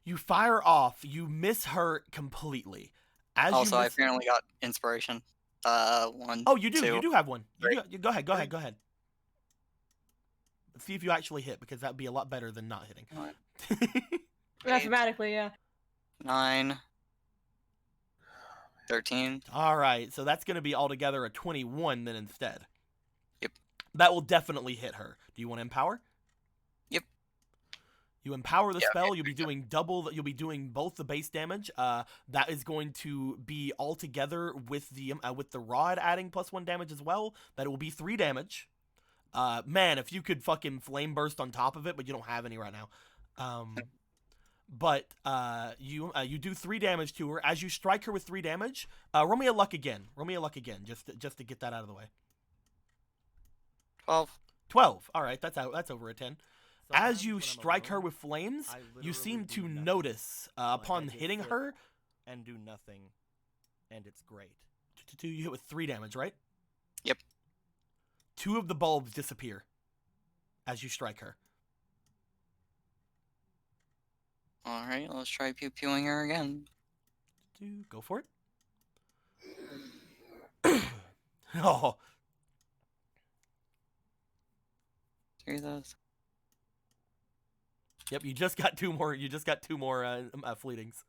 You fire off. You miss her completely. Also, I apparently got inspiration. 1. Oh, you do. 2. You do have one. Great. Go ahead. Go ahead. Go ahead. Let's see if you actually hit, because that'd be a lot better than not hitting. Mathematically, yeah. 9. 13. All right, so that's going to be altogether a 21 then instead. Yep. That will definitely hit her. Do you want to empower? Yep. You empower the spell. You'll be doing double. You'll be doing both the base damage. That is going to be all together with the rod adding +1 damage as well. That will be 3 damage. Man, if you could fucking flame burst on top of it, but you don't have any right now. But you do 3 damage to her. As you strike her with 3 damage, roll me a luck again. Roll me a luck again, just to get that out of the way. 12. 12. All right, that's out. That's over a 10. As you strike her with flames, you seem to notice upon hitting her, and do nothing, and it's great. You hit with 3 damage, right? Yep. 2 of the bulbs disappear as you strike her. All right, let's try pew-pewing her again. Go for it. Oh. 3 of those. Yep, you just got 2 more. You just got 2 more fleetings.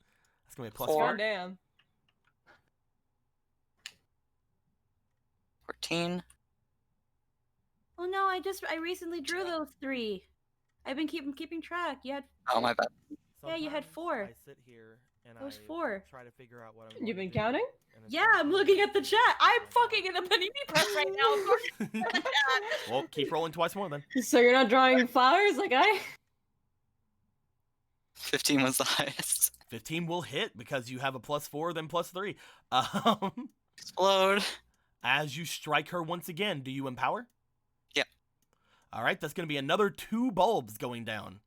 That's gonna be a +4. God damn. 14. Oh no, I recently drew those 3. I've been keeping track. You had Oh, my bad. Yeah, you had 4. I sit here and That was I 4. try to figure out what I'm. You've been going to do, counting? and it's Yeah, like- I'm looking at the chat. I'm fucking in the panini press right now. Of course. Well, keep rolling twice more then. So you're not drawing flowers like I? 15 was the highest. 15 will hit because you have a +4, then +3. Explode. As you strike her once again, do you empower? Yeah. All right, that's going to be another 2 bulbs going down.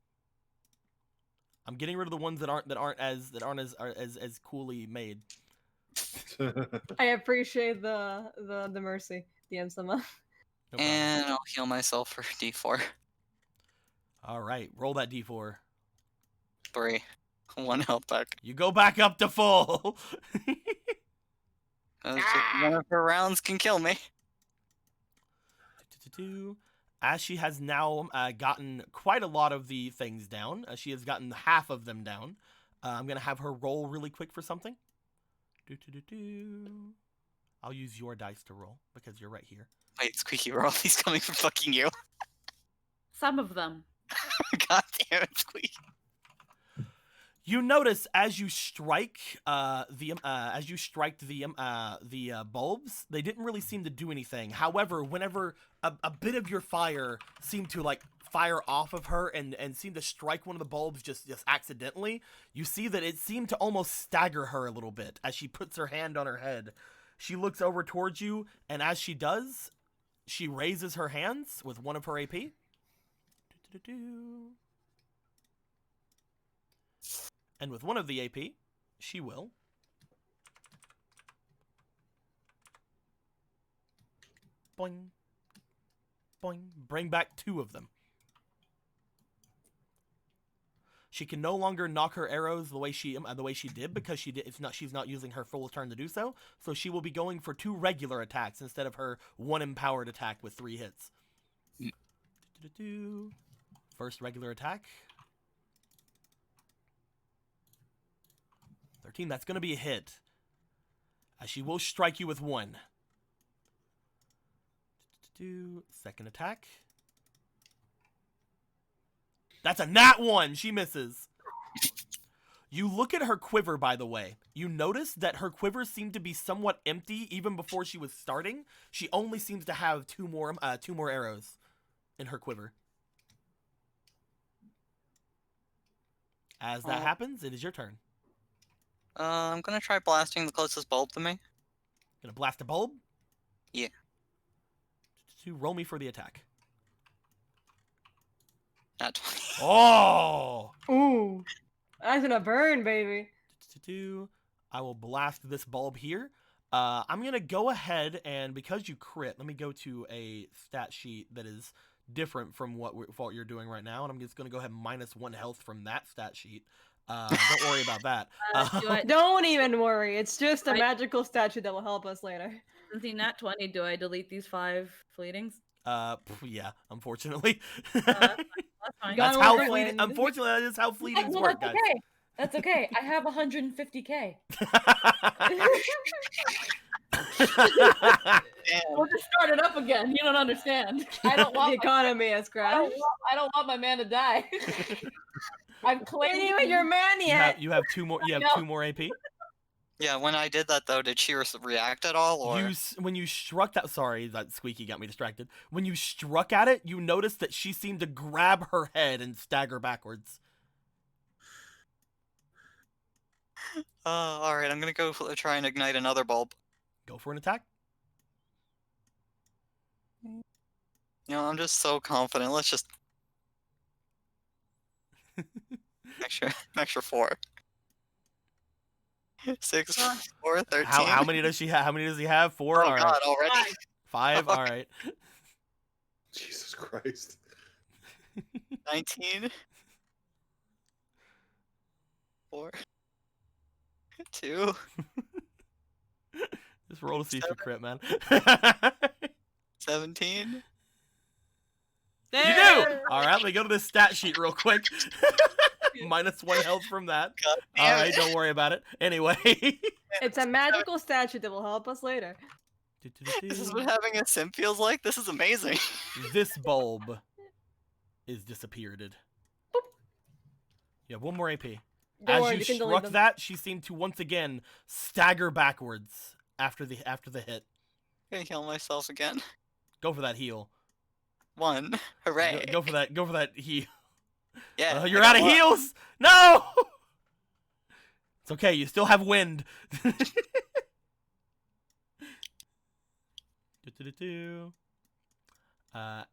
I'm getting rid of the ones that aren't as coolly made. I appreciate the mercy, DM Sama. No problem. And I'll heal myself for D4. All right, roll that D4. 3. 1 health back. You go back up to full. One of her rounds can kill me. As she has now gotten quite a lot of the things down, she has gotten half of them down. I'm going to have her roll really quick for something. I'll use your dice to roll because you're right here. Wait, Squeaky, were all these coming from fucking you? Some of them. God damn it, Squeaky. You notice as you strike the bulbs, they didn't really seem to do anything. However, whenever a bit of your fire seemed to like fire off of her and seemed to strike one of the bulbs just accidentally, you see that it seemed to almost stagger her a little bit as she puts her hand on her head. She looks over towards you, and as she does, she raises her hands with one of her AP. And with one of the AP, she will boing, boing, bring back 2 of them. She can no longer knock her arrows the way she did because she's not using her full turn to do so. So she will be going for 2 regular attacks instead of her 1 empowered attack with 3 hits. First regular attack. 13. That's going to be a hit. She will strike you with 1. Second attack. That's a nat 1. She misses. You look at her quiver, by the way. You notice that her quiver seemed to be somewhat empty even before she was starting. She only seems to have 2 more arrows in her quiver. As that happens, it is your turn. I'm gonna try blasting the closest bulb to me. Gonna blast a bulb? Yeah. Roll me for the attack. Not 20. Oh! Ooh. That's gonna burn, baby. I will blast this bulb here. I'm going to go ahead and, because you crit, let me go to a stat sheet that is different from what you're doing right now. And I'm just going to go ahead and minus 1 health from that stat sheet. Don't worry about that. Don't even worry. It's just a magical statue that will help us later. Since he nat 20, do I delete these 5 fleetings? Yeah, unfortunately. That's fine. That's how fleeting. Unfortunately, that is how fleetings work, guys. Okay. That's okay. I have 150k. We'll just start it up again. You don't understand. I don't want the economy has crashed. I don't want my man to die. I've claimed. Anyway, your man yet. You have 2 more. You have 2 more AP. Yeah, when I did that though, did she react at all, or when you struck that? Sorry, that squeaky got me distracted. When you struck at it, you noticed that she seemed to grab her head and stagger backwards. All right, I'm gonna go try and ignite another bulb. Go for an attack. You know, I'm just so confident. Let's just extra 4. 6, 4, 13. How many does she have? How many does he have? 4. Oh all God, right. already? 5. All right. Jesus Christ. 19. 4. 2. Just roll to see if you crit, man. 17. You do! Alright, let me go to this stat sheet real quick. Minus 1 health from that. Alright, don't worry about it. Anyway. It's a magical statue that will help us later. This is what having a sim feels like? This is amazing. This bulb is disappeared. You have 1 more AP. As you struck that, she seemed to once again stagger backwards after the hit. I'm gonna heal myself again. Go for that heal. 1. Hooray. Go for that heal. Yeah. You're out of heals! No! It's okay, you still have wind.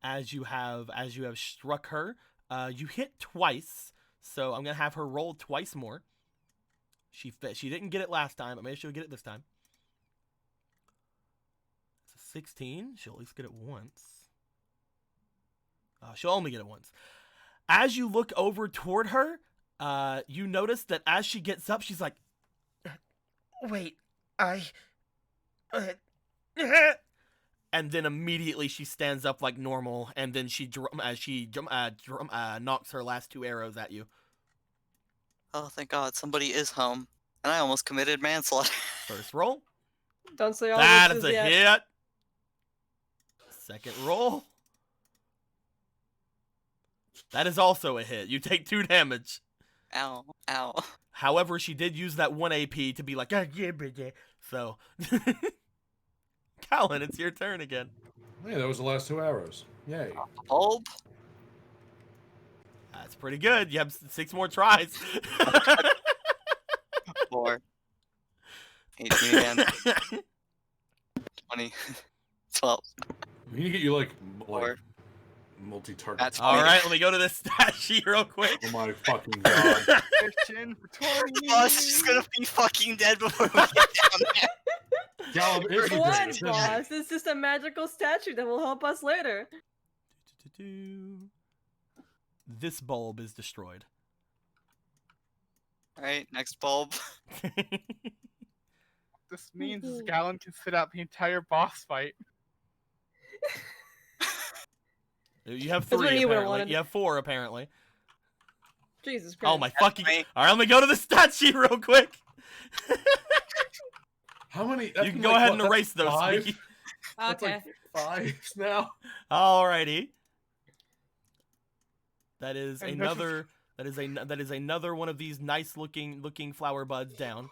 As you have struck her, you hit twice. So I'm gonna have her roll twice more. She didn't get it last time. Maybe she'll get it this time. It's a 16. She'll at least get it once. She'll only get it once. As you look over toward her, you notice that as she gets up, she's like, "Wait, and then immediately she stands up like normal, and then she knocks her last 2 arrows at you. Oh, thank God, somebody is home. And I almost committed manslaughter. First roll. Don't say all that this is a yet. hit. Second roll. That is also a hit. You take 2 damage. Ow, ow. However, she did use that 1 AP to be like, so. Colin, it's your turn again. Hey, that was the last 2 arrows. Yay. Bulb? That's pretty good. You have 6 more tries. 4. 18 again. 20. 12. We need to get you like 4. multi-target. That's All right, let me go to this stat sheet real quick. Oh my fucking God. Christian for 20. Boss is gonna be fucking dead before we get down there. Gallop is the What, greatest. boss? It's just a magical statue that will help us later. This bulb is destroyed. Alright, next bulb. This means is Gallon can sit out the entire boss fight. You have That's what 3 you would've apparently. wanted. You have 4 apparently. Jesus Christ. Oh my fucking! me. All right, let me go to the stat sheet real quick. How many? You can go ahead and erase those. Five? Squeaky. That's Okay. like 5 now. Alrighty. That is And another. That is another one of these nice looking flower buds down.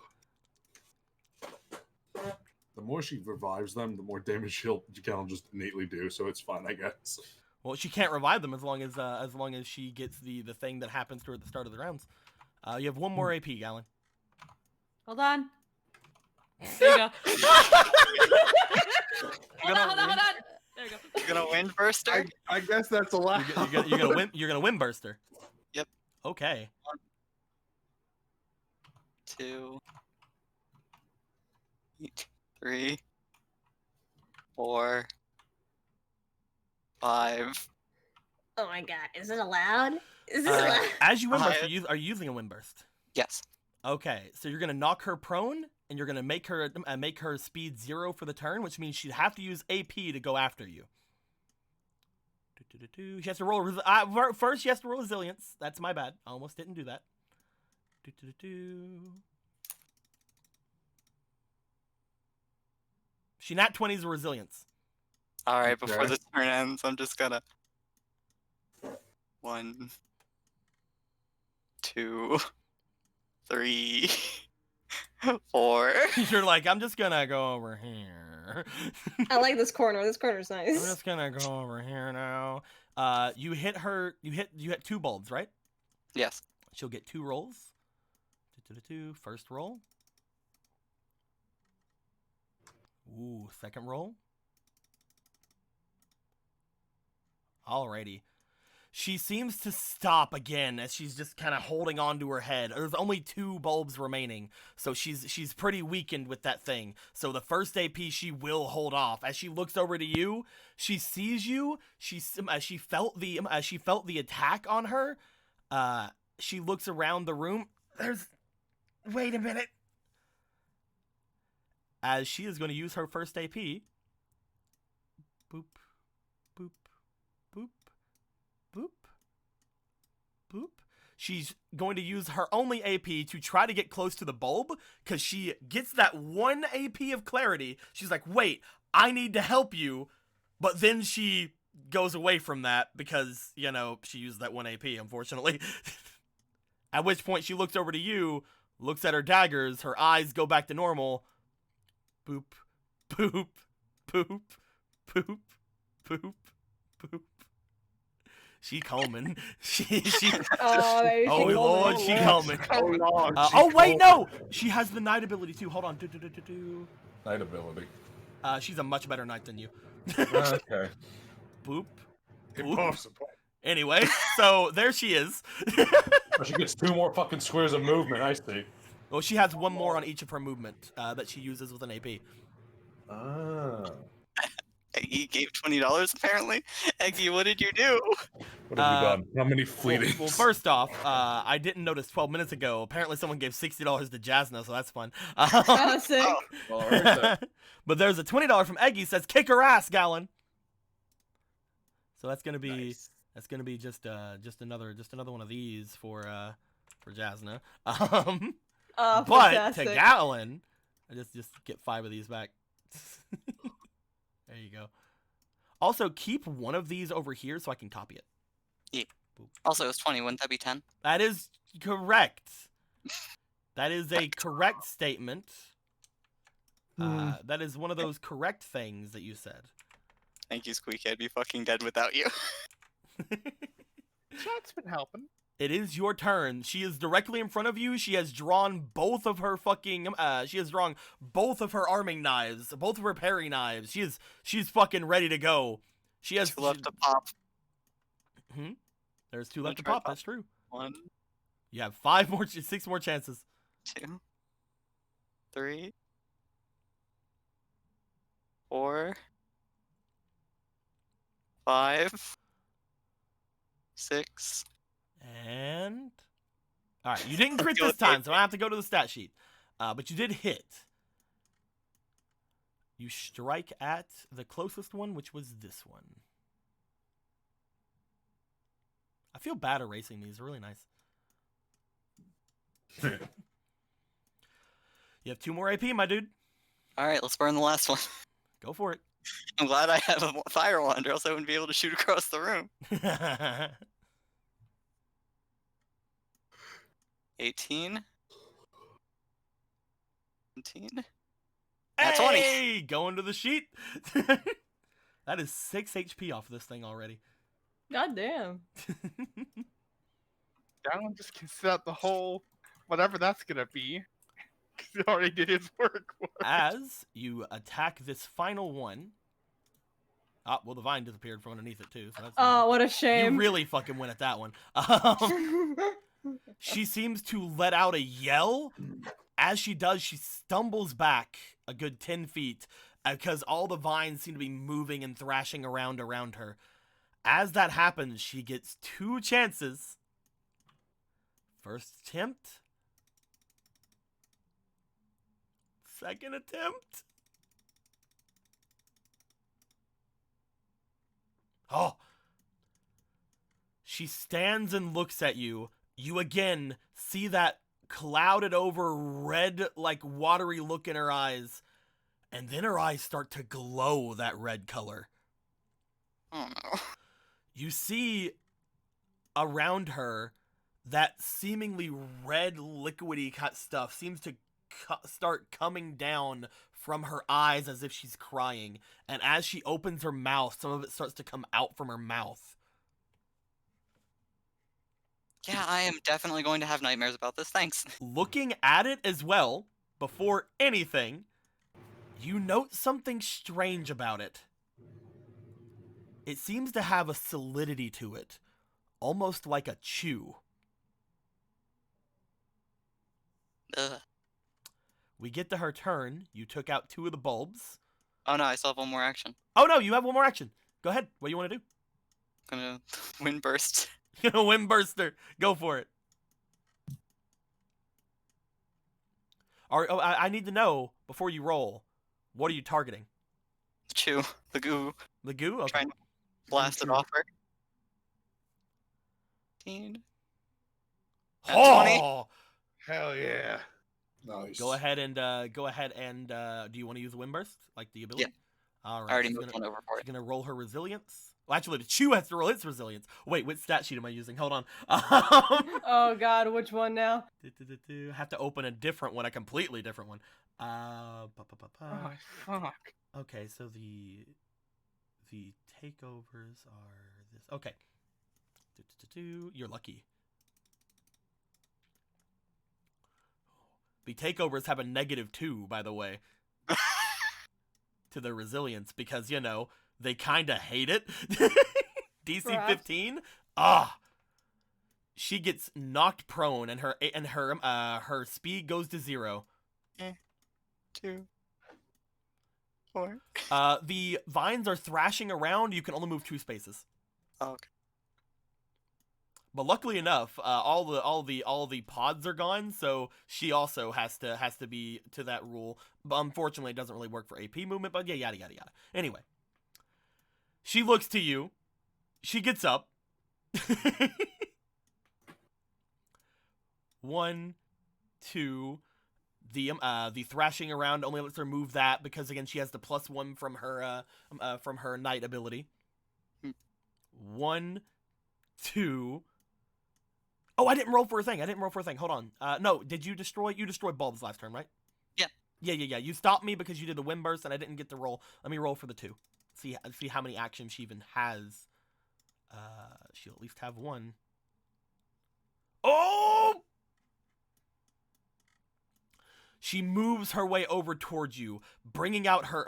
The more she revives them, the more damage Gallon just innately do. So it's fine, I guess. Well, she can't revive them as long as she gets the thing that happens to her at the start of the rounds. You have 1 more AP, Gallon. Hold on. There you go. Hold on. There you go. You gonna win, Burster? I guess that's allowed. You're gonna win. You're gonna win, Burster. Yep. Okay. 2, 3, 4, 5. Oh my god, is it allowed? Is this allowed? As you win burst, Five. are you using a win burst? Yes. Okay, so you're gonna knock her prone, and you're gonna make her speed 0 for the turn, which means she'd have to use AP to go after you. She has to roll. First, she has to roll resilience. That's my bad. I almost didn't do that. She nat 20s resilience. Alright, before Okay. the turn ends, I'm just gonna. 1, 2, 3, 4. You're like, I'm just gonna go over here. I like this corner. This corner's I'm nice. just gonna go over here now. You hit her. You hit 2 bulbs, right? Yes. She'll get 2 rolls. First roll. Ooh, second roll. Alrighty. She seems to stop again as she's just kind of holding on to her head. There's only 2 bulbs remaining, so she's pretty weakened with that thing. So the first AP she will hold off. As she looks over to you, she sees you. She felt the attack on her. She looks around the room. Wait a minute. As she is going to use her first AP. Boop, boop, boop, boop, boop. She's going to use her only AP to try to get close to the bulb, because she gets that 1 AP of clarity. She's like, wait, I need to help you. But then she goes away from that because, you know, she used that 1 AP, unfortunately. At which point she looks over to you, looks at her daggers, her eyes go back to normal. Boop, boop, boop, boop, boop, boop. She coming. She. Oh, baby, Oh she Lord, she coming. Oh Wait, no. She has the knight ability too. Hold on. Night ability. She's a much better knight than you. Okay. Boop. Boop. Impossible. Anyway, so there she is. She gets 2 more fucking squares of movement. I see. Well, she has 1 more on each of her movement that she uses with an AP. Ah. Eggy gave $20 apparently. Eggy, what did you do? What have you done? How many fleeting? Well, first off, I didn't notice 12 minutes ago. Apparently, someone gave $60 to Jasna, so that's fun. Oh, sick. Well, all right, then. But there's a $20 from Eggy says, "Kick her ass, Gallon." So that's gonna be Nice. just another one of these for Jasna. Oh, But fantastic. to Gallon, I just get 5 of these back. There you go. Also, keep one of these over here so I can copy it. Yeah. Also, it was 20. Wouldn't that be 10? That is correct. That is a correct statement. That is one of those correct things that you said. Thank you, Squeaky. I'd be fucking dead without you. Chat's been helping. It is your turn. She is directly in front of you. She has drawn both of her fucking she has drawn both of her arming knives, both of her parry knives. She's fucking ready to go. She has 2 left to pop. There's 2 left to try pop. pop? That's true. 1, You have 6 more chances. 2, 3, 4, 5, 6. And All right, you didn't crit this time, so I don't have to go to the stat sheet. But you did hit. You strike at the closest one, which was this one. I feel bad erasing these. They're really nice. You have 2 more AP, my dude. All right, let's burn the last one. Go for it. I'm glad I have a fire wand, or else I wouldn't be able to shoot across the room. 18. 17. At 20. Hey, going to the sheet. That is 6 HP off this thing already. God damn. Gallon just can set up the whole whatever that's gonna be. 'Cause he already did his work. As you attack this final one. Ah, well, the vine disappeared from underneath it too. So that's Oh, what a you shame. really fucking win at that one. She seems to let out a yell. As she does, she stumbles back a good 10 feet because all the vines seem to be moving and thrashing around her. As that happens, she gets 2 chances. First attempt. Second attempt. Oh. She stands and looks at you. You again see that clouded over red, like watery look in her eyes. And then her eyes start to glow that red color. Oh no. You see around her that seemingly red liquidy stuff seems to start coming down from her eyes as if she's crying. And as she opens her mouth, some of it starts to come out from her mouth. Yeah, I am definitely going to have nightmares about this. Thanks. Looking at it as well, before anything, you note something strange about it. It seems to have a solidity to it, almost like a chew. Ugh. We get to her turn. You took out 2 of the bulbs. Oh no, I still have one more action. Oh no, you have one more action. Go ahead. What do you want to do? I'm gonna wind burst. You're gonna wind burster. Go for it. I need to know before you roll. What are you targeting? Chew. The goo. The goo? Okay. Trying to blast it off her. 15. At 20. Oh! Hell yeah. Nice. Go ahead and do you want to use the wind burst, like the ability? Yeah. All right. I already she's moved one over for She's it. gonna roll her resilience. Well, actually, the chew has to roll its resilience. Wait, what stat sheet am I using? Hold on. Oh god, which one now? Have to open a different one, a completely different one. Oh fuck. Okay, so the takeovers are this. Okay. You're lucky. The takeovers have a -2, by the way, to their resilience because, you know, they kind of hate it. DC Perhaps. 15. Ah. She gets knocked prone and her speed goes to 0. 2. 4. The vines are thrashing around. You can only move 2 spaces. Oh, okay. But luckily enough, all the pods are gone, so she also has to be to that rule. But unfortunately, it doesn't really work for AP movement. But yeah, yada yada yada. Anyway, she looks to you. She gets up. 1, 2. The thrashing around only lets her move that because again she has the +1 from her knight ability. 1, 2. Oh, I didn't roll for a thing. Hold on. No, did you destroy? You destroyed bulbs last turn, right? Yeah. Yeah. You stopped me because you did the wind burst, and I didn't get to roll. Let me roll for the 2. See how many actions she even has. She'll at least have 1. Oh! She moves her way over towards you, bringing out her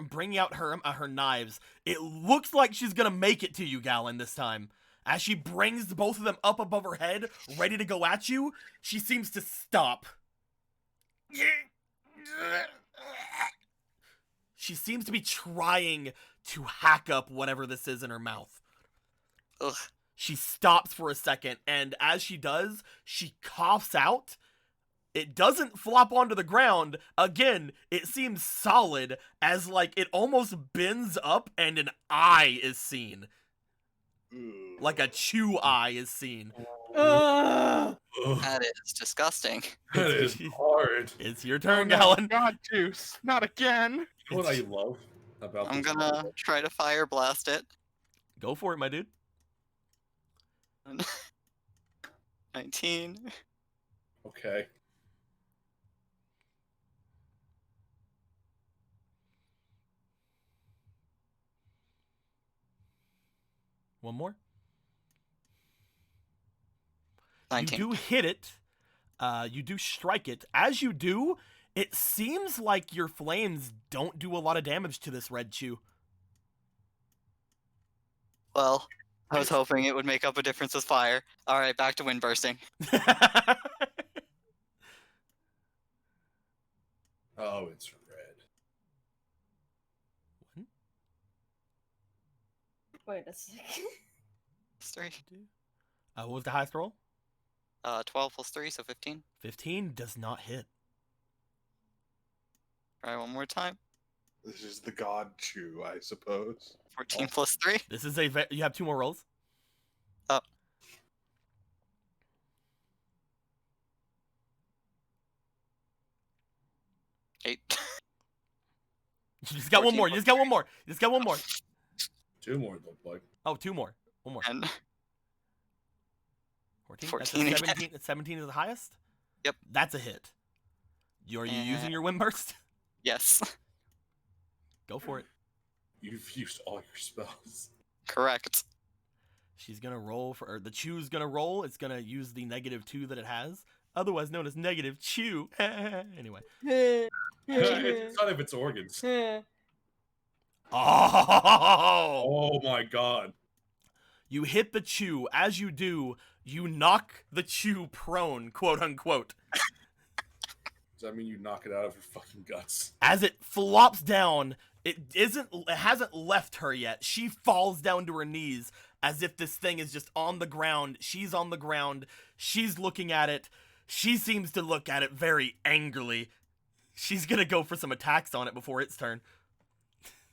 knives. It looks like she's gonna make it to you, Gallon, this time. As she brings both of them up above her head, ready to go at you, she seems to stop. She seems to be trying to hack up whatever this is in her mouth. Ugh. She stops for a second, and as she does, she coughs out. It doesn't flop onto the ground. Again, it seems solid, as like it almost bends up and an eye is seen. Like a chew eye is seen. Ugh. That is disgusting. That is hard. It's your Oh, turn, no, Galen. God juice. Not again. You know what I love about I'm this? gonna try to fire blast it. Go for it, my dude. 19. Okay. One more. 19. You do hit it. You do strike it. As you do, it seems like your flames don't do a lot of damage to this red chew. Well, I was hoping it would make up a difference with fire. Alright, back to wind bursting. Oh, it's red. Wait a second. Plus 3. What was the highest roll? 12 plus 3, so 15. 15 does not hit. Alright, one more time. This is the god chew, I suppose. 14 plus 3. This is you have 2 more rolls. Oh. Eight. You just got one 14 more. You just got one more. You just got one more. 2 more, it looked like. Oh, 2 more. One more. And 14. 14 That's a again. 17. 17 is the highest? Yep. That's a hit. Are you using your wind burst? yes. Go for it. You've used all your spells. Correct. She's gonna roll for, or the chew's gonna roll. It's gonna use the -2 that it has, otherwise known as negative chew. Anyway. It's not of its organs. Oh! Oh my god. You hit the chew. As you do, you knock the chew prone, quote unquote. Does that mean you knock it out of her fucking guts? As it flops down, it hasn't left her yet. She falls down to her knees as if this thing is just on the ground. She's on the ground. She's looking at it. She seems to look at it very angrily. She's gonna go for some attacks on it before its turn.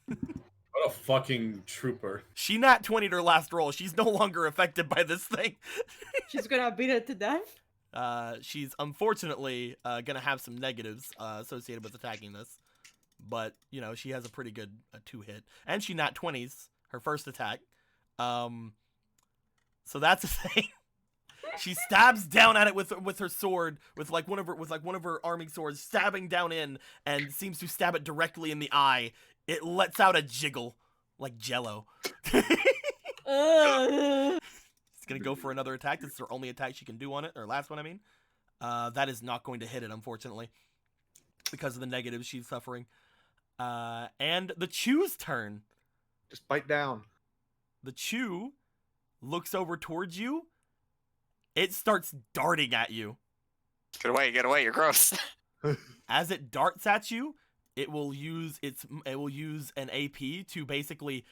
What a fucking trooper. She nat 20'd her last roll. She's no longer affected by this thing. She's gonna beat it to death? She's unfortunately gonna have some negatives associated with attacking this. But, you know, she has a pretty good 2-hit. And she nat 20's her first attack. So that's a thing. She stabs down at it with her sword, with one of her arming swords, stabbing down in, and seems to stab it directly in the eye. It lets out a jiggle, like Jello. It's gonna go for another attack. This is her only attack she can do on it, or last one, I mean. That is not going to hit it, unfortunately, because of the negatives she's suffering. And the chew's turn. Just bite down. The chew looks over towards you. It starts darting at you. Get away, you're gross. As it darts at you, it will use an AP to basically.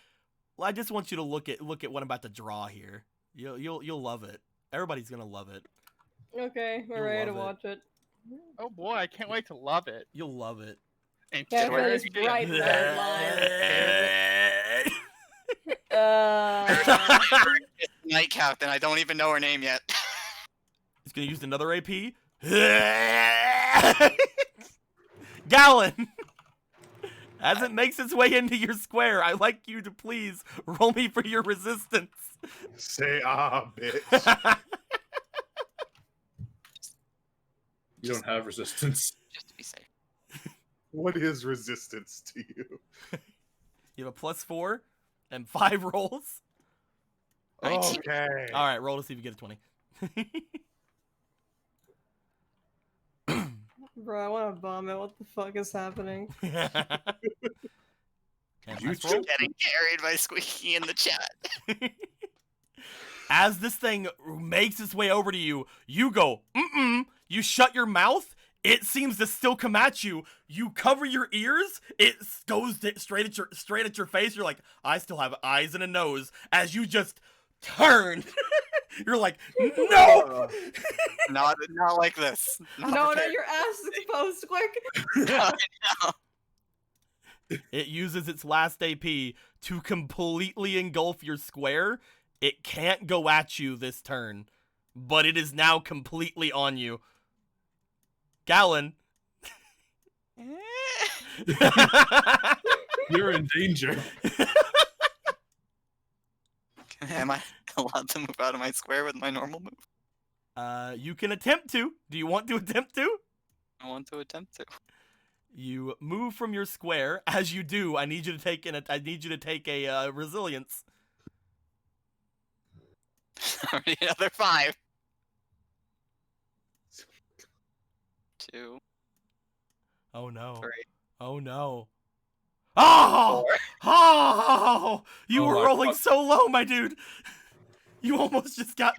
Well, I just want you to look at what I'm about to draw here. You'll love it. Everybody's gonna love it. Okay, we're You'll ready to love watch it. Oh boy, I can't wait to love it. You'll love it. And Yeah, swear this again. bright red line. It's Night Captain. I don't even know her name yet. He's gonna use another AP. Galen! As it makes its way into your square, I'd like you to please roll me for your resistance. Say bitch. You don't have resistance. Just to be safe. What is resistance to you? You have a +4 and 5 rolls. 19. Okay. All right, roll to see if you get a 20. Bro, I want to vomit. What the fuck is happening? And You last too. roll. Getting carried by Squeaky in the chat. As this thing makes its way over to you, you go, you shut your mouth. It seems to still come at you. You cover your ears. It goes straight at your face. You're like, I still have eyes and a nose. As you just turn. You're like, nope. Not like this. Not No, prepared. your ass is exposed quick. It uses its last AP to completely engulf your square. It can't go at you this turn, but it is now completely on you. Gallon. You're in danger. Am I allowed to move out of my square with my normal move? You can attempt to. Do you want to attempt to? I want to attempt to. You move from your square. As you do, I need you to take a resilience. Already another 5. 2. Oh no. 3. Oh no. Oh! 4. Oh! You Oh were my rolling God. so low, my dude. You almost just got.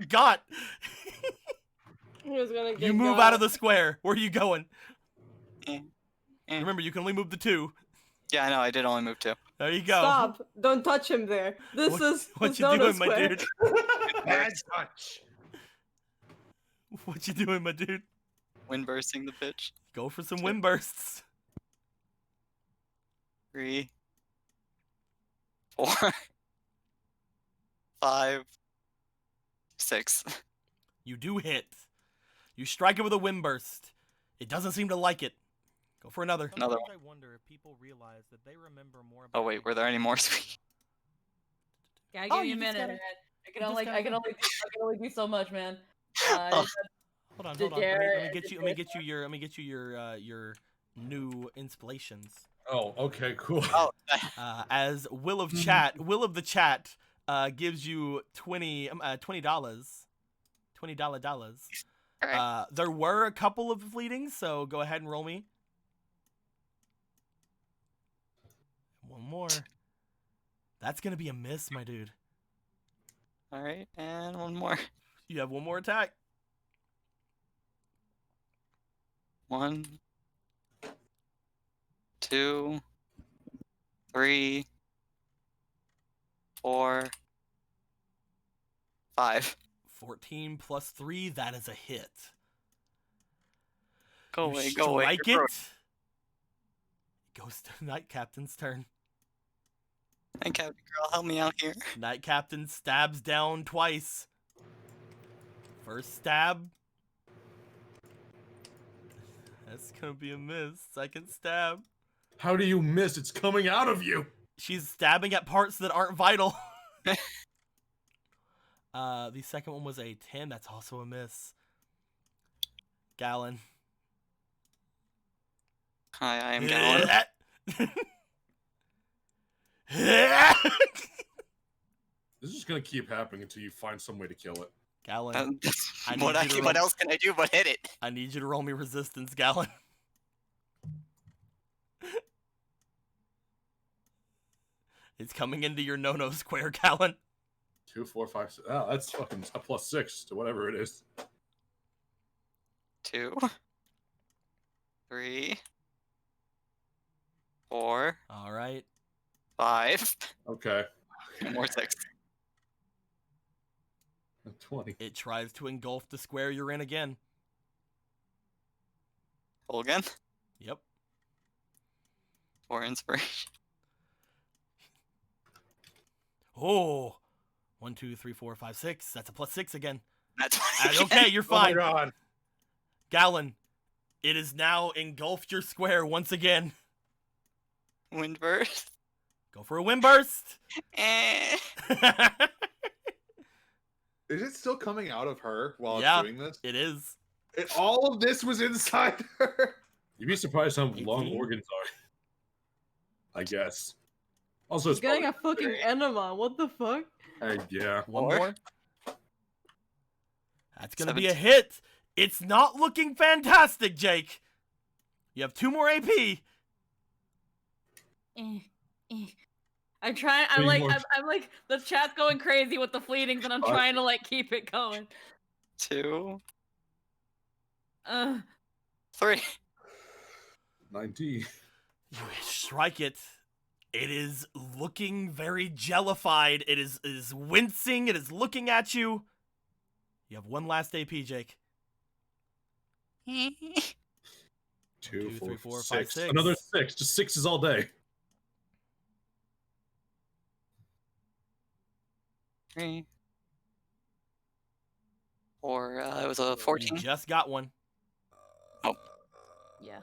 He was gonna get You move out of the square. Where are you going? Remember, you can only move the 2. Yeah, I know. I did only move 2. There you go. Stop! Don't touch him there. This is What you no doing, my square. dude? Bad touch. What you doing, my dude? Wind bursting the pitch. Go for some wind bursts. 3. 4. 5. 6. You do hit. You strike it with a wind burst. It doesn't seem to like it. Go for another. Another Sometimes I wonder if people realize that they remember more about Oh wait, were there any more sweet? Yeah, Oh, give me you a just minute. gotta- Man. I can you only, just I can gotta- only do so much, man. Oh. Hold on. Did Let Garrett- me get did you. Let me get you your new inspirations. Oh, okay, cool. Oh, As Will of the Chat, gives you $20. $20. alright. There were a couple of fleetings, so go ahead and roll me. One more. That's gonna be a miss, my dude. Alright, and one more. You have one more attack. 1, 2, 3, 4, 5. 14 plus 3, that is a hit. Go You away, go away. strike You're it. It goes to Night Captain's turn. Hey, Captain Girl, help me out here. Night Captain stabs down twice. First stab. That's gonna be a miss. Second stab. How do you miss? It's coming out of you. She's stabbing at parts that aren't vital. The second one was a 10. That's also a miss. Gallon. Hi, I am Gallon. This is just gonna keep happening until you find some way to kill it. Gallon. I need What, you to roll- what else can I do but hit it? I need you to roll me resistance, Gallon. It's coming into your no-no square, Gallon. 2, 4, 5, 6. Oh, that's fucking a +6 to whatever it is. 2, 3, 4, All right. 5, Okay. more 6. 20. It tries to engulf the square you're in again. Roll again. Yep. 4 inspiration. Oh. 1, 2, 3, 4, 5, 6. That's a +6 again. That's Okay, you're Oh my fine. god. Gallon, it is now engulfed your square once again. Wind burst. Go for a wind burst. Eh. Is it still coming out of her while Yeah. it's doing this? It is. All of this was inside her. You'd be surprised how long 18? organs are. I guess. Also, He's it's getting probably, a fucking enema. What the fuck? yeah. One Four. more. That's going to be a hit. It's not looking fantastic, Jake. You have 2 more AP. I'm trying. I'm Three like, more. I'm like, the chat's going crazy with the fleetings, and I'm trying to like keep it going. 2, Uh, 3. 19. You strike it, It is looking very jellified. It is wincing. It is looking at you. You have one last AP, Jake. 2, 2, 4, 3, 4, 5, 6. 6. Another 6. Just 6s all day. 3, 4. It was a 14. You just got one. Oh. Yeah.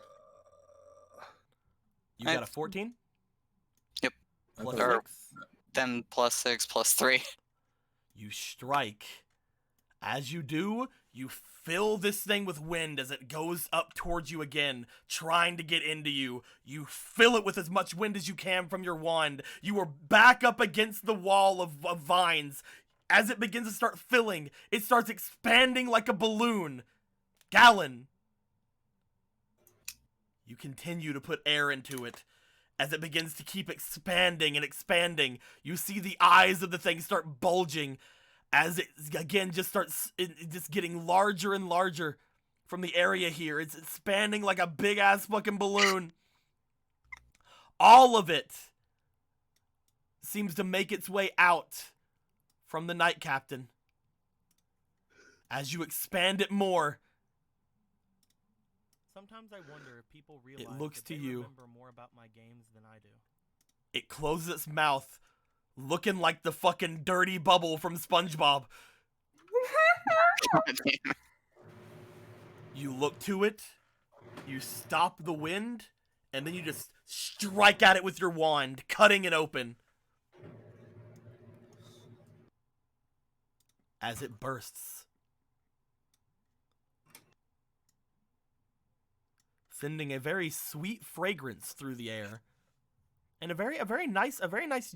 You got a 14? Yep. Plus Or 6? then plus 6 plus 3. You strike. As you do, you fill this thing with wind as it goes up towards you again, trying to get into you. You fill it with as much wind as you can from your wand. You are back up against the wall of vines. As it begins to start filling, it starts expanding like a balloon. Gallon, you continue to put air into it. As it begins to keep expanding and expanding, you see the eyes of the thing start bulging as it again just starts just getting larger and larger from the area here. It's expanding like a big ass fucking balloon. All of it seems to make its way out from the Knight Captain. As you expand it more, Sometimes I wonder if people realize looks that to they you. remember more about my games than I do. it closes its mouth, looking like the fucking dirty bubble from SpongeBob. God damn it. You look to it, you stop the wind, and then you just strike at it with your wand, cutting it open. As it bursts, sending a very sweet fragrance through the air, and a very nice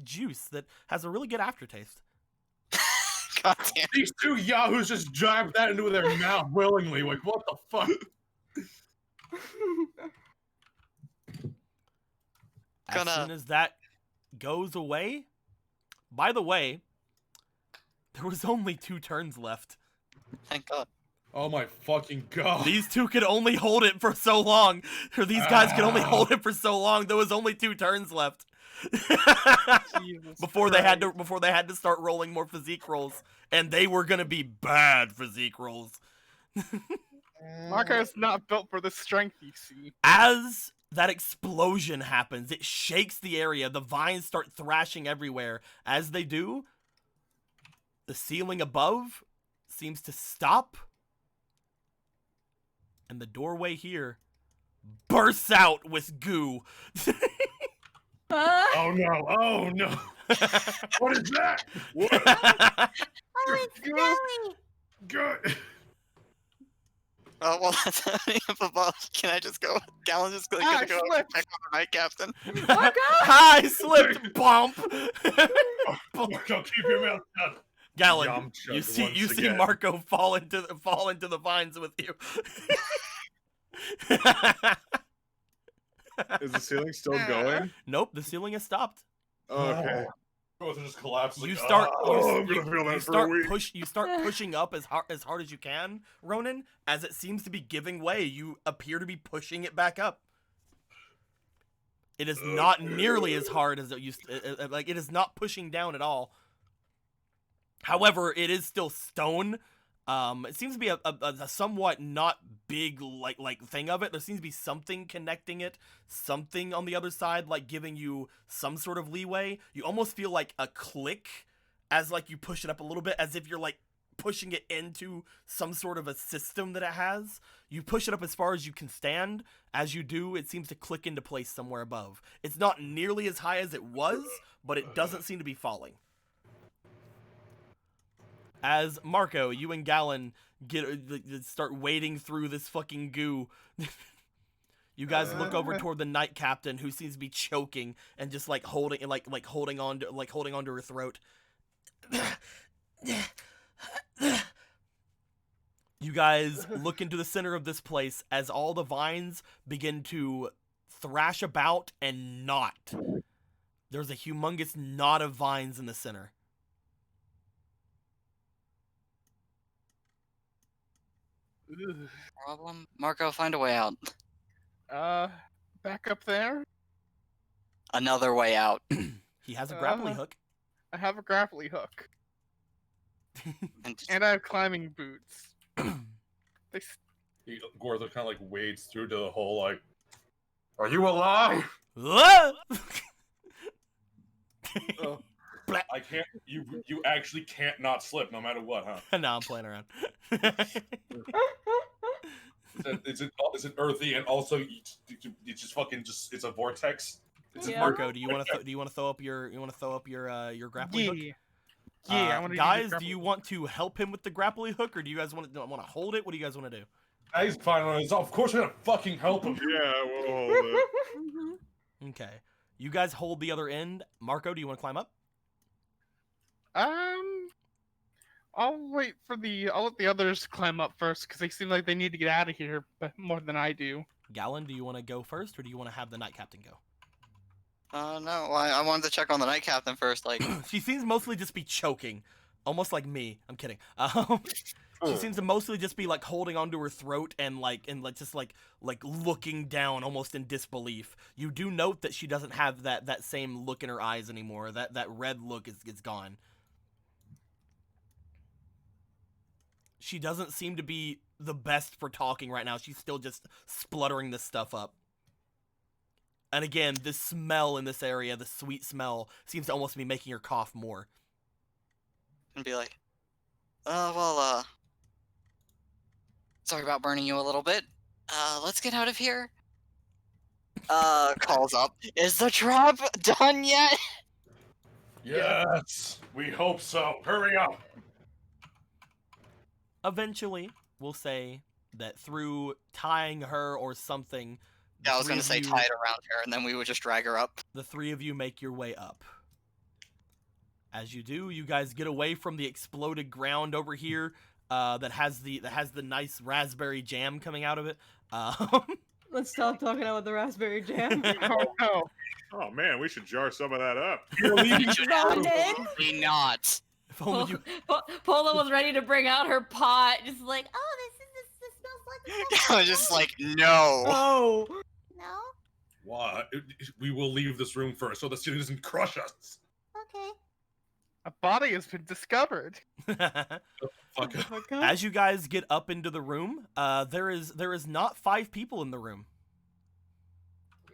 juice that has a really good aftertaste. God damn. These two yahoos just jabbed that into their mouth willingly. Like, what the fuck? As soon as that goes away, by the way, there was only 2 turns left. Thank God. Oh my fucking god. These two could only hold it for so long. Or these guys could only hold it for so long. There was only 2 turns left. before they had to start rolling more physique rolls, and they were gonna be bad physique rolls. Marco's not built for the strength, you see. As that explosion happens, it shakes the area. The vines start thrashing everywhere. As they do, the ceiling above seems to stop, and the doorway here bursts out with goo. Oh no! Oh no! What is that? What? Oh, it's jelly. Good. Oh, well, that's happening up above. Can I just go? Gallon's just gonna go check on the Knight Captain. I slipped. Bump. Marco, keep your mouth shut. Gallon, Yum you chug see once again. Marco fall into the vines with you. Is the ceiling still going? Nope, the ceiling has stopped. Okay. Both are just collapsing. You like, start oh, I'm gonna feel that you for a start week. you start pushing up as hard as you can, Ronan, as it seems to be giving way. You appear to be pushing it back up. It is not nearly as hard as it used to, like it is not pushing down at all. However, it is still stone. It seems to be a somewhat not big like thing of it. There seems to be something connecting it, something on the other side, like giving you some sort of leeway. You almost feel like a click as like you push it up a little bit, as if you're like pushing it into some sort of a system that it has. You push it up as far as you can stand. As you do, it seems to click into place somewhere above. It's not nearly as high as it was, but it doesn't seem to be falling. As Marco, you and Gallon start wading through this fucking goo. You guys look over toward the Knight Captain, who seems to be choking and just like holding on to her throat. You guys look into the center of this place as all the vines begin to thrash about and knot. There's a humongous knot of vines in the center. Problem? Marco, find a way out. Back up there? another way out. He has a grappling hook. I have a grappling hook. And I have climbing boots. Gortha kind of like wades through to the hole, like, "Are you alive?" Whoa! I can't. You actually can't not slip, no matter what, huh? No, I'm playing around. It's an earthy, and also it's just fucking it's a vortex. It's Yeah. Marco, do you want to throw up your grappling hook? Yeah, I want to guys, do you want to help him with the grappling hook, or do you guys want to hold it? What do you guys want to do? He's fine on his own. Of course, we're gonna fucking help him. Yeah, we'll hold it. Okay, you guys hold the other end. Marco, do you want to climb up? I'll let the others climb up first because they seem like they need to get out of here, but more than I do. Gallon, do you want to go first, or do you want to have the night captain go? No, I wanted to check on the night captain first. Like, She seems mostly just be choking, almost like me. I'm kidding. She seems to mostly just be like holding onto her throat and just looking down, almost in disbelief. You do note that she doesn't have that same look in her eyes anymore. That red look is gone. She doesn't seem to be the best for talking right now. She's still just spluttering this stuff up. And again, this smell in this area, the sweet smell, seems to almost be making her cough more. and be like, sorry about burning you a little bit. Let's get out of here. Calls up. Is the trap done yet? Yes, we hope so. Hurry up. Eventually, we'll say that through tying her or something. Yeah, I was going to say tie it around her, and then we would just drag her up. The three of you make your way up. As you do, you guys get away from the exploded ground over here that has the nice raspberry jam coming out of it. Let's stop talking about the raspberry jam. Oh no! Oh man, we should jar some of that up. You should Rounded. absolutely not. If only you... Paula was ready to bring out her pot. Just like, oh, this smells like. I was just like, no. Oh. No. Why? We will leave this room first, so the city doesn't crush us. Okay. A body has been discovered. Fuck. As you guys get up into the room, there is not 5 people in the room.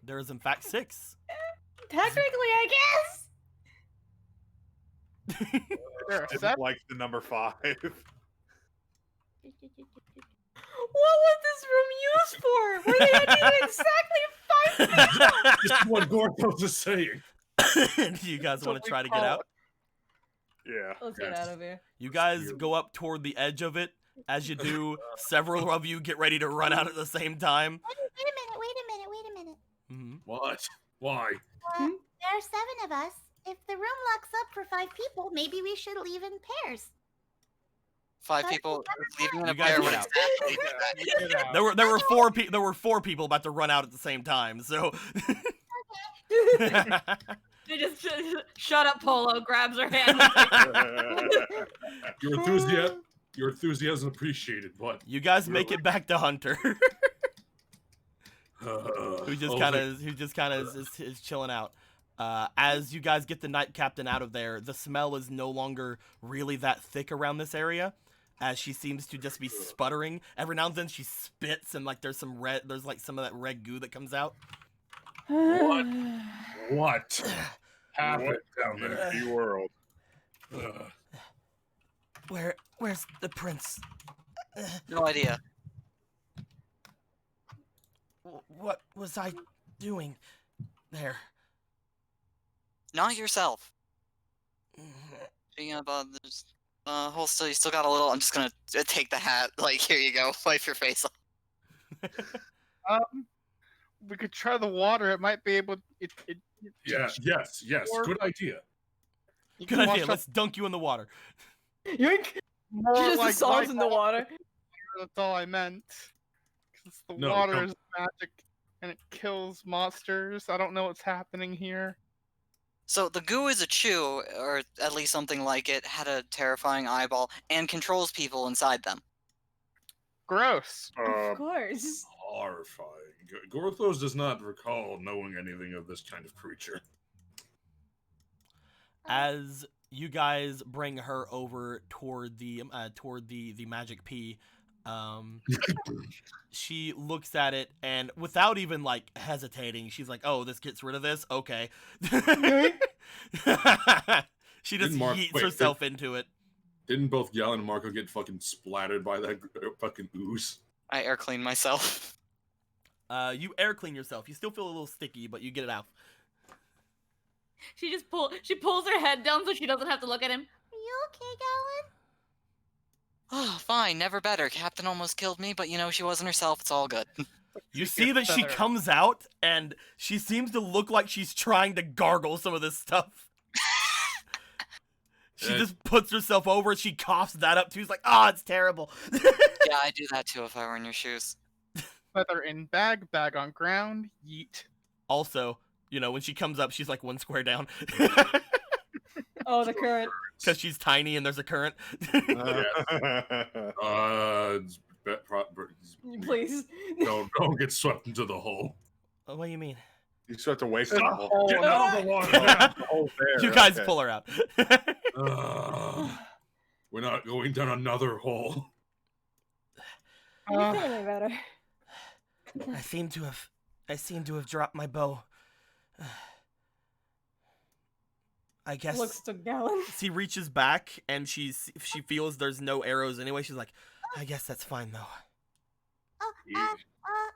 There is in fact 6. Technically, I guess. There are Didn't 7. like the number 5. What was this room used for? Were they needed exactly 5 people? Just what Gorthos is saying. Do you guys want to try to get out? Yeah. Let's get out of here. You guys go up toward the edge of it. As you do, several of you get ready to run out at the same time. Wait a minute. Mm-hmm. What? Why? There are 7 of us. If the room locks up for 5 people, maybe we should leave in pairs. 5 people leaving in a You guys pair get would out. exactly do that. There were 4 people about to run out at the same time. So They just shut up. Polo grabs her hand. Your enthusiasm appreciated, but you guys make it back to Hunter, who just kind of is chilling out. As you guys get the night captain out of there, the smell is no longer really that thick around this area, as she seems to just be sputtering. Every now and then she spits, and like there's some of that red goo that comes out. what happened down In there? the world. Where's the prince? No idea. What was I doing there? Not yourself. Speaking of others, you still got a little. I'm just gonna take the hat. Like, here you go. Wipe your face off. We could try the water. It might be able. Yes. Good idea. You Good can idea. wash Let's dunk you in the water. Yoink! more She just like dissolves in the water. That's all I meant. 'Cause the No, water no. is magic and it kills monsters. I don't know what's happening here. So the goo is a chew, or at least something like it, had a terrifying eyeball, and controls people inside them. Gross. Of course. Horrifying. Gorthos does not recall knowing anything of this kind of creature. As you guys bring her over toward the magic pea, she looks at it and without even like hesitating, she's like, "Oh, this gets rid of this. Okay." She just yeets herself into it. Didn't both Gal and Marco get fucking splattered by that fucking ooze? I air clean myself. You air clean yourself. You still feel a little sticky, but you get it out. She pulls her head down so she doesn't have to look at him. Are you okay, Galen? Oh, fine, never better. Captain almost killed me, but you know, she wasn't herself. It's all good. You see that she comes out, and she seems to look like she's trying to gargle some of this stuff. She just puts herself over, and she coughs that up, too. She's like, "Oh, it's terrible." Yeah, I'd do that, too, if I were in your shoes. Feather in bag, bag on ground, yeet. Also, you know, when she comes up, she's like 1 square down. Oh, the current. Because she's tiny and there's a current. Please. Don't get swept into the hole. Oh, what do you mean? You still have to wait for the hole. Get out of the water. You guys pull her out. We're not going down another hole. Are you feeling better? I seem to have dropped my bow. I guess. Looks to Galen. She reaches back and she feels there's no arrows anyway. She's like, I guess that's fine though.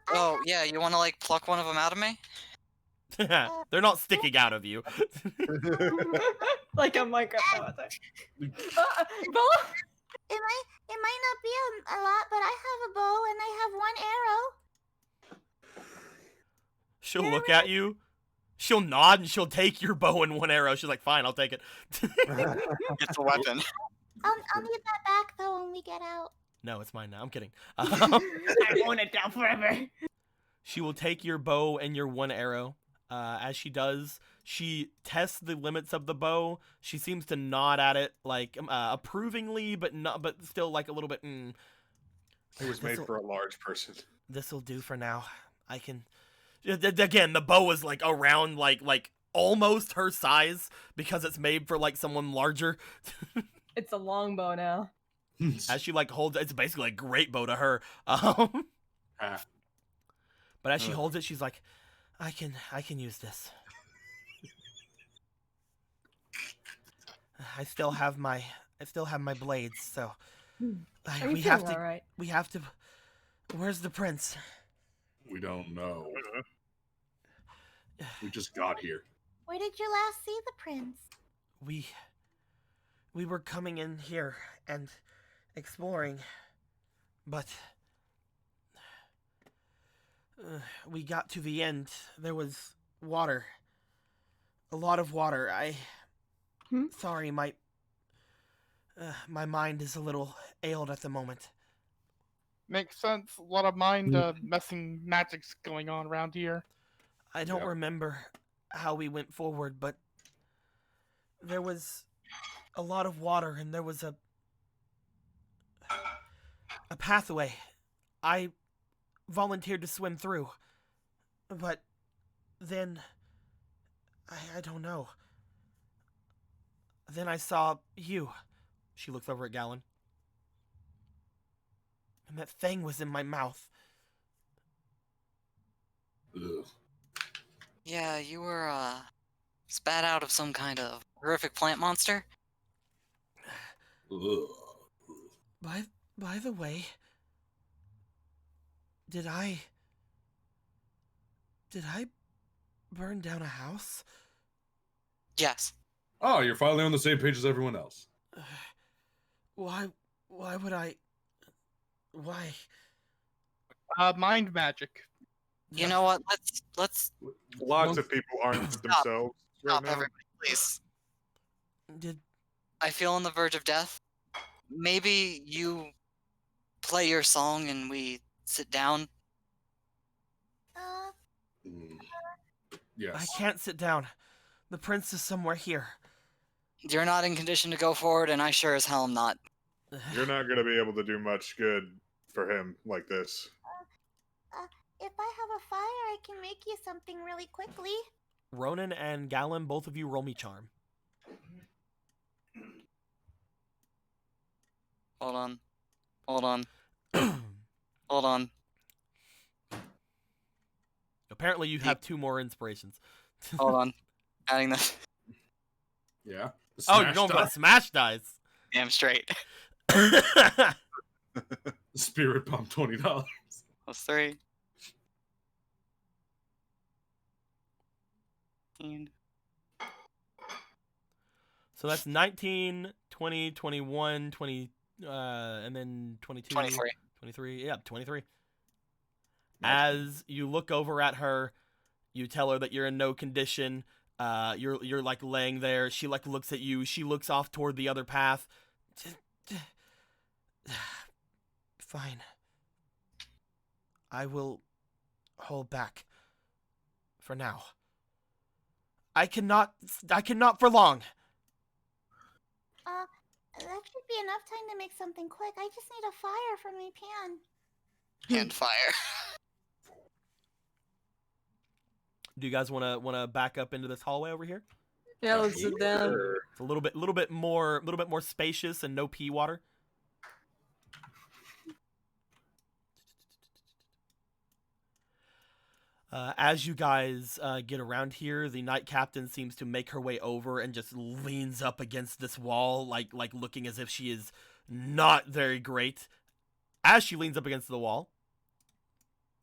Oh, yeah, you want to, like, pluck one of them out of me? They're not sticking out of you. Like a microphone. Bella? It might not be a lot, but I have a bow and I have 1 arrow. She'll look at you. She'll nod and she'll take your bow and 1 arrow. She's like, fine, I'll take it. It's a weapon. I'll need that back though when we get out. No, it's mine now. I'm kidding. I want it down forever. She will take your bow and your 1 arrow. As she does, she tests the limits of the bow. She seems to nod at it like approvingly, but still like a little bit. It was made for a large person. This'll do for now. I can. Again, the bow is like around like almost her size because it's made for like someone larger. It's a long bow now. As she like holds, it's basically a great bow to her. But as she holds it, she's like, I can use this. I still have my blades, so we have to. Right? We have to. Where's the prince? We don't know. We just got here. Where did you last see the prince? We were coming in here and exploring, but we got to the end. There was water. A lot of water. Sorry, my mind is a little ailed at the moment. Makes sense. A lot of mind messing magics going on around here. I don't remember how we went forward, but there was a lot of water and there was a pathway. I volunteered to swim through, but then I don't know. Then I saw you. She looks over at Galen. And that thing was in my mouth. Ugh. Yeah, you were, spat out of some kind of horrific plant monster? Ugh. By the way, did I burn down a house? Yes. Oh, you're finally on the same page as everyone else. Why would I? Why? Mind magic. You know what? Let's Lots of people aren't themselves right stop, now. everybody, please. Did I feel on the verge of death. Maybe you play your song and we sit down. Yes. I can't sit down. The prince is somewhere here. You're not in condition to go forward, and I sure as hell am not. You're not going to be able to do much good for him like this. if I have a fire, I can make you something really quickly. Ronan and Gallon, both of you roll me charm. Hold on. Hold on. Hold on. Apparently you have 2 more inspirations. Hold on. Adding this. Yeah. The Oh, you're smash going for the die. smash dice. Damn straight. Spirit pump $20. Plus 3. 15. So that's 19, 20, 21, 20, and then 22. 23. 23. Yeah, 23. Nice. As you look over at her, you tell her that you're in no condition. You're like laying there. She like looks at you. She looks off toward the other path. Fine. I will hold back for now. I cannot for long. That should be enough time to make something quick. I just need a fire from my pan. And fire. Do you guys wanna back up into this hallway over here? Yeah, let's sit down. It's a little bit more spacious and no pee water. As you guys get around here, the night captain seems to make her way over and just leans up against this wall, like looking as if she is not very great. As she leans up against the wall,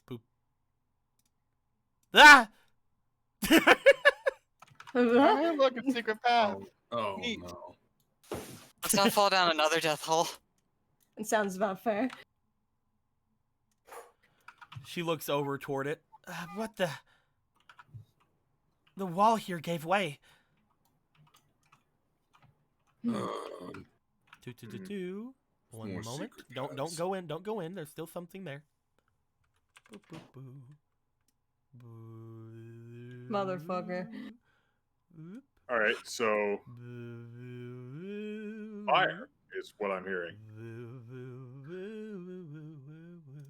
poop. Ah! Hey, look, a secret path. Oh Neat. no. Let's not fall down another death hole. It sounds about fair. She looks over toward it. What the? The wall here gave way. Um, One More moment. secret Don't paths. go in. Don't go in. There's still something there. Boo, boo, boo. Boo. Motherfucker. Oop. All right, so Boo, boo, boo. fire is what I'm hearing. Boo, boo, boo, boo, boo, boo.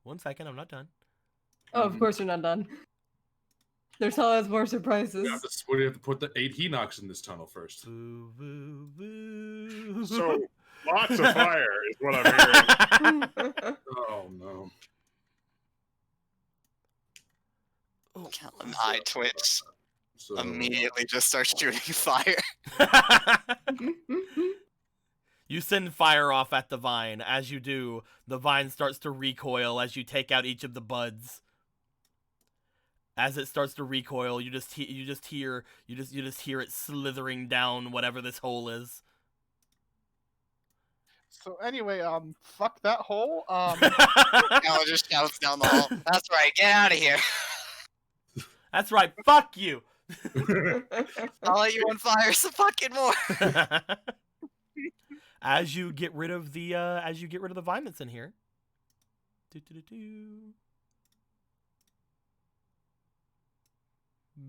1 second. I'm not done. Oh, of course you're not done. There's always more surprises. we have to put the 8 Henox in this tunnel first. Boo, boo, boo. So lots of fire is what I'm hearing. Oh no. Callum eye twitch. So Immediately just starts shooting fire. You send fire off at the vine. As you do, the vine starts to recoil as you take out each of the buds. As it starts to recoil, you just hear it slithering down whatever this hole is. So anyway, fuck that hole. Callum just shouts down the hall. That's right, get out of here. That's right. Fuck you. I'll let you on fire some fucking more. As you get rid of the vine that's in here.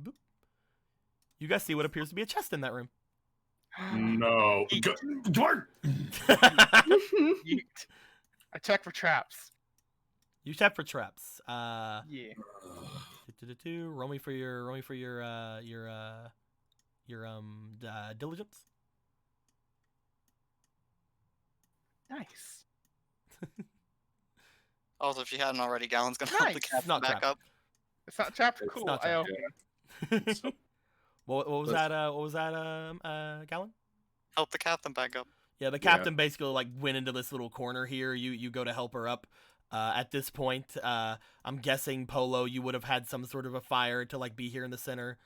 Boop. You guys see what appears to be a chest in that room. no. Dwarf! Yeet. I check for traps. You check for traps. Yeah. Roll me for your diligence. Nice. Also, if you hadn't already, Gallon's gonna help the Nice. captain Not back trapped. up. It's not trapped. It's Cool. not I trapped. open it. What was Let's- that? What was that? Gallon? Help the captain back up. Yeah, the captain basically like went into this little corner here. You go to help her up. At this point, I'm guessing Polo, you would have had some sort of a fire to like be here in the center.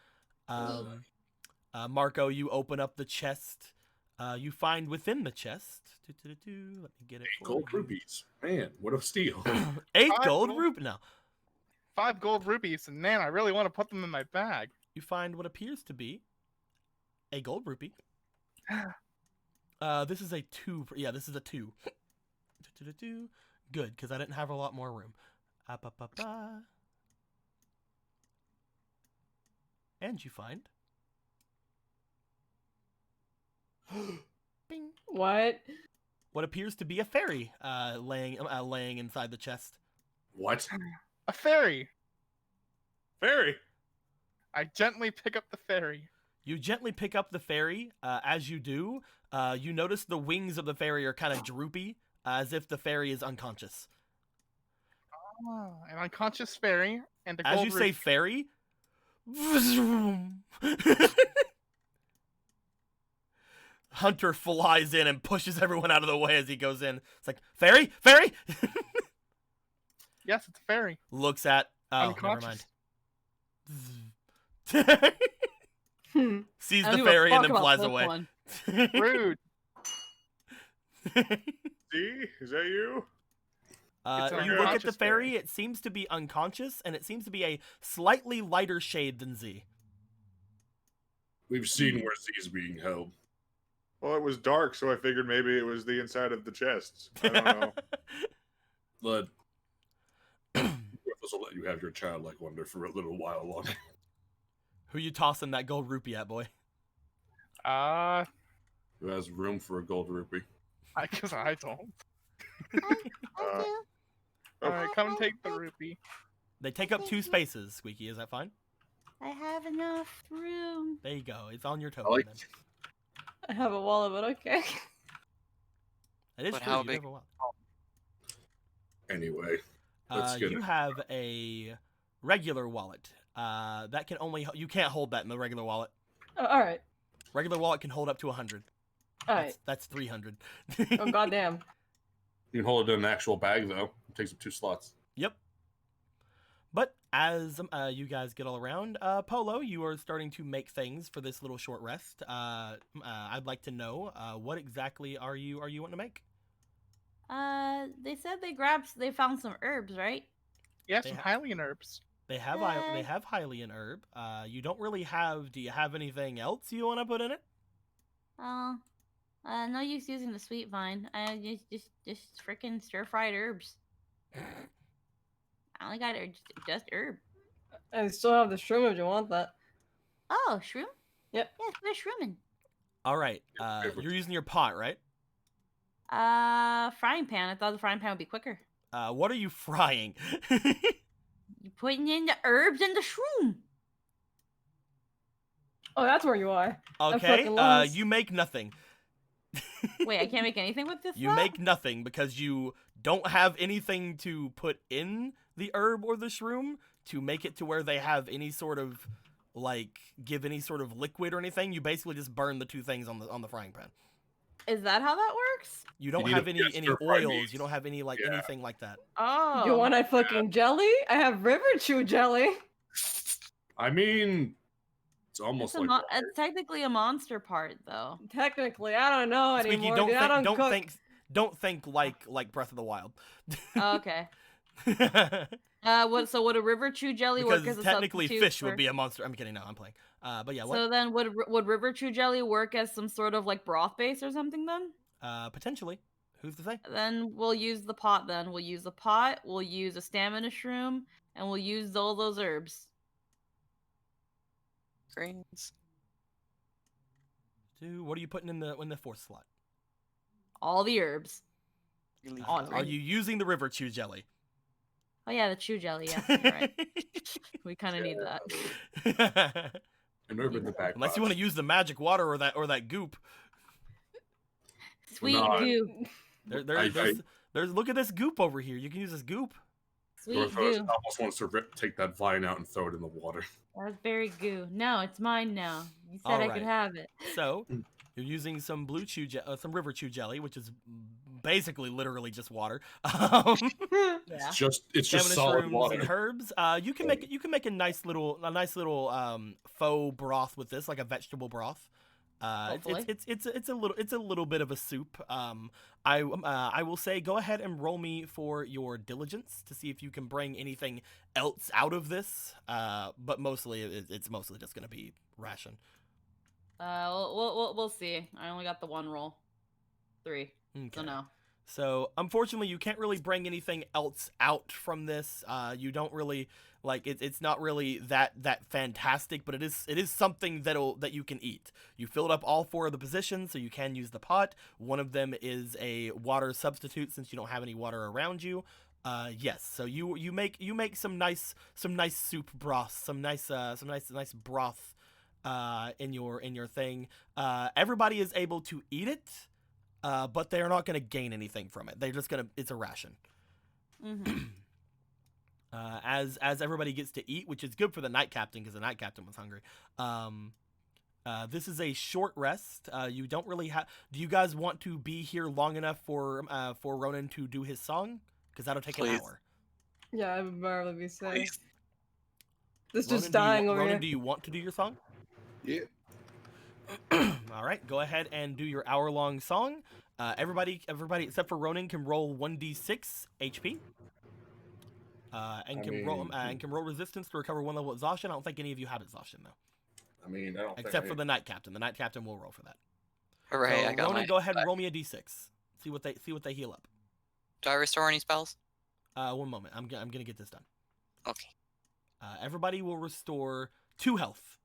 Marco, you open up the chest. You find within the chest. Let me get it. 8 gold for you. rupees. Man, what a steal. 8 Five gold gold- rupees. No. 5 gold rupees, and man, I really want to put them in my bag. You find what appears to be a gold rupee. This is a 2. Yeah, this is a 2. Good, because I didn't have a lot more room. And you find. Bing. What? What appears to be a fairy laying inside the chest. What? A fairy. Fairy. I gently pick up the fairy. You gently pick up the fairy. As you do, you notice the wings of the fairy are kind of droopy, as if the fairy is unconscious. Oh, an unconscious fairy and a As gold you say rupee. fairy, Hunter flies in and pushes everyone out of the way as he goes in. It's like, fairy? Fairy? Yes, it's a fairy. Looks at... Oh, Unconscious. never mind. Hmm. Sees I don't the give a fairy and fuck then about flies this away. one. Rude. See? Is that you? It's an You look at the unconscious fairy, fairy. it seems to be unconscious, and it seems to be a slightly lighter shade than Z. We've seen where Z's being held. Well, it was dark, so I figured maybe it was the inside of the chests. I don't know. But this will let you have your childlike wonder for a little while longer. Who you tossing that gold rupee at, boy? Who has room for a gold rupee? I guess I don't. I do. All right, come and I- take the I- rupee. They take up 2 spaces, Squeaky. Is that fine? I have enough room. There you go. It's on your token. like- then. I have a wallet, but okay. It is But true. how You big- have a wallet. Anyway, let's get You it. have a regular wallet. That can only you can't hold that in the regular wallet. Oh, all right. Regular wallet can hold up to 100. All right. That's 300. Oh goddamn. You can hold it in an actual bag, though. It takes up 2 slots. Yep. But as you guys get all around, Polo, you are starting to make things for this little short rest. I'd like to know what exactly are you wanting to make? They said they found some herbs, right? Yeah, They some ha- Hylian herbs. They have Hylian herb. You don't really have. Do you have anything else you want to put in it? Oh, no use using the sweet vine. I just freaking stir fried herbs. I only got just herb. I still have the shroom if you want that. Oh, shroom? Yep. Yeah, put a shroom in. All right. favorite. You're using your pot, right? Frying pan. I thought the frying pan would be quicker. What are you frying? You putting in the herbs and the shroom. Oh, that's where you are. Okay. fucking lost. You make nothing. Wait, I can't make anything with this. You stuff? make nothing because you don't have anything to put in the herb or the shroom to make it to where they have any sort of give any sort of liquid or anything. You basically just burn the 2 things on the frying pan. Is that how that works? You don't need have a- any yeah, any stir-fry oils. meats. You don't have any Yeah. anything like that. Oh. You want a fucking jelly? I have river chew jelly. I mean, it's almost like water. It's technically a monster part, though. Technically, I don't know Squeaky, anymore. don't dude. I think don't cook. don't think like Breath of the Wild. Oh, okay. Would a river chew jelly work Because as a technically substitute fish for... would be a monster. I'm kidding. No, I'm playing. But yeah, what? So then, would river chew jelly work as some sort of like broth base or something? Then Potentially. Who's to say? then we'll use the pot. Then we'll use the pot. We'll use a stamina shroom, and we'll use all those herbs. Grains. What are you putting in the 4th slot? All the herbs. You leave Oh, the Are you using the river chew jelly? Oh yeah, the chew jelly. Yeah, you're right. We kind of need that. And over in the back. Unless you want to use the magic water or that goop. Sweet not. goo. There's look at this goop over here. You can use this goop. Sweet Dorothy goo. almost wants to take that vine out and throw it in the water. That's very goo. No, it's mine now. You said I Alright. could have it. So you're using some some river chew jelly, which is basically literally just water. Yeah. It's just Stamina solid shrooms water. and herbs. You can make a nice little faux broth with this, like a vegetable broth. Hopefully. It's a little bit of a soup. I will say go ahead and roll me for your diligence to see if you can bring anything else out of this. But mostly it's mostly just gonna be ration. We'll see. I only got the 1 roll. 3. Okay. So no. So unfortunately, you can't really bring anything else out from this. You don't really it's not really that fantastic, but it is something that you can eat. You filled up all 4 of the positions, so you can use the pot. One of them is a water substitute since you don't have any water around you. Yes. So you make some nice soup broth, some nice broth in your thing. Everybody is able to eat it, but they're not going to gain anything from it. They're just it's a ration. Mm-hmm. As everybody gets to eat, which is good for the night captain because the night captain was hungry. This is a short rest. You don't really have. Do you guys want to be here long enough for Ronan to do his song? Because that'll take an hour. Yeah, I would probably be safe. Please. This Ronan, just dying over Ronan, here. do you want to do your song? Yeah. All right, go ahead and do your hour-long song. Everybody except for Ronan can roll 1d6 HP. And can roll resistance to recover 1 level exhaustion. I don't think any of you have exhaustion though. I mean, I don't Except for the night captain. The night captain will roll for that. Hooray! So, I got Ronan, go ahead and roll me a d6. See what they heal up. Do I restore any spells? 1 moment. I'm gonna get this done. Okay. Everybody will restore 2 health.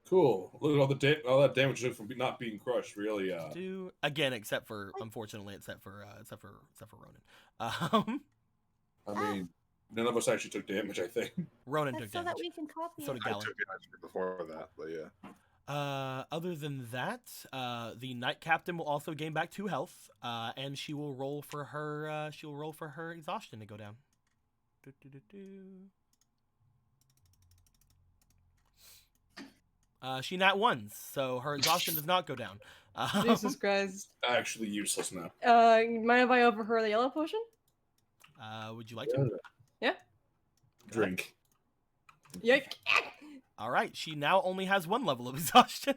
Cool. Look at all that damage from not being crushed. Really. 2 again, except for Ronan. I mean, none of us actually took damage. I think. Ronan That's took so damage. that we can copy So it. did I Galen. took it before that, but yeah. Other than that, the night captain will also gain back 2 health, and she will roll for her exhaustion to go down. She nat 1s, so her exhaustion does not go down. Jesus Christ. Actually useless now. Mind if I overheard the yellow potion? Would you like to? Yeah. Drink. Yeah. All right, she now only has 1 level of exhaustion.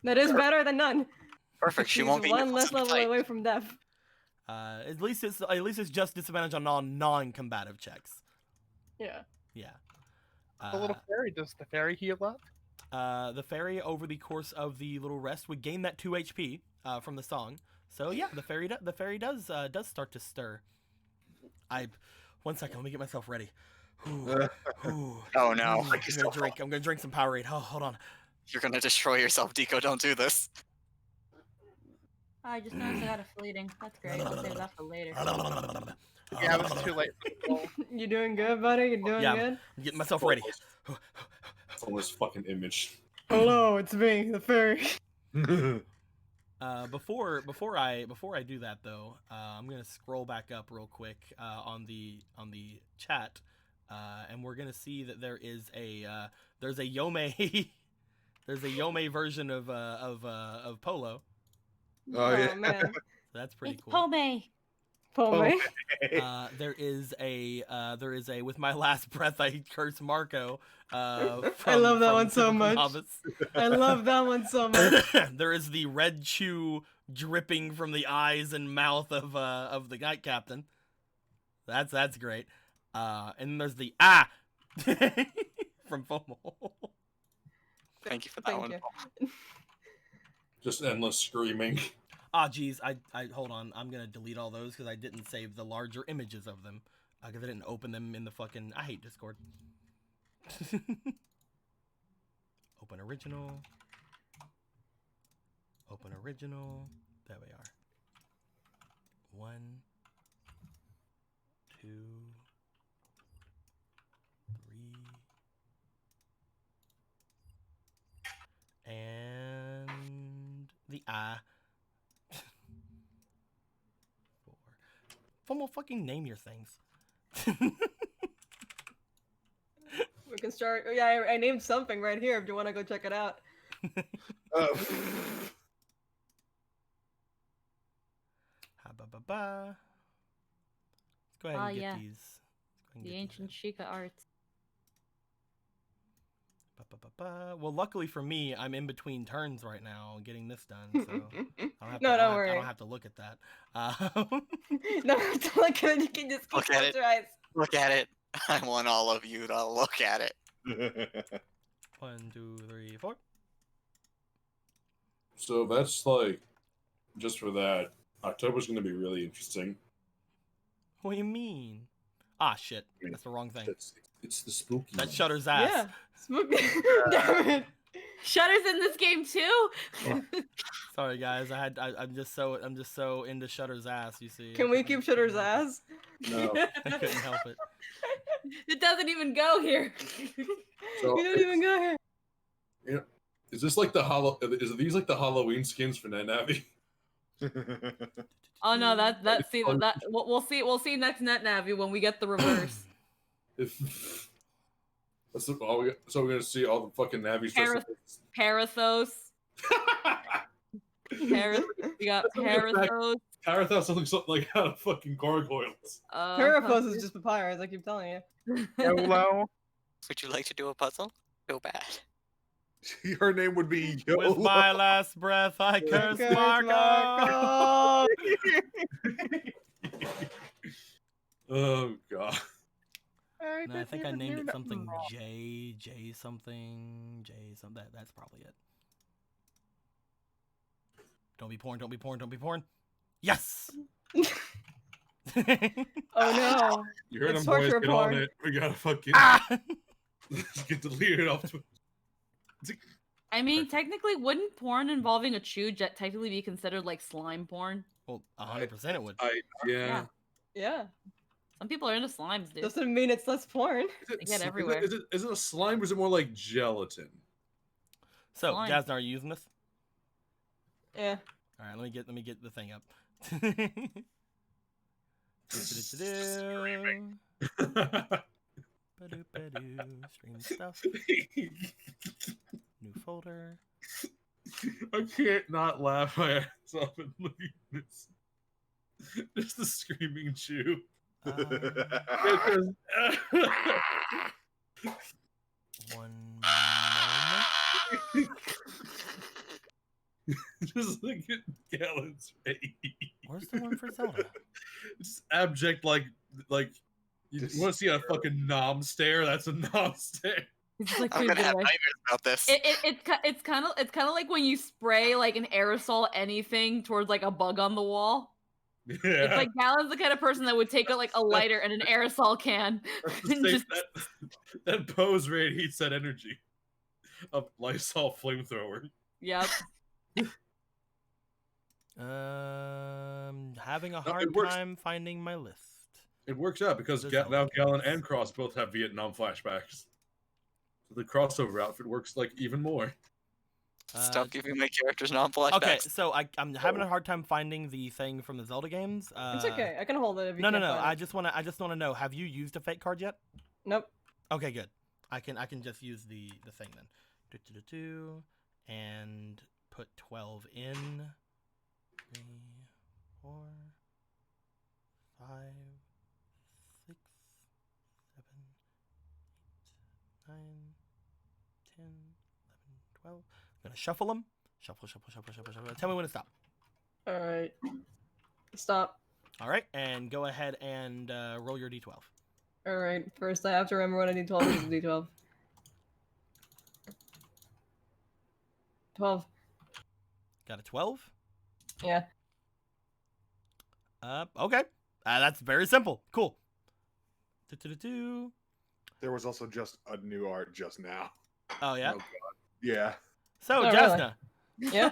That is better than none. Perfect. She She's won't be one less level tight. away from death. At least it's just disadvantage on all non-combative checks. Yeah. Yeah. The little fairy, does the fairy heal up? The fairy over the course of the little rest would gain that 2 HP from the song. So yeah, the fairy does start to stir. 1 second, let me get myself ready. Oh no. I'm gonna drink some Powerade. Oh, hold on. You're gonna destroy yourself, Deco. Don't do this. I just noticed I got a fleeting. That's great. I'll save that for later. Yeah, it was too late. You doing good, buddy? You doing Yeah, good? I'm getting myself ready. From this fucking image. Hello, it's me, the fairy. Before I do that though, I'm gonna scroll back up real quick on the chat, and we're gonna see that there is there's a Yome there's a Yome version of Polo. Oh, yeah. Man. It's That's pretty cool. Pome. Pome. There is a with my last breath I curse Marco. I love that one so much. I love that one so much. There is the red chew dripping from the eyes and mouth of the night captain. That's great. And then there's the from FOMO. Thank you for that one. You. Just endless screaming. Geez, I hold on. I'm gonna delete all those because I didn't save the larger images of them because I didn't open them in the fucking. I hate Discord. Open original. Open original. There we are. 1, 2, 3, and the eye. 4. FOMO, fucking name your things. We can start. Yeah, I named something right here if you want to go check it out. Let's go ahead and get yeah. these. The ancient Sheikah arts. Well, luckily for me, I'm in between turns right now getting this done, so Don't worry. I don't have to look at that. No, don't look at it. You can just Look at close it. your eyes. Look at it. I want all of you to look at it. 1, 2, 3, 4. So that's like, just for that, October's going to be really interesting. What do you mean? Shit. That's the wrong thing. It's the spooky. That's Shutter's ass. Yeah. Spooky. Damn it. Shutter's in this game too. Sorry guys, I'm just so into Shutter's ass. You see? Can we keep Shutter's ass? No. I couldn't help it. It doesn't even go here. So You don't even go here. Yeah. Is this like the Is these like the Halloween skins for Navi? Oh no, that's see that we'll see next Net Navi when we get the reverse. So we're gonna see all the fucking Navis. Parathos. We got Parathos. Parathos sounds like something like out of fucking gargoyles. Paraphos is just papyrus, I keep telling you. YOLO. Would you like to do a puzzle? Go bad. Her name would be YOLO. With my last breath, I curse Curse Marco. Oh god. No, I think I named it something J something. That's probably it. Don't be porn. Don't be porn. Don't be porn. Yes. Oh no. You heard It's them, boys. torture Get porn. on it. We gotta fucking get deleted off Twitter. I mean, technically, wouldn't porn involving a chew technically be considered like slime porn? Well, 100% it would. Yeah. Yeah. Some people are into slimes, dude. Doesn't mean it's less porn. They get everywhere. Is it a slime or is it more like gelatin? So, Slime. Jasna, are you using this? Yeah. All right, let me get the thing up. Stream stuff. New folder. I can't not laugh my ass off and look at this. Just the screaming Jew. One moment. Just look at Gallen's face. Where's the one for Zelda? Just abject, like you want to see a fucking nom stare? That's a nom stare. It's just like I'm please gonna get have away. nightmares about this. It's kind of like when you spray like an aerosol anything towards like a bug on the wall. Yeah. It's like Galen's the kind of person that would take like a lighter and an aerosol can and just that pose radiates that energy of Lysol flamethrower. yep. Having a No, hard it works. time finding my list. It works out because now Gallon and Cross both have Vietnam flashbacks. So the crossover outfit works like even more. Stop giving my characters non-flashbacks. Okay, so I'm having a hard time finding the thing from the Zelda games. It's okay. I can hold it if you No, can't no. find I it. just wanna know. Have you used a fake card yet? Nope. Okay, good. I can just use the thing then. And put 12 in. 3, 4, 5, 6, 7, 8, 9, 10, 11, 12. I'm gonna shuffle them. Shuffle. Tell me when to stop. All right. Stop. All right, and go ahead and roll your d12. All right. First, I have to remember what a d12 is. A d12. 12. Got a 12? Yeah. Okay. That's very simple. Cool. There was also just a new art just now. Oh, yeah? Oh, God. Yeah. So, Oh, Jasna, Yeah.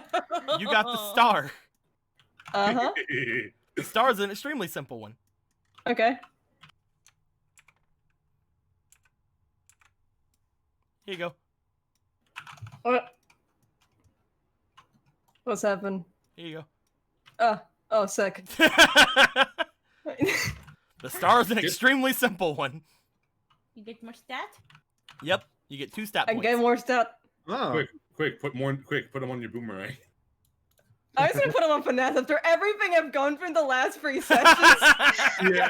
you got the star. Uh-huh. The star is an extremely simple one. Okay. Here you go. What? What's happened? Here you Oh, sick. go. The star is an extremely simple one. You get more stat? Yep. You get 2 stat I points. get more stat. Oh. Quick, put them on your boomerang. I was gonna put him on finesse after everything I've gone through in the last 3 sessions. Yeah.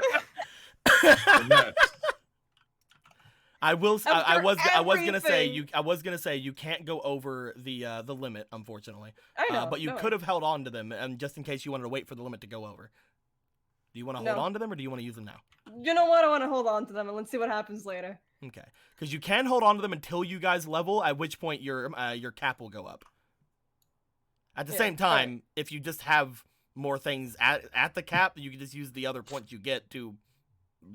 Finesse. I was gonna say everything. you can't go over the limit, unfortunately. I know. But you no. could have held on to them, just in case you wanted to wait for the limit to go over. Do you want to hold No. on to them, or do you want to use them now? You know what? I want to hold on to them and let's see what happens later. Okay, because you can hold on to them until you guys level, at which point your cap will go up. At the Yeah, same time, if you just have more things at the cap, you can just use the other points you get to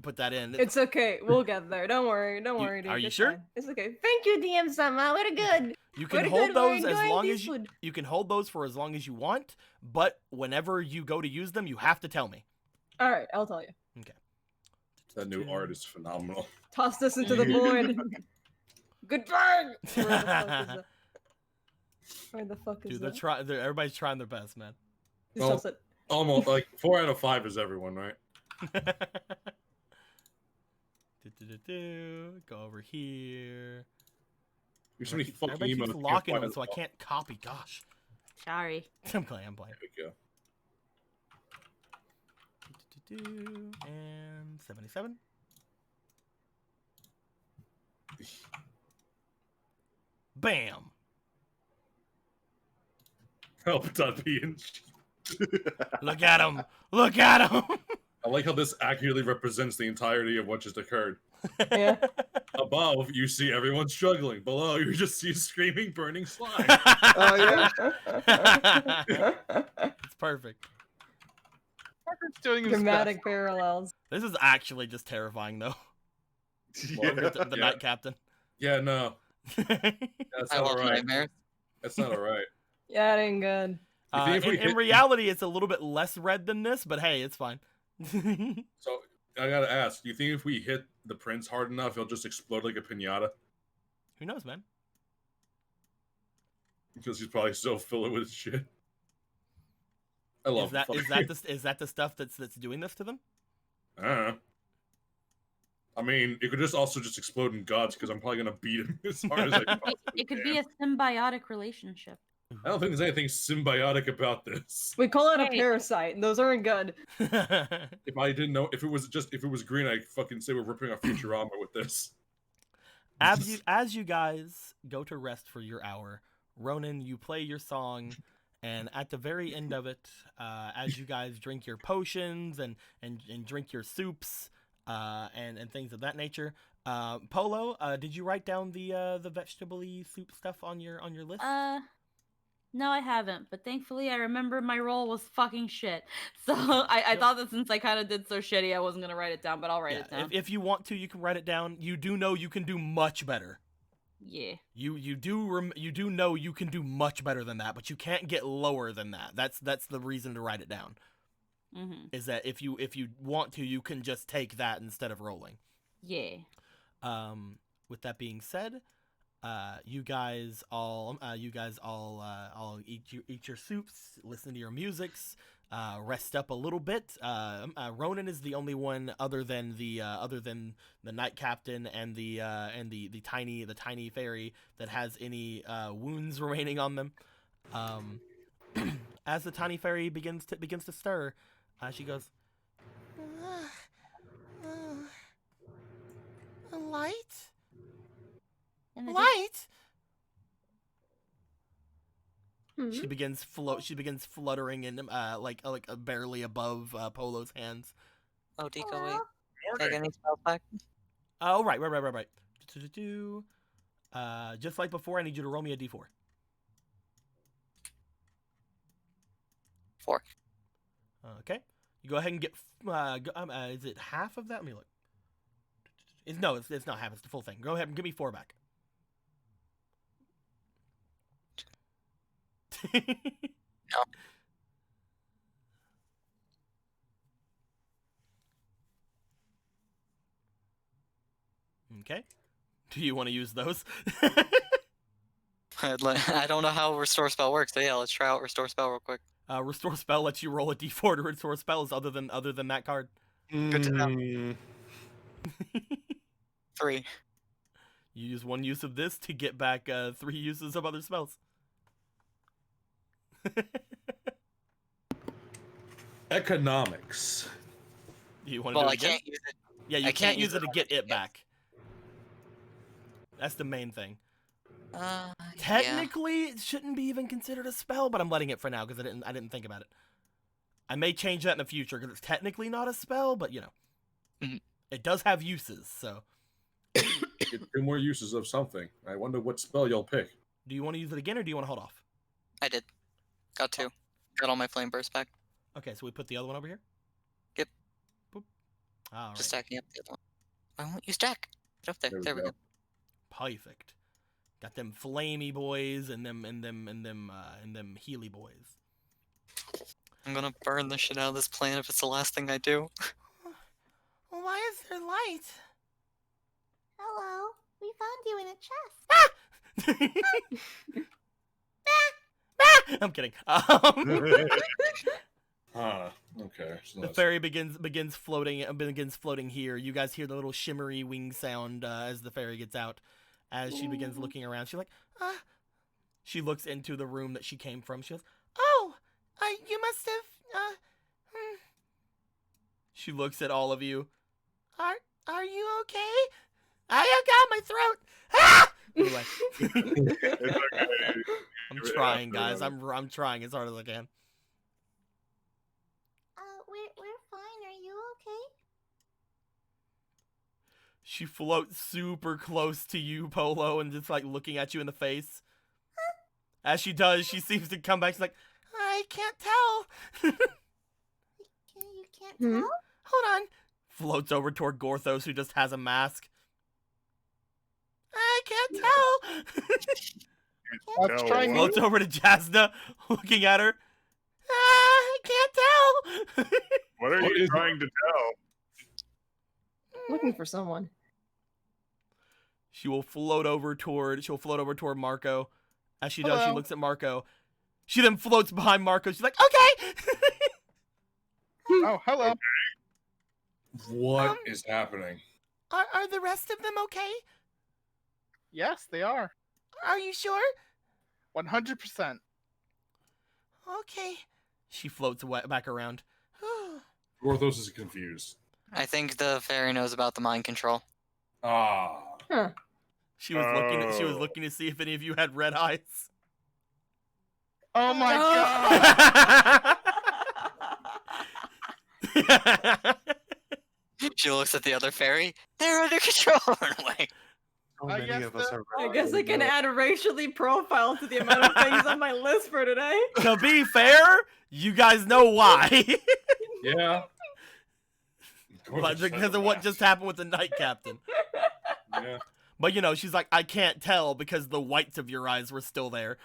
put that in. It's okay. We'll get there. Don't worry. Don't worry, dude. Are you It's sure? fine. It's okay. Thank you, DM Sama. We're good. You can We're hold good. We're those as enjoying long this as you, food. you can hold those for as long as you want, but whenever you go to use them, you have to tell me. All right, I'll tell you. Okay. That new art is phenomenal. Toss this into the void. Goodbye. Where the fuck is that? Where the fuck is Dude, that? everybody's trying their best, man. Just toss it. Almost like 4 out of 5 is everyone, right? Go over here. There's so many fucking Everybody keeps emotes. locking them, so I can't copy. Gosh. Sorry. I'm playing. There we go. And 77. Bam. Help.png. Look at him. Look at him. I like how this accurately represents the entirety of what just occurred. Yeah. Above, you see everyone struggling. Below, you just see screaming, burning slime. Oh yeah. It's perfect. Parker's doing his Dramatic best. parallels. This is actually just terrifying, though. The night captain. Yeah, no. That's I not love alright. nightmares. That's not alright. Yeah, it ain't good. You think if we In hit- reality, it's a little bit less red than this, but hey, it's fine. So, I gotta ask, do you think if we hit the prince hard enough, he'll just explode like a pinata? Who knows, man? Because he's probably so filled with shit. I love Is that the stuff that's doing this to them? I don't know. I mean, it could just also just explode in guts because I'm probably gonna beat him as hard as I possibly It could can. be a symbiotic relationship. I don't think there's anything symbiotic about this. We call it a Hey. parasite, and those aren't good. If I didn't know, if it was green, I'd fucking say we're ripping off Futurama with this. As you guys go to rest for your hour, Ronan, you play your song, and at the very end of it, as you guys drink your potions and drink your soups, and things of that nature, Polo, did you write down the vegetable-y soup stuff on your list? No, I haven't. But thankfully, I remember my roll was fucking shit. So I thought that since I kind of did so shitty, I wasn't gonna write it down. But I'll write it down. If you want to, you can write it down. You do know you can do much better. Yeah. You do know you can do much better than that, but you can't get lower than that. That's the reason to write it down. Mm-hmm. Is that if you want to, you can just take that instead of rolling. Yeah. With that being said, you guys all eat your soups, listen to your musics, rest up a little bit. Ronan is the only one other than the night captain and the tiny fairy that has any wounds remaining on them. As the tiny fairy begins to stir, she goes, "A light? And the Light?" Mhm. She begins fluttering in like barely above Polo's hands. Oh, Deco, wait. Aw. Take any spells back? Oh, right. Just like before, I need you to roll me a d4. 4. Okay. You go ahead and get. Is it half of that? Let me look. It's not half. It's the full thing. Go ahead and give me 4 back. No. Okay. Do you want to use those? I don't know how restore spell works, but yeah, let's try out restore spell real quick. Restore spell lets you roll a d4 to restore spells other than that card. Good to know. Mm, 3. You use 1 use of this to get back 3 uses of other spells. Economics. You want to Well, do I it again? can't use it. Yeah, you I can't use it to get it yes. back. That's the main thing. Yeah. Technically, it shouldn't be even considered a spell, but I'm letting it for now because I didn't think about it. I may change that in the future because it's technically not a spell, but Mhm. it does have uses. So, Get 2 more uses of something. I wonder what spell you'll pick. do you want to use it again or do you want to hold off? I did. Got 2. Got all my flame bursts back. Okay, so we put the other one over here. Yep. Boop. All Just right. stacking up the other one. Why won't you stack? Get up there. There we go. Perfect. Got them flamey boys and them Healy boys. I'm gonna burn the shit out of this plant if it's the last thing I do. Well, why is there light? Hello. We found you in a chest. I'm kidding. Okay. So The fairy begins floating here. You guys hear the little shimmery wing sound as the fairy gets out. As she begins looking around, she's like, She looks into the room that she came from. She goes, "Oh, you must have, She looks at all of you. Are you okay? I got my throat. Ah! Anyway. It's okay. I'm trying, guys. I'm trying as hard as I can. We're fine. Are you okay? She floats super close to you, Polo, and just like looking at you in the face. As she does, she seems to come back. She's like, I can't tell. You can't tell? Hold on. Floats over toward Gorthos, who just has a mask. I can't tell. Tell trying what? Floats over to Jasna, looking at her. I can't tell. What are you trying to tell? Looking for someone. She'll float over toward Marco. As she does, she Hello. looks at Marco. She then floats behind Marco. She's like, okay. Oh, hello. What is happening? Are the rest of them okay? Yes, they are. Are you sure? 100%. Okay. She floats back around. Gorthos is confused. I think the fairy knows about the mind control. Ah. Huh. She was looking to see if any of you had red eyes. Oh my god. She looks at the other fairy. They're under control. Wait. So I many guess of us that- are. I guess I can add racially profile to the amount of things on my list for today. To be fair, you guys know why. Yeah. But because of what just happened with the Night Captain. Yeah. But you know, she's like, I can't tell because the whites of your eyes were still there.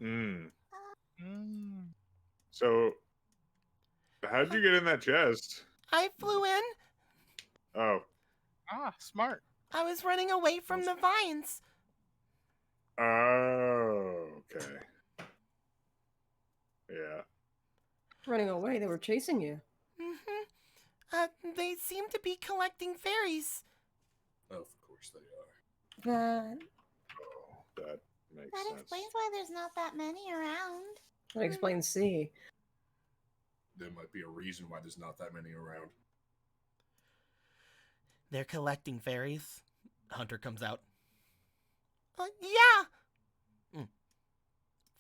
Mm. Mm. So, how'd you get in that chest? I flew in. Oh. Ah, smart. I was running away from the vines. Oh, okay. Yeah. Running away, they were chasing you. They seem to be collecting fairies. Of course they are. That Oh, that makes That sense. explains why there's not that many around. explains C. There might be a reason why there's not that many around. They're collecting fairies. Hunter comes out. Yeah.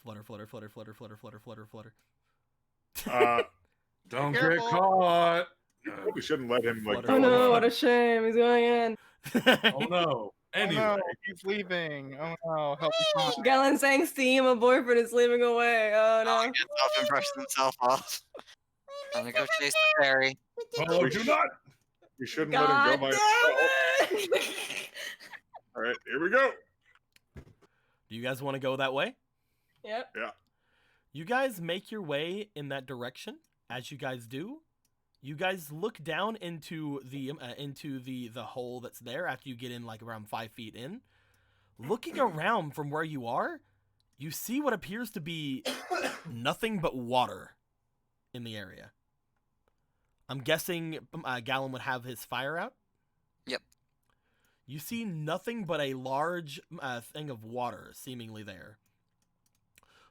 Flutter, flutter, flutter, flutter, flutter, flutter, flutter, flutter. Don't get Careful. caught. We shouldn't let him like. Flutter, Oh go no, on. what a shame. He's going in. Oh no. Anyway. Oh no, he's leaving. Oh no, help me find. Galen saying Steve, my boyfriend, is leaving away. Oh Oh, he no. gets up and brushes himself off. I'm gonna go chase the fairy. Oh, do not. We shouldn't God let him go by damn himself. it! All right, here we go. Do you guys want to go that way? Yep. You guys make your way in that direction. As you guys do, you guys look down into the hole that's there after you get in like around 5 feet in. Looking around from where you are, you see what appears to be nothing but water in the area. I'm guessing Galen would have his fire out. Yep. You see nothing but a large thing of water seemingly there.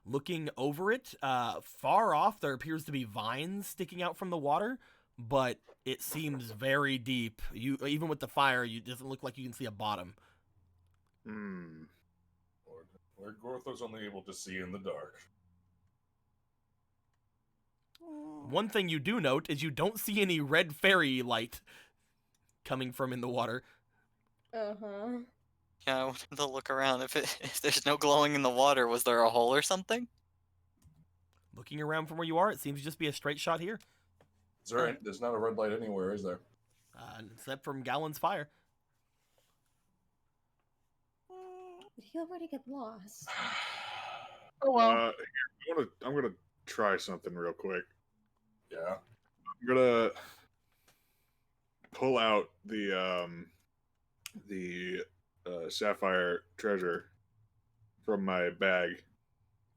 Looking over it, far off, there appears to be vines sticking out from the water, but it seems very deep. Even with the fire, it doesn't look like you can see a bottom. Hmm. Where Gorthos only able to see in the dark. One thing you do note is you don't see any red fairy light coming from in the water. Uh-huh. Yeah, I wanted to look around. If there's no glowing in the water, was there a hole or something? Looking around from where you are, it seems to just be a straight shot here. There's not a red light anywhere, is there? except from Gallon's fire. Did he already get lost? Oh well. Here, I'm gonna try something real quick. Yeah. I'm gonna pull out the sapphire treasure from my bag,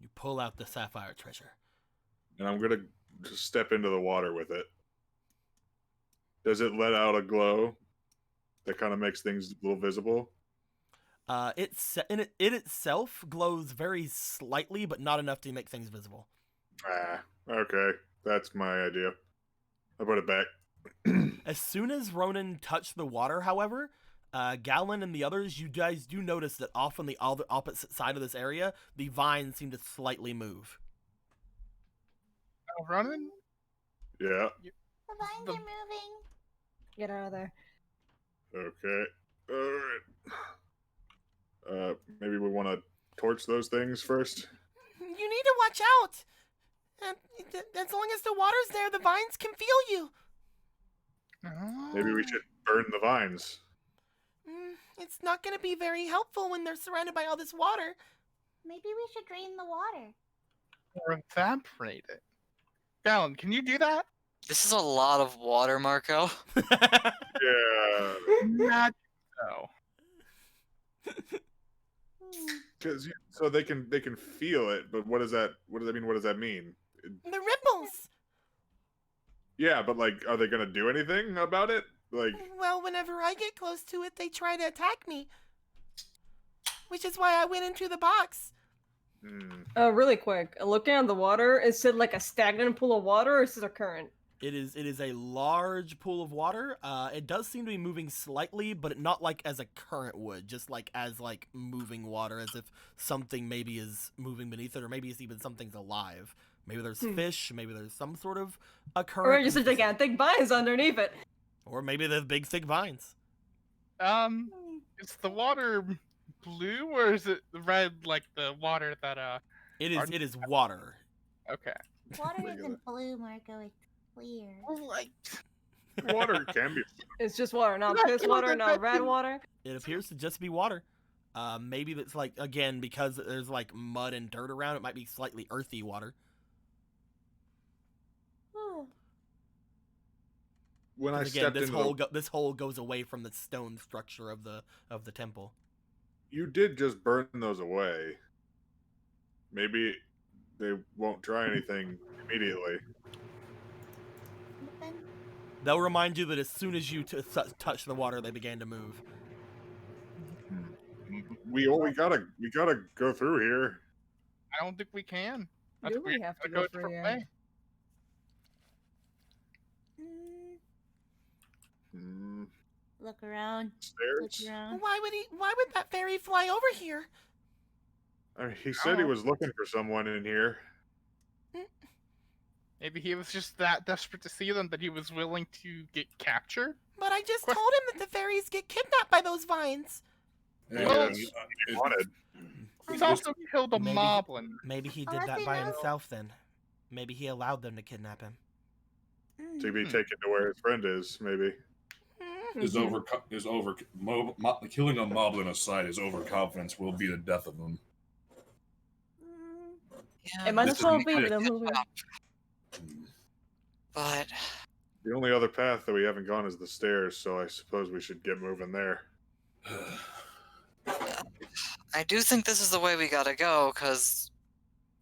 You pull out the sapphire treasure. and I'm gonna just step into the water with it. Does it let out a glow that kind of makes things a little visible? It itself glows very slightly, but not enough to make things visible. Ah, okay. That's my idea. I put it back. As soon as Ronan touched the water, however, Gallon and the others, you guys do notice that off on the opposite side of this area, the vines seem to slightly move. Running? Yeah. The vines are moving. Get out of there. Okay. Alright. Maybe we want to torch those things first? You need to watch out! As long as the water's there, the vines can feel you. Maybe we should burn the vines. It's not going to be very helpful when they're surrounded by all this water. Maybe we should drain the water. Or evaporate it. Gallon, can you do that? This is a lot of water, Marco. Yeah. Not so. Because so they can feel it, but what does that mean? What does that mean? The ripples! Yeah, but like, are they gonna do anything about it? Like, Well, whenever I get close to it, they try to attack me. Which is why I went into the box. Really quick. Looking at the water, is it like a stagnant pool of water, or is it a current? It is a large pool of water. It does seem to be moving slightly, but not like as a current would, just like as like moving water, as if something maybe is moving beneath it, or maybe it's even something's alive. Maybe there's fish, maybe there's some sort of a current. Or just a gigantic vines underneath it. Or maybe there's big thick vines. Is the water blue or is it red like the water that It is water. Okay. Water isn't blue, Marco. It's clear. Like water can be. It's just water, not piss water, not red water. It appears to just be water. Maybe it's like, again, because there's like mud and dirt around, it might be slightly earthy water. When I Again, stepped into this hole goes away from the stone structure of the temple. You did just burn those away. Maybe they won't try anything immediately. They'll remind you that as soon as you touch the water, they began to move. We gotta go through here. I don't think we can. Do we have to go through here? Look around. Stairs. Look around. Why would that fairy fly over here? I mean, he said he was looking for someone in here. Maybe he was just that desperate to see them that he was willing to get captured. But I just told him that the fairies get kidnapped by those vines. Well, he wanted. He's also killed a moblin. Maybe he did that by himself then. Maybe he allowed them to kidnap him. To be taken to where his friend is, maybe. Killing a moblin aside, his overconfidence will be the death of him. Yeah, it might as well be the movie. But the only other path that we haven't gone is the stairs, so I suppose we should get moving there. I do think this is the way we gotta go, because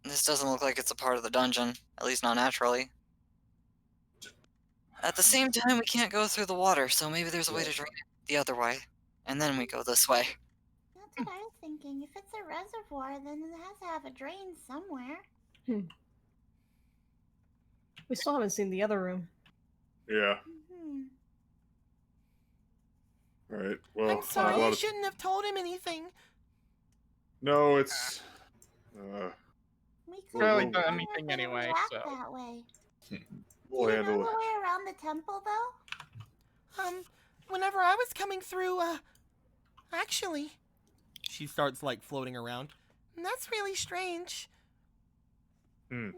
this doesn't look like it's a part of the dungeon, at least not naturally. At the same time, we can't go through the water, so maybe there's a way to drain it the other way, and then we go this way. That's what I was thinking. If it's a reservoir, then it has to have a drain somewhere. We still haven't seen the other room. Yeah. All right. Well, I'm sorry, you shouldn't have told him anything. No, it's. We could barely done anything anyway, so. That way. We'll Do you know handle the it. way around the temple, though? Whenever I was coming through, actually. She starts, like, floating around. That's really strange. I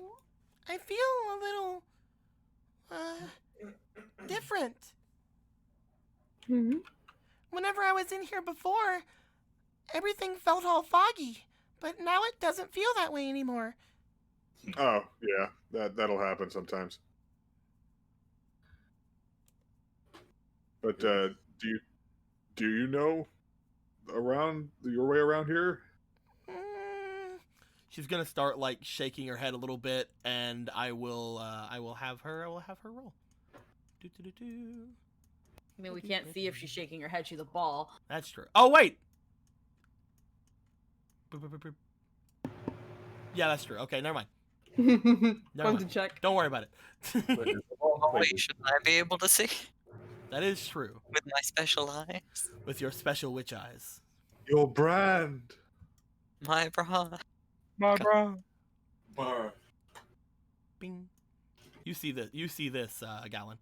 feel a little, different. Whenever I was in here before, everything felt all foggy, but now it doesn't feel that way anymore. Oh, yeah. That'll happen sometimes. But do you know around your way around here? She's gonna start like shaking her head a little bit, and I will have her roll. I mean, we can't see if she's shaking her head. She's a ball. That's true. Oh wait. Yeah, that's true. Okay, never mind. Never Fun to mind. check. Don't worry about it. Wait, should I be able to see That is true. with my special eyes? With your special witch eyes. Your brand. My bra. My bro. Bing. You see this, Gallon.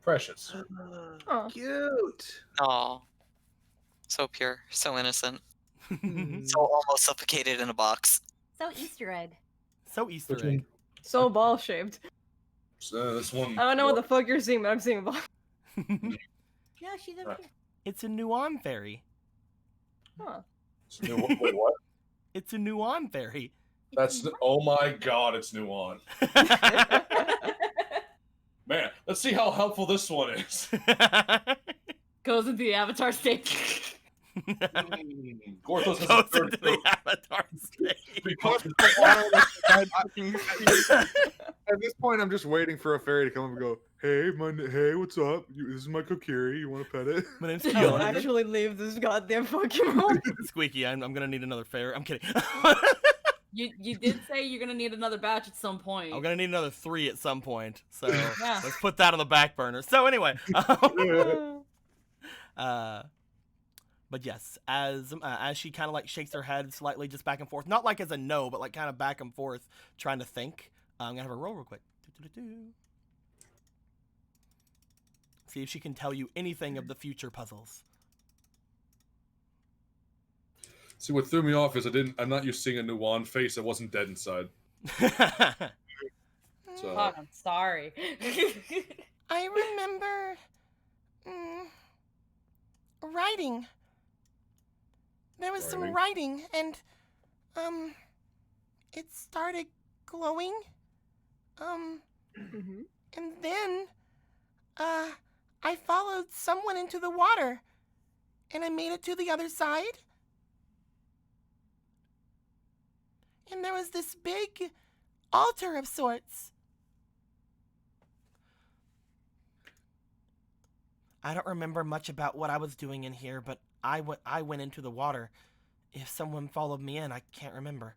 Precious. Oh. Cute. Oh, so pure, so innocent, so almost suffocated in a box. So Easter egg. So Easter Which egg. So ball shaped. So this one. I don't know what the fuck you're seeing, but I'm seeing a ball. No, she's over here. It's a Nuon fairy. Huh. Wait, what? It's a Nuon fairy. That's oh my god, it's Nuon. Man, let's see how helpful this one is. Goes into the avatar state. Gorthos has a Goes third into the avatar state. because At this point, I'm just waiting for a fairy to come up and go, hey, what's up? This is my Kokiri. You want to pet it? My name's I'll Keelan. actually leave this goddamn fucking room. Squeaky, I'm gonna need another fairy. I'm kidding. You did say you're gonna need another batch at some point. I'm gonna need another 3 at some point. So Yeah. let's put that on the back burner. So anyway. But yes, as she kind of like shakes her head slightly, just back and forth, not like as a no, but like kind of back and forth, trying to think. I'm gonna have her roll real quick. See if she can tell you anything of the future puzzles. See, what threw me off is I'm not used to seeing a Nuon face that wasn't dead inside. So Fuck, I'm sorry. I remember writing. There was some writing, and it started glowing. And then I followed someone into the water, and I made it to the other side. And there was this big altar of sorts. I don't remember much about what I was doing in here, but I went into the water. If someone followed me in, I can't remember.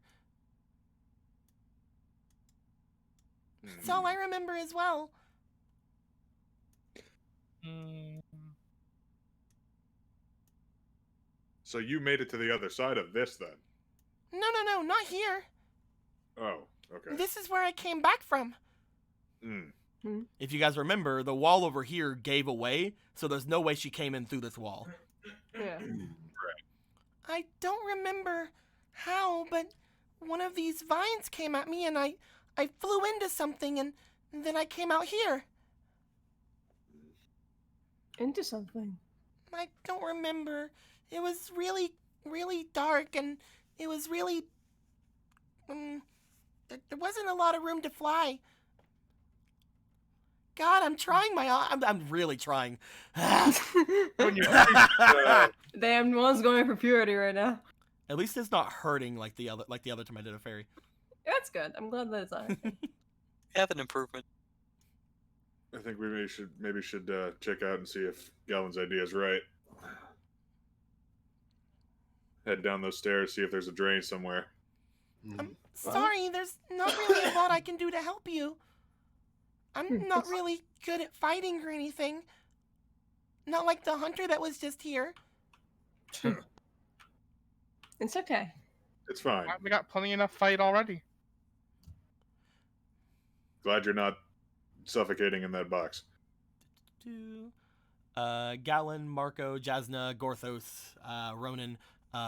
That's all I remember as well. So you made it to the other side of this, then? No, not here. Oh, okay. This is where I came back from. If you guys remember, the wall over here gave away, so there's no way she came in through this wall. Yeah. I don't remember how, but one of these vines came at me and I flew into something and then I came out here. Into something. I don't remember. It was really, really dark and it was really... there wasn't a lot of room to fly. God, I'm trying I'm really trying. Damn, one's going for purity right now. At least it's not hurting like the other time I did a fairy. That's good. I'm glad that it's on. Have an improvement. I think we maybe should check out and see if Gallen's idea is right. Head down those stairs, see if there's a drain somewhere. I'm sorry, there's not really a lot I can do to help you. I'm not really good at fighting or anything. Not like the hunter that was just here. It's okay. It's fine. We got plenty enough fight already. Glad you're not suffocating in that box. Gallon, Marco, Jasna, Gorthos, Ronan.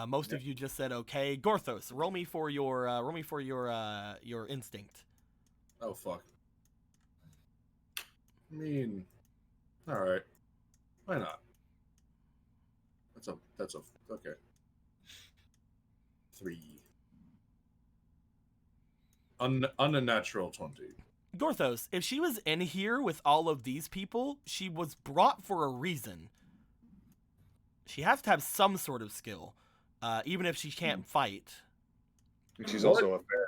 Most of you just said okay. Gorthos, roll me for your instinct. Oh fuck. I mean, all right. Why not? That's a okay. 3. Unnatural 20. Gorthos, if she was in here with all of these people, she was brought for a reason. She has to have some sort of skill, even if she can't fight. She's also a fair.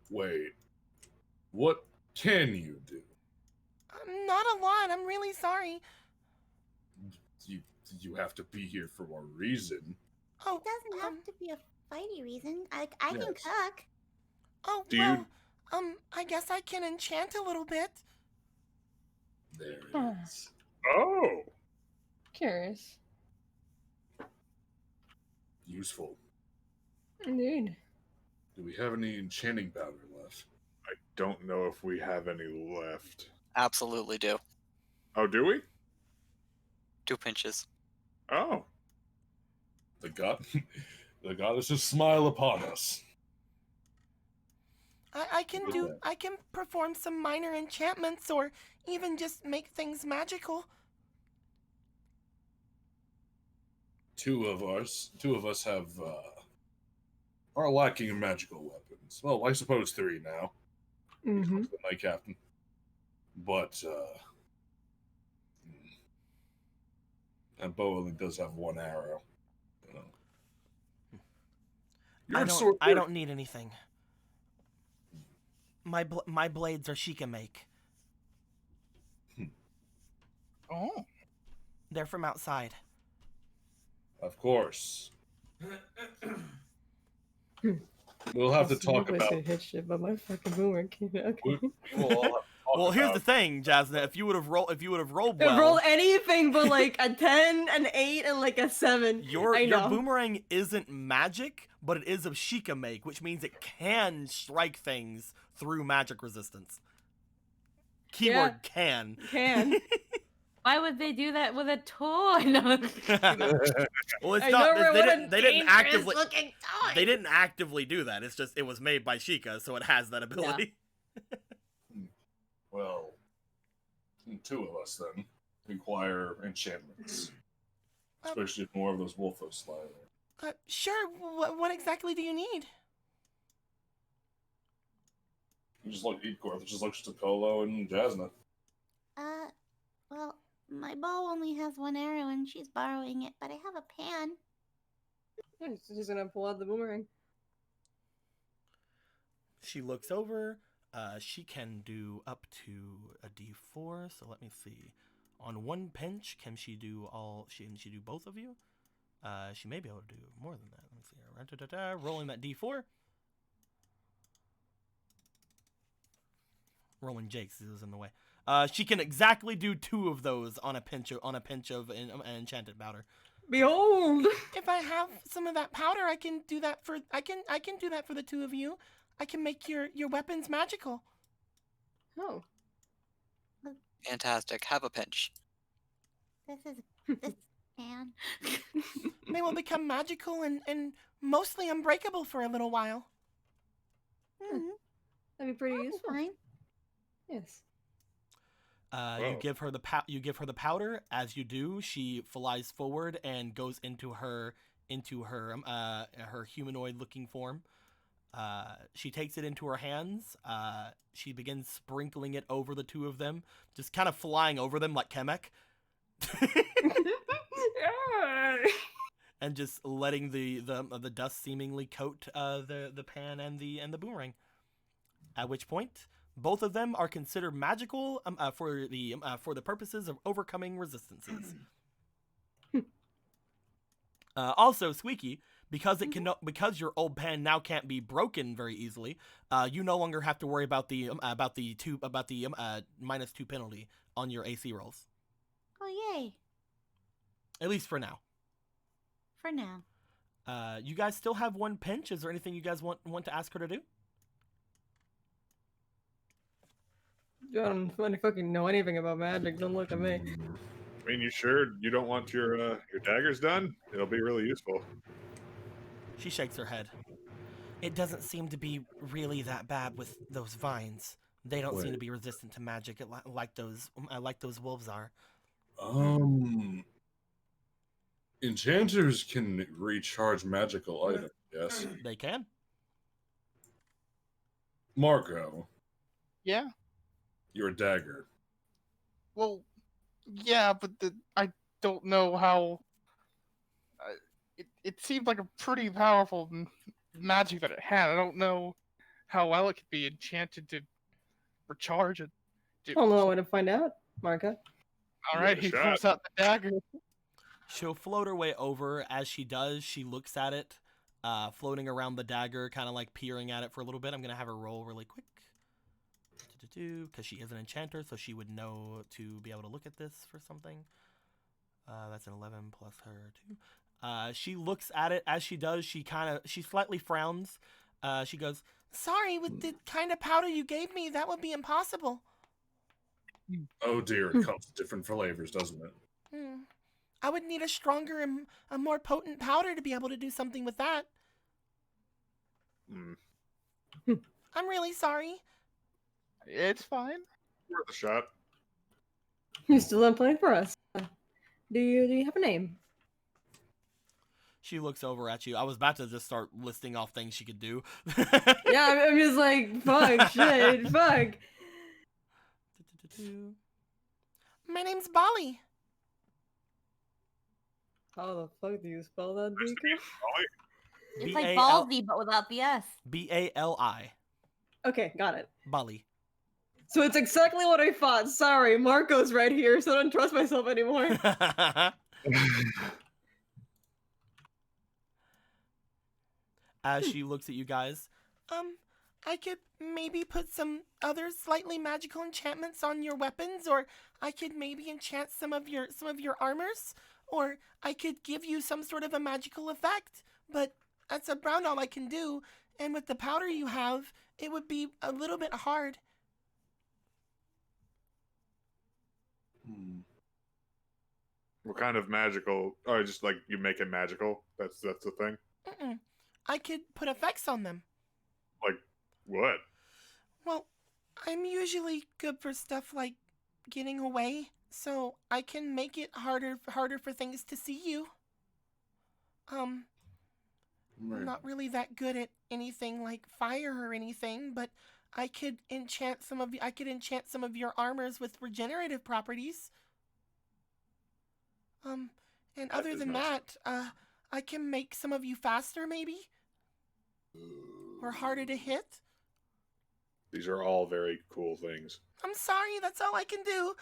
Wait. What can you do? Not a lot. I'm really sorry. You have to be here for a reason. Oh, It doesn't have to be a fighty reason. I can Yes. cook. Oh, Do well, I guess I can enchant a little bit. There it is. Oh. Curious. Useful. Indeed. Do we have any enchanting powder left? I don't know if we have any left. Absolutely do. Oh, do we? 2 pinches. Oh. The the goddesses smile upon us. I can perform some minor enchantments or even just make things magical. Two of us have are lacking in magical weapons. Well, I suppose 3 now. Mm-hmm. The Knight Captain. But that bow only does have 1 arrow. I don't need anything. My blades are Sheikah make. Oh. They're from outside. Of course. We'll have to talk about. Hit shit, but my fucking boomerang came out. Okay. We will all have to talk Well, here's the about- thing, Jasna. If you would have rolled It well, rolled anything but like a 10, an 8, and like a 7. your I know. boomerang isn't magic, but it is of Sheikah make, which means it can strike things through magic resistance. Keyword can. Can. Why would they do that with a toy? No. Well, it's I not. know They didn't actively. looking toy. They didn't actively do that. It's just it was made by Sheikah, so it has that ability. Well, 2 of us then require enchantments, especially if more of those wolfos fly there. Sure. What exactly do you need? You just look at Gorth, just looks to Colo and Jasna. Well, my bow only has 1 arrow and she's borrowing it, but I have a pan. Yeah, she's just gonna pull out the boomerang. She looks over. She can do up to a D4. So let me see. On 1 pinch, can she do both of you? She may be able to do more than that. Let me see. Rolling that D4. Rolling Jake's is in the way. She can exactly do 2 of those on a pinch of enchanted powder. Behold! If I have some of that powder, I can do that for the 2 of you. I can make your weapons magical. Oh. Fantastic. Have a pinch. This pan. They will become magical and mostly unbreakable for a little while. That'd be pretty useful. Fine. Yes. You give her the powder. As you do, she flies forward and goes into her humanoid-looking form. She takes it into her hands. She begins sprinkling it over the 2 of them, just kind of flying over them like Kemek. And just letting the dust seemingly coat the pan and the boomerang. At which point, both of them are considered magical for the purposes of overcoming resistances. Also, Squeaky, because your old pan now can't be broken very easily, you no longer have to worry about the -2 penalty on your AC rolls. Oh, yay. At least for now. For now. You guys still have 1 pinch. Is there anything you guys want to ask her to do? I don't fucking know anything about magic. Don't look at me. I mean, you sure you don't want your daggers done? It'll be really useful. She shakes her head. It doesn't seem to be really that bad with those vines. They don't seem to be resistant to magic like those wolves are. Enchanters can recharge magical items, yes? They can. Marco, Yeah. your dagger. Well, yeah, but I don't know how. It seemed like a pretty powerful magic that it had. I don't know how well it could be enchanted to recharge it. I'll know when to find out, Marco. All right, Give it a he shot. pulls out the dagger. She'll float her way over. As she does, she looks at it, floating around the dagger, kind of like peering at it for a little bit. I'm going to have her roll really quick. Because she is an enchanter, so she would know to be able to look at this for something. That's an 11 plus her 2. She looks at it. As she does, she slightly frowns. She goes, "Sorry, with the kind of powder you gave me, that would be impossible." Oh dear, it comes in different flavors, doesn't it? I would need a stronger and a more potent powder to be able to do something with that. I'm really sorry. It's fine. Worth a shot. You still not playing for us? Do you have a name? She looks over at you. I was about to just start listing off things she could do. Yeah, I'm just like, fuck, shit, fuck. My name's Bali. How the fuck do you spell that, Beaker? It's like Baldy, but without the S. Bali. Okay, got it. Bali. So it's exactly what I thought. Sorry, Marco's right here, so I don't trust myself anymore. As she looks at you guys, I could maybe put some other slightly magical enchantments on your weapons, or I could maybe enchant some of your armors, or I could give you some sort of a magical effect. But that's about all I can do, and with the powder you have, it would be a little bit hard. What kind of magical? Oh, just like you make it magical. That's the thing. I could put effects on them. Like what? Well, I'm usually good for stuff like getting away, so I can make it harder for things to see you. I'm not really that good at anything like fire or anything, but I could enchant some of your armors with regenerative properties. And other than that, I can make some of you faster, maybe, or harder to hit. These are all very cool things. I'm sorry, that's all I can do.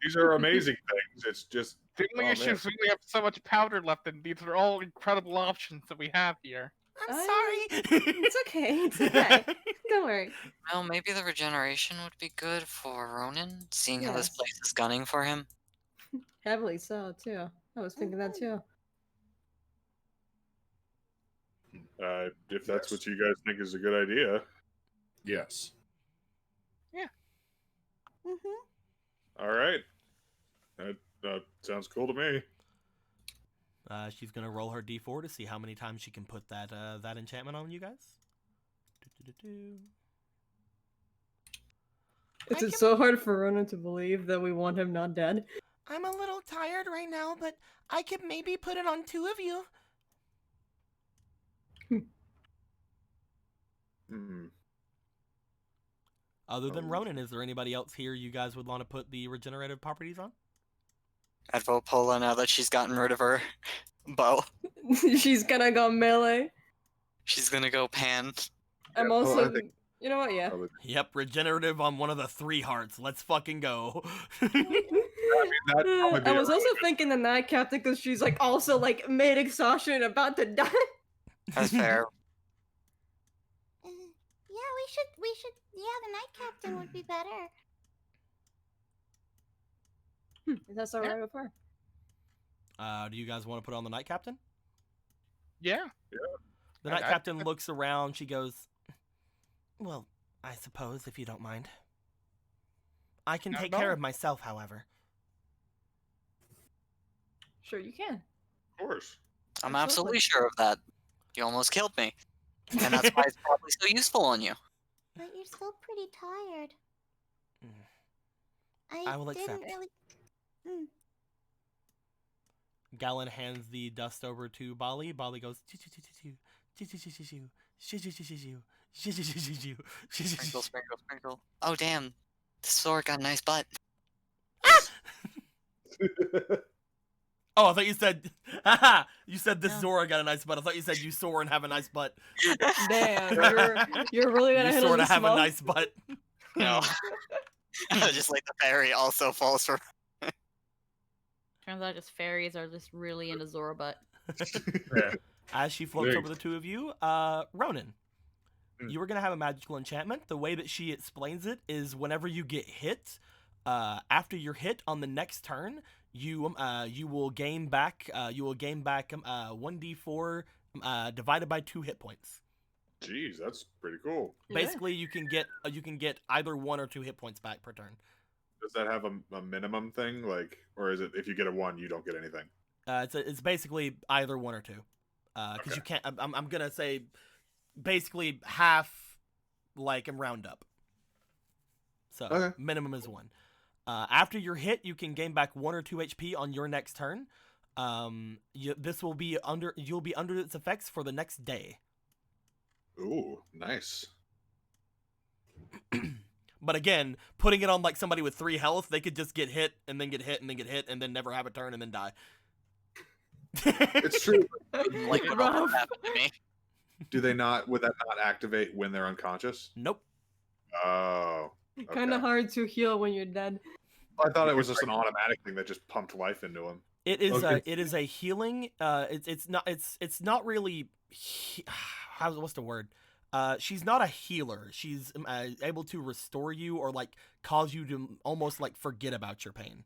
These are amazing things. It's just The only issue is we have so much powder left, and these are all incredible options that we have here. I'm sorry. It's okay. It's okay. Don't worry. Well, maybe the regeneration would be good for Ronan, seeing how this Yes. place is gunning for him. Heavily so, too. I was thinking that, too. If that's what you guys think is a good idea. Yes. All right. That sounds cool to me. She's gonna roll her d4 to see how many times she can put that enchantment on you guys. It's so hard for Ronan to believe that we want him not dead. I'm a little tired right now, but I could maybe put it on 2 of you. Other than Ronan, is there anybody else here you guys would want to put the regenerative properties on? I'd vote Pola now that she's gotten rid of her bow. She's gonna go melee. She's gonna go pan. I'm also... You know what? Yeah. Yep, regenerative on one of the 3 hearts. Let's fucking go. I was also thinking the Night Captain because she's like also like mid-exhaustion and about to die. That's fair. We should. Yeah, the Night Captain would be better. That's alright with her. Do you guys want to put on the Night Captain? Yeah. The Night Captain looks around. She goes, "Well, I suppose, if you don't mind. I can take care of myself, however." Sure you can. Of course. I'm absolutely sure of that. You almost killed me. And that's why it's probably so useful on you. But you're still pretty tired. I will accept. Really... Galen hands the dust over to Bali. Bali goes. Sprinkle, sprinkle, sprinkle. Oh, damn. The sword got a nice butt. Oh, I thought you said. Haha! You said this No. Zora got a nice butt. I thought you said you soar and have a nice butt. Damn, you're really gonna You handle sort the of have smoke? a nice butt. No. Just like the fairy also falls for. Turns out just fairies are just really into Zora butt. As she floats Nice. over the two of you, Ronan, you are going to have a magical enchantment. The way that she explains it is whenever you get hit, after you're hit on the next turn, you will gain back 1d4 divided by 2 hit points. Jeez, that's pretty cool. Yeah. Basically, you can get either 1 or 2 hit points back per turn. Does that have a minimum thing, like, or is it if you get a 1, you don't get anything? It's basically either 1 or 2, because Okay. you can't. I'm gonna say basically half, like, and round up. So Okay. minimum is 1. After you're hit, you can gain back 1 or 2 HP on your next turn. You'll be under its effects for the next day. Ooh, nice. But again, putting it on like somebody with 3 health, they could just get hit and then get hit and then get hit and then never have a turn and then die. It's true. Like what almost Rough. happened to me. Do they not? Would that not activate when they're unconscious? Nope. Oh, Kind of okay. hard to heal when you're dead. I thought it was just an automatic thing that just pumped life into him. It is Okay. it is a healing. It's not really. What's the word? She's not a healer. She's able to restore you or like cause you to almost like forget about your pain.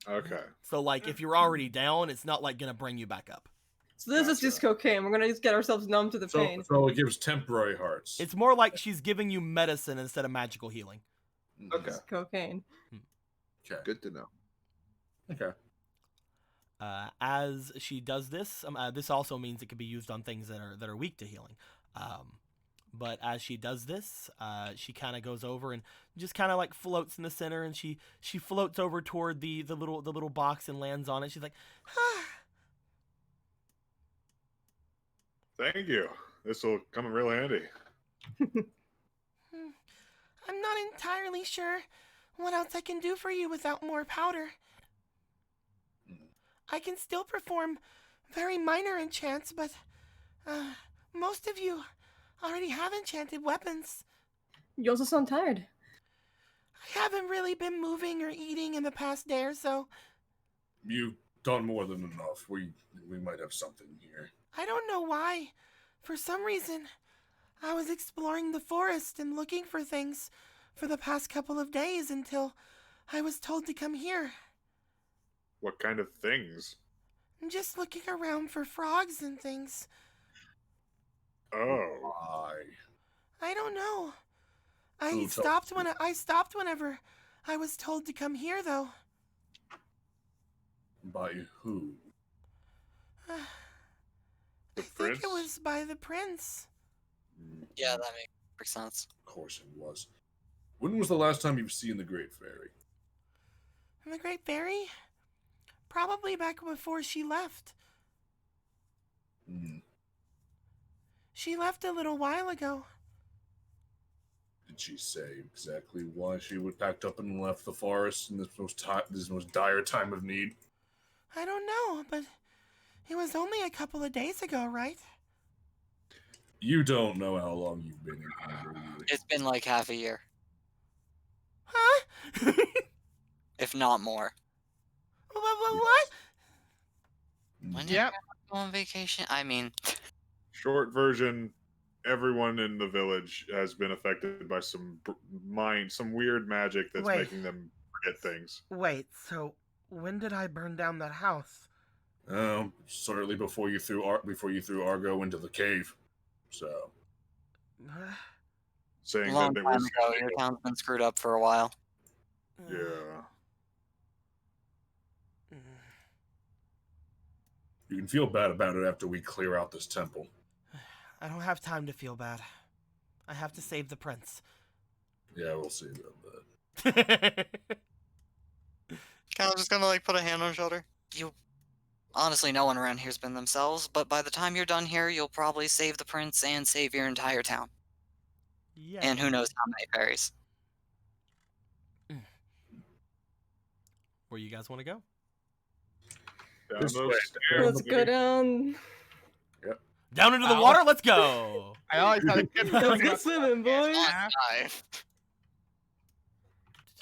Okay. So like if you're already down, it's not like gonna bring you back up. So this is just cocaine. We're gonna just get ourselves numb to the pain. So it gives temporary hearts. It's more like she's giving you medicine instead of magical healing. Okay. It's cocaine. Okay. Good to know. Okay. As she does this, this also means it can be used on things that are weak to healing. But as she does this, she kind of goes over and just kind of like floats in the center, and she floats over toward the little box and lands on it. She's like, ah. Thank you. This will come in real handy. I'm not entirely sure what else I can do for you without more powder. I can still perform very minor enchants, but most of you already have enchanted weapons. You also sound tired. I haven't really been moving or eating in the past day or so. You've done more than enough. We might have something here. I don't know why. For some reason, I was exploring the forest and looking for things for the past couple of days until I was told to come here. What kind of things? I'm just looking around for frogs and things. Oh. I don't know. Who I stopped whenever I was told to come here, though. By who? The I prince? think it was by the prince. Yeah, that makes sense. Of course it was. When was the last time you've seen the Great Fairy? And the Great Fairy? Probably back before she left. She left a little while ago. Did she say exactly why she would packed up and left the forest in this most dire time of need? I don't know, but it was only a couple of days ago, right? You don't know how long you've been in here, do you? It's been like half a year, Huh? if not more. What? When did Yep. I go on vacation? I mean, Short version, everyone in the village has been affected by some weird magic that's Wait. making them forget things. Wait, so when did I burn down that house? Certainly before you threw Argo into the cave. So a Saying long that it time was ago, your town's been screwed up for a while. yeah. you can feel bad about it after we clear out this temple. I don't have time to feel bad. I have to save the prince. Yeah, we'll see about that. Kind of just gonna like put a hand on her shoulder. Honestly, no one around here's been themselves, but by the time you're done here, you'll probably save the prince and save your entire town. Yeah. And who knows how many fairies. Where you guys want to go? Down This those way. stairs. Let's go down. Down into the Ow. water. Let's go. I always had a good Let's feeling go about swimming, boys. Yeah. Dive.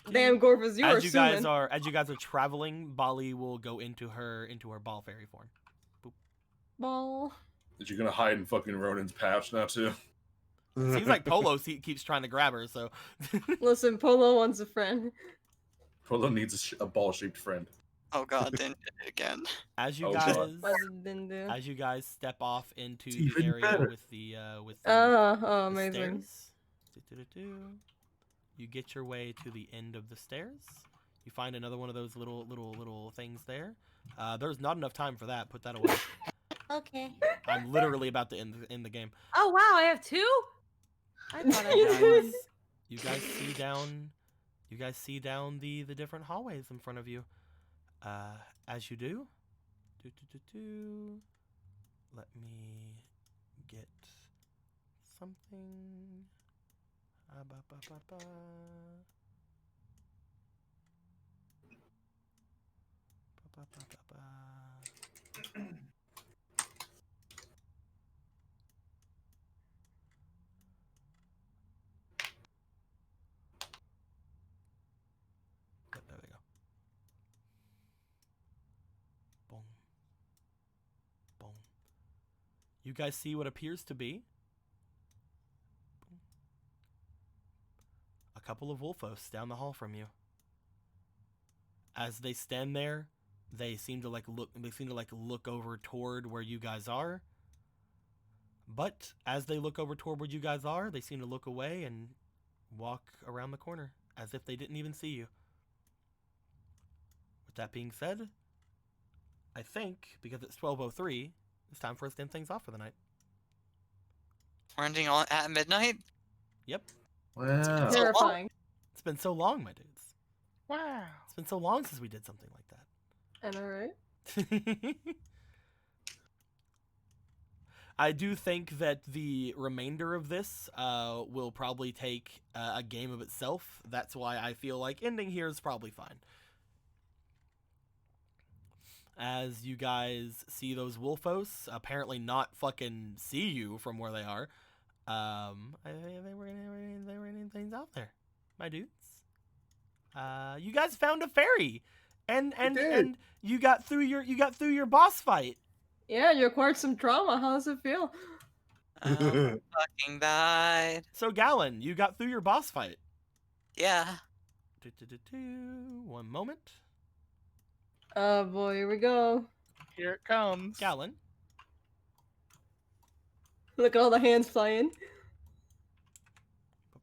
Damn, Gorfus, you are As you guys assuming. are traveling, Bali will go into her ball fairy form. Ball. That you're gonna hide in fucking Ronan's pouch now too. Seems like Polo keeps trying to grab her. So Listen, Polo wants a friend. Polo needs a ball-shaped friend. Oh god, didn't hit it again. as you Oh, guys God. What did Ben do? as you guys step off into It's the even area better. with the Oh, the amazing. stairs. You get your way to the end of the stairs. You find another one of those little things there. There's not enough time for that. Put that away. Okay. I'm literally about to end the game. Oh wow, I have 2? I thought I You had did. one. You guys see down. You guys see down the different hallways in front of you. As you do, let me get something. Ba-ba-ba-ba-ba. Ba-ba-ba-ba-ba. There we go. Boom. Boom. You guys see what appears to be a couple of wolfos down the hall from you. As they stand there, they seem to look over toward where you guys are. But as they look over toward where you guys are, they seem to look away and walk around the corner as if they didn't even see you. With that being said, I think, because it's 12:03, it's time for us to end things off for the night. We're ending on at midnight? Yep. Wow. Terrifying. It's been so long, my dudes. Wow. It's been so long since we did something like I know, right? that. I do think that the remainder of this will probably take a game of itself. That's why I feel like ending here is probably fine. As you guys see those wolfos apparently not fucking see you from where they are. I think they were any things out there, my dudes. You guys found a fairy, and you got through your boss fight. Yeah, you acquired some trauma. How does it feel? Fucking died. So Gallon, you got through your boss fight. Yeah. One moment. Oh boy, here we go. Here it comes. Gallon, Look at all the hands flying. I'll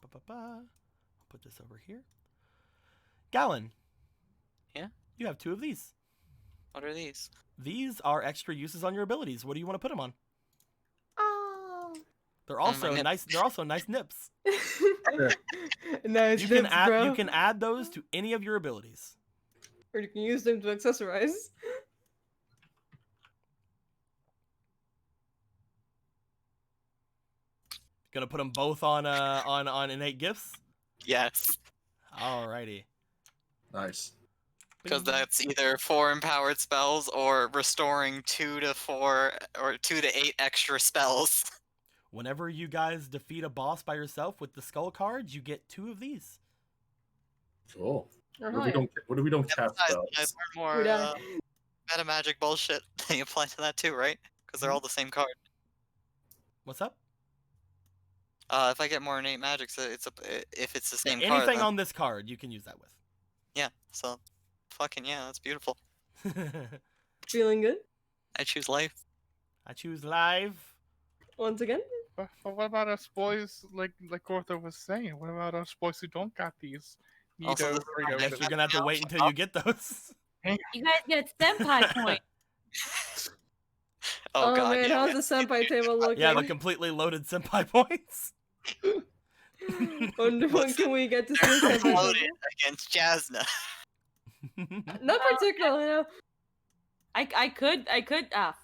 put this over here. Gallon. Yeah? You have 2 of these. What are these? These are extra uses on your abilities. What do you want to put them on? Oh. They're also nips. nice. They're also nice nips. Nice You can nips, add. bro. You can add those to any of your abilities. Or you can use them to accessorize. Gonna put them both on innate gifts. Yes. Alrighty. Nice. Because that's either 4 empowered spells or restoring 2 to 4 or 2 to 8 extra spells. Whenever you guys defeat a boss by yourself with the skull cards, you get 2 of these. Cool. Or What higher. if we don't cast Besides, spells? you guys learn more Who died? meta magic bullshit. They apply to that too, right? Because they're all the same card. What's up? If I get more innate magic, so if it's the same card. Anything then- on this card, you can use that Yeah. So, fucking yeah, that's beautiful. with. Feeling good? I choose life. I choose live. Once again? But what about us boys, like Gortha was saying? What about us boys who don't got these? Also, Neato, this is Frito, not Guess Yes, you're gonna have to wait until you get those. You guys get senpai point. Oh, god. man, yeah. how's the senpai table looking? Yeah, the completely loaded senpai points. Wonder when can we get to see the senpai Loaded table? against Jasna. Not particularly, no. I could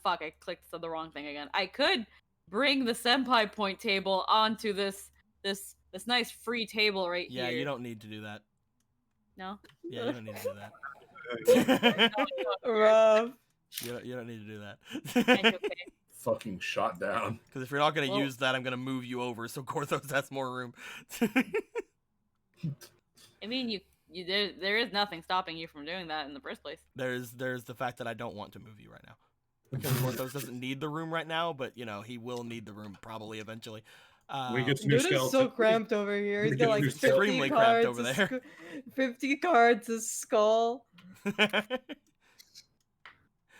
fuck, I clicked the wrong thing again. I could bring the senpai point table onto this nice free table right Yeah, here. you don't need to do that. No? Yeah, you don't need to do that. Rough. You don't need to do that. Okay. Fucking shot down. Because if you're not going to Well- use that, I'm going to move you over so Korthos has more room. I mean, there is nothing stopping you from doing that in the first place. There's the fact that I don't want to move you right now. Because Korthos doesn't need the room right now, but, you know, he will need the room probably eventually. We get some new Dude is so skeleton. cramped over here. He's We got get like new 50 extremely cards, cramped over there. 50 cards, a skull.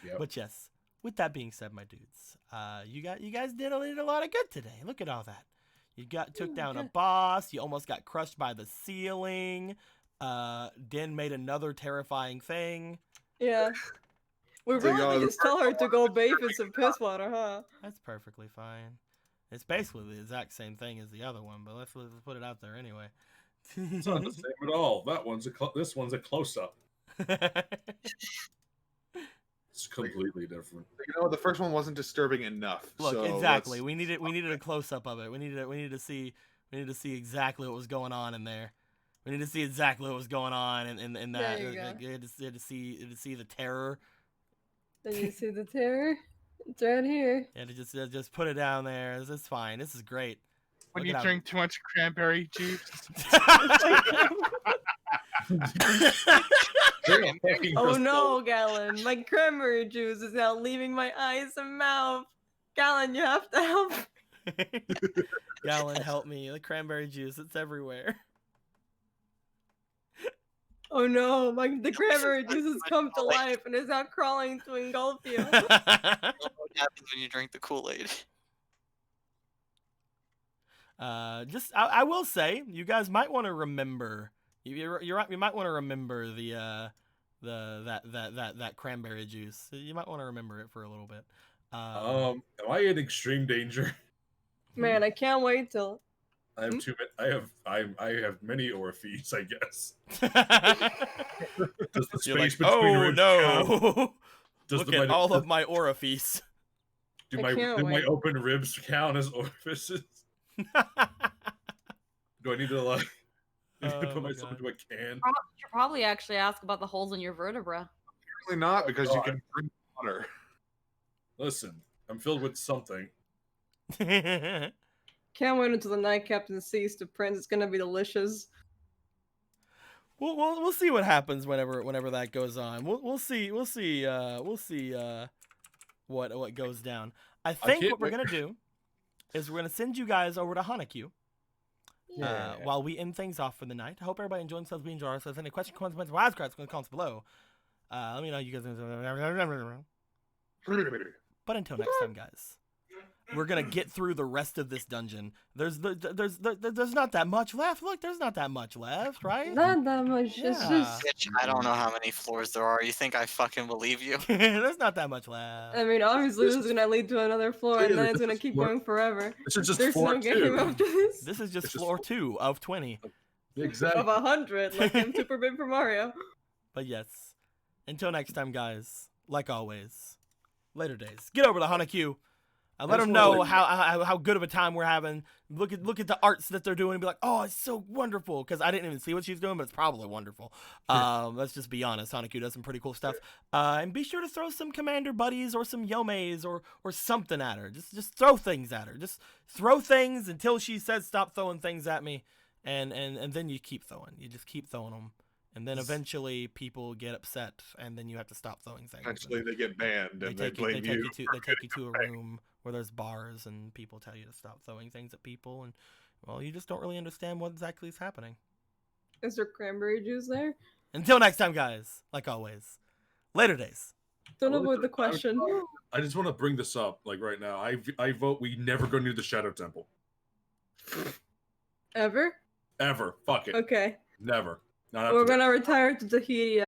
Yep. But yes, with that being said, my dudes, you guys did a lot of good today. Look at all that. You took down a boss. You almost got crushed by the ceiling. Din made another terrifying thing. Yeah. We So really y'all- just tell her to go bathe in some piss water, huh? That's perfectly fine. It's basically the exact same thing as the other one, but let's put it out there anyway. It's not the same at all. This one's a close up. It's completely different. You know, the first one wasn't disturbing enough. Look, so exactly. let's- We needed a close up of it. We needed to see exactly what was going on in there. We need to see exactly what was going on in that. There you go. You had to see the terror. Then you see the terror? It's right here. Yeah, to just put it down there. It's fine. This is great. When Look you it up. drink too much cranberry juice. Oh no, Gallon. My cranberry juice is now leaving my eyes and mouth. Gallon, you have to help. Gallon, help me. The cranberry juice, it's everywhere. Oh no, the cranberry juice has come to life and is now crawling to engulf you. What happens when you drink the Kool-Aid? I will say, you guys might want to remember. You might want to remember that cranberry juice. You might want to remember it for a little bit. Am I in extreme danger? Man, I can't wait till. I have too many. I have many orifices, I guess. Does the You're space like, between oh ribs count? no! Does Look at all of my orifice. do I my can't do my wait. open ribs count as orifices? Do I need to like Oh, put myself God. into a can? You should probably actually ask about the holes in your vertebra. Really not, because you God. can drink water. Listen, I'm filled with something. Can't wait until the night captain sees the prince. It's gonna be delicious. We'll see what happens whenever that goes on. We'll see what goes down. I think can't what we're wait. gonna do is we're gonna send you guys over to Hanakyu. While we end things off for the night. I hope everybody enjoyed themselves being Jar. So if any questions, comments, wisecracks, in the comments below. Let me know you guys. But until next time, guys, we're gonna get through the rest of this dungeon. There's not that much left. Look, there's not that much left, right? Not that much. It's Yeah. just. Bitch, I don't know how many floors there are. You think I fucking believe you? There's not that much left. I mean, obviously, this is gonna lead to another floor, and then it's gonna keep going forever. This is just There's floor no game 2. after this. This is just It's just floor 2 of 20. Exactly. Of 100, like in Super Big for Mario. But yes, until next time, guys. Like always, later days. Get over to Hanakyu. Let That's them what know I- how good of a time we're having. Look at the arts that they're doing and be like, oh, it's so wonderful. Because I didn't even see what she's doing, but it's probably wonderful. Let's just be honest. Hanakyu does some pretty cool stuff. And be sure to throw some commander buddies or some yomeis or something at her. Just throw things at her. Just throw things until she says stop throwing things at me. And then you keep throwing. You just keep throwing them. And then eventually people get upset, and then you have to stop throwing things. Eventually, they get banned, and they They blame you. take you to a room where there's bars, and people tell you to stop throwing things at people, and well, you just don't really understand what exactly is happening. Is there cranberry juice there? Until next time, guys. Like always, later days. Don't Well, avoid the question. I just want to bring this up, like right now. I vote we never go near the Shadow Temple. Ever? Ever. Fuck it. Okay. Never. Not after We're that. gonna retire to Tahiti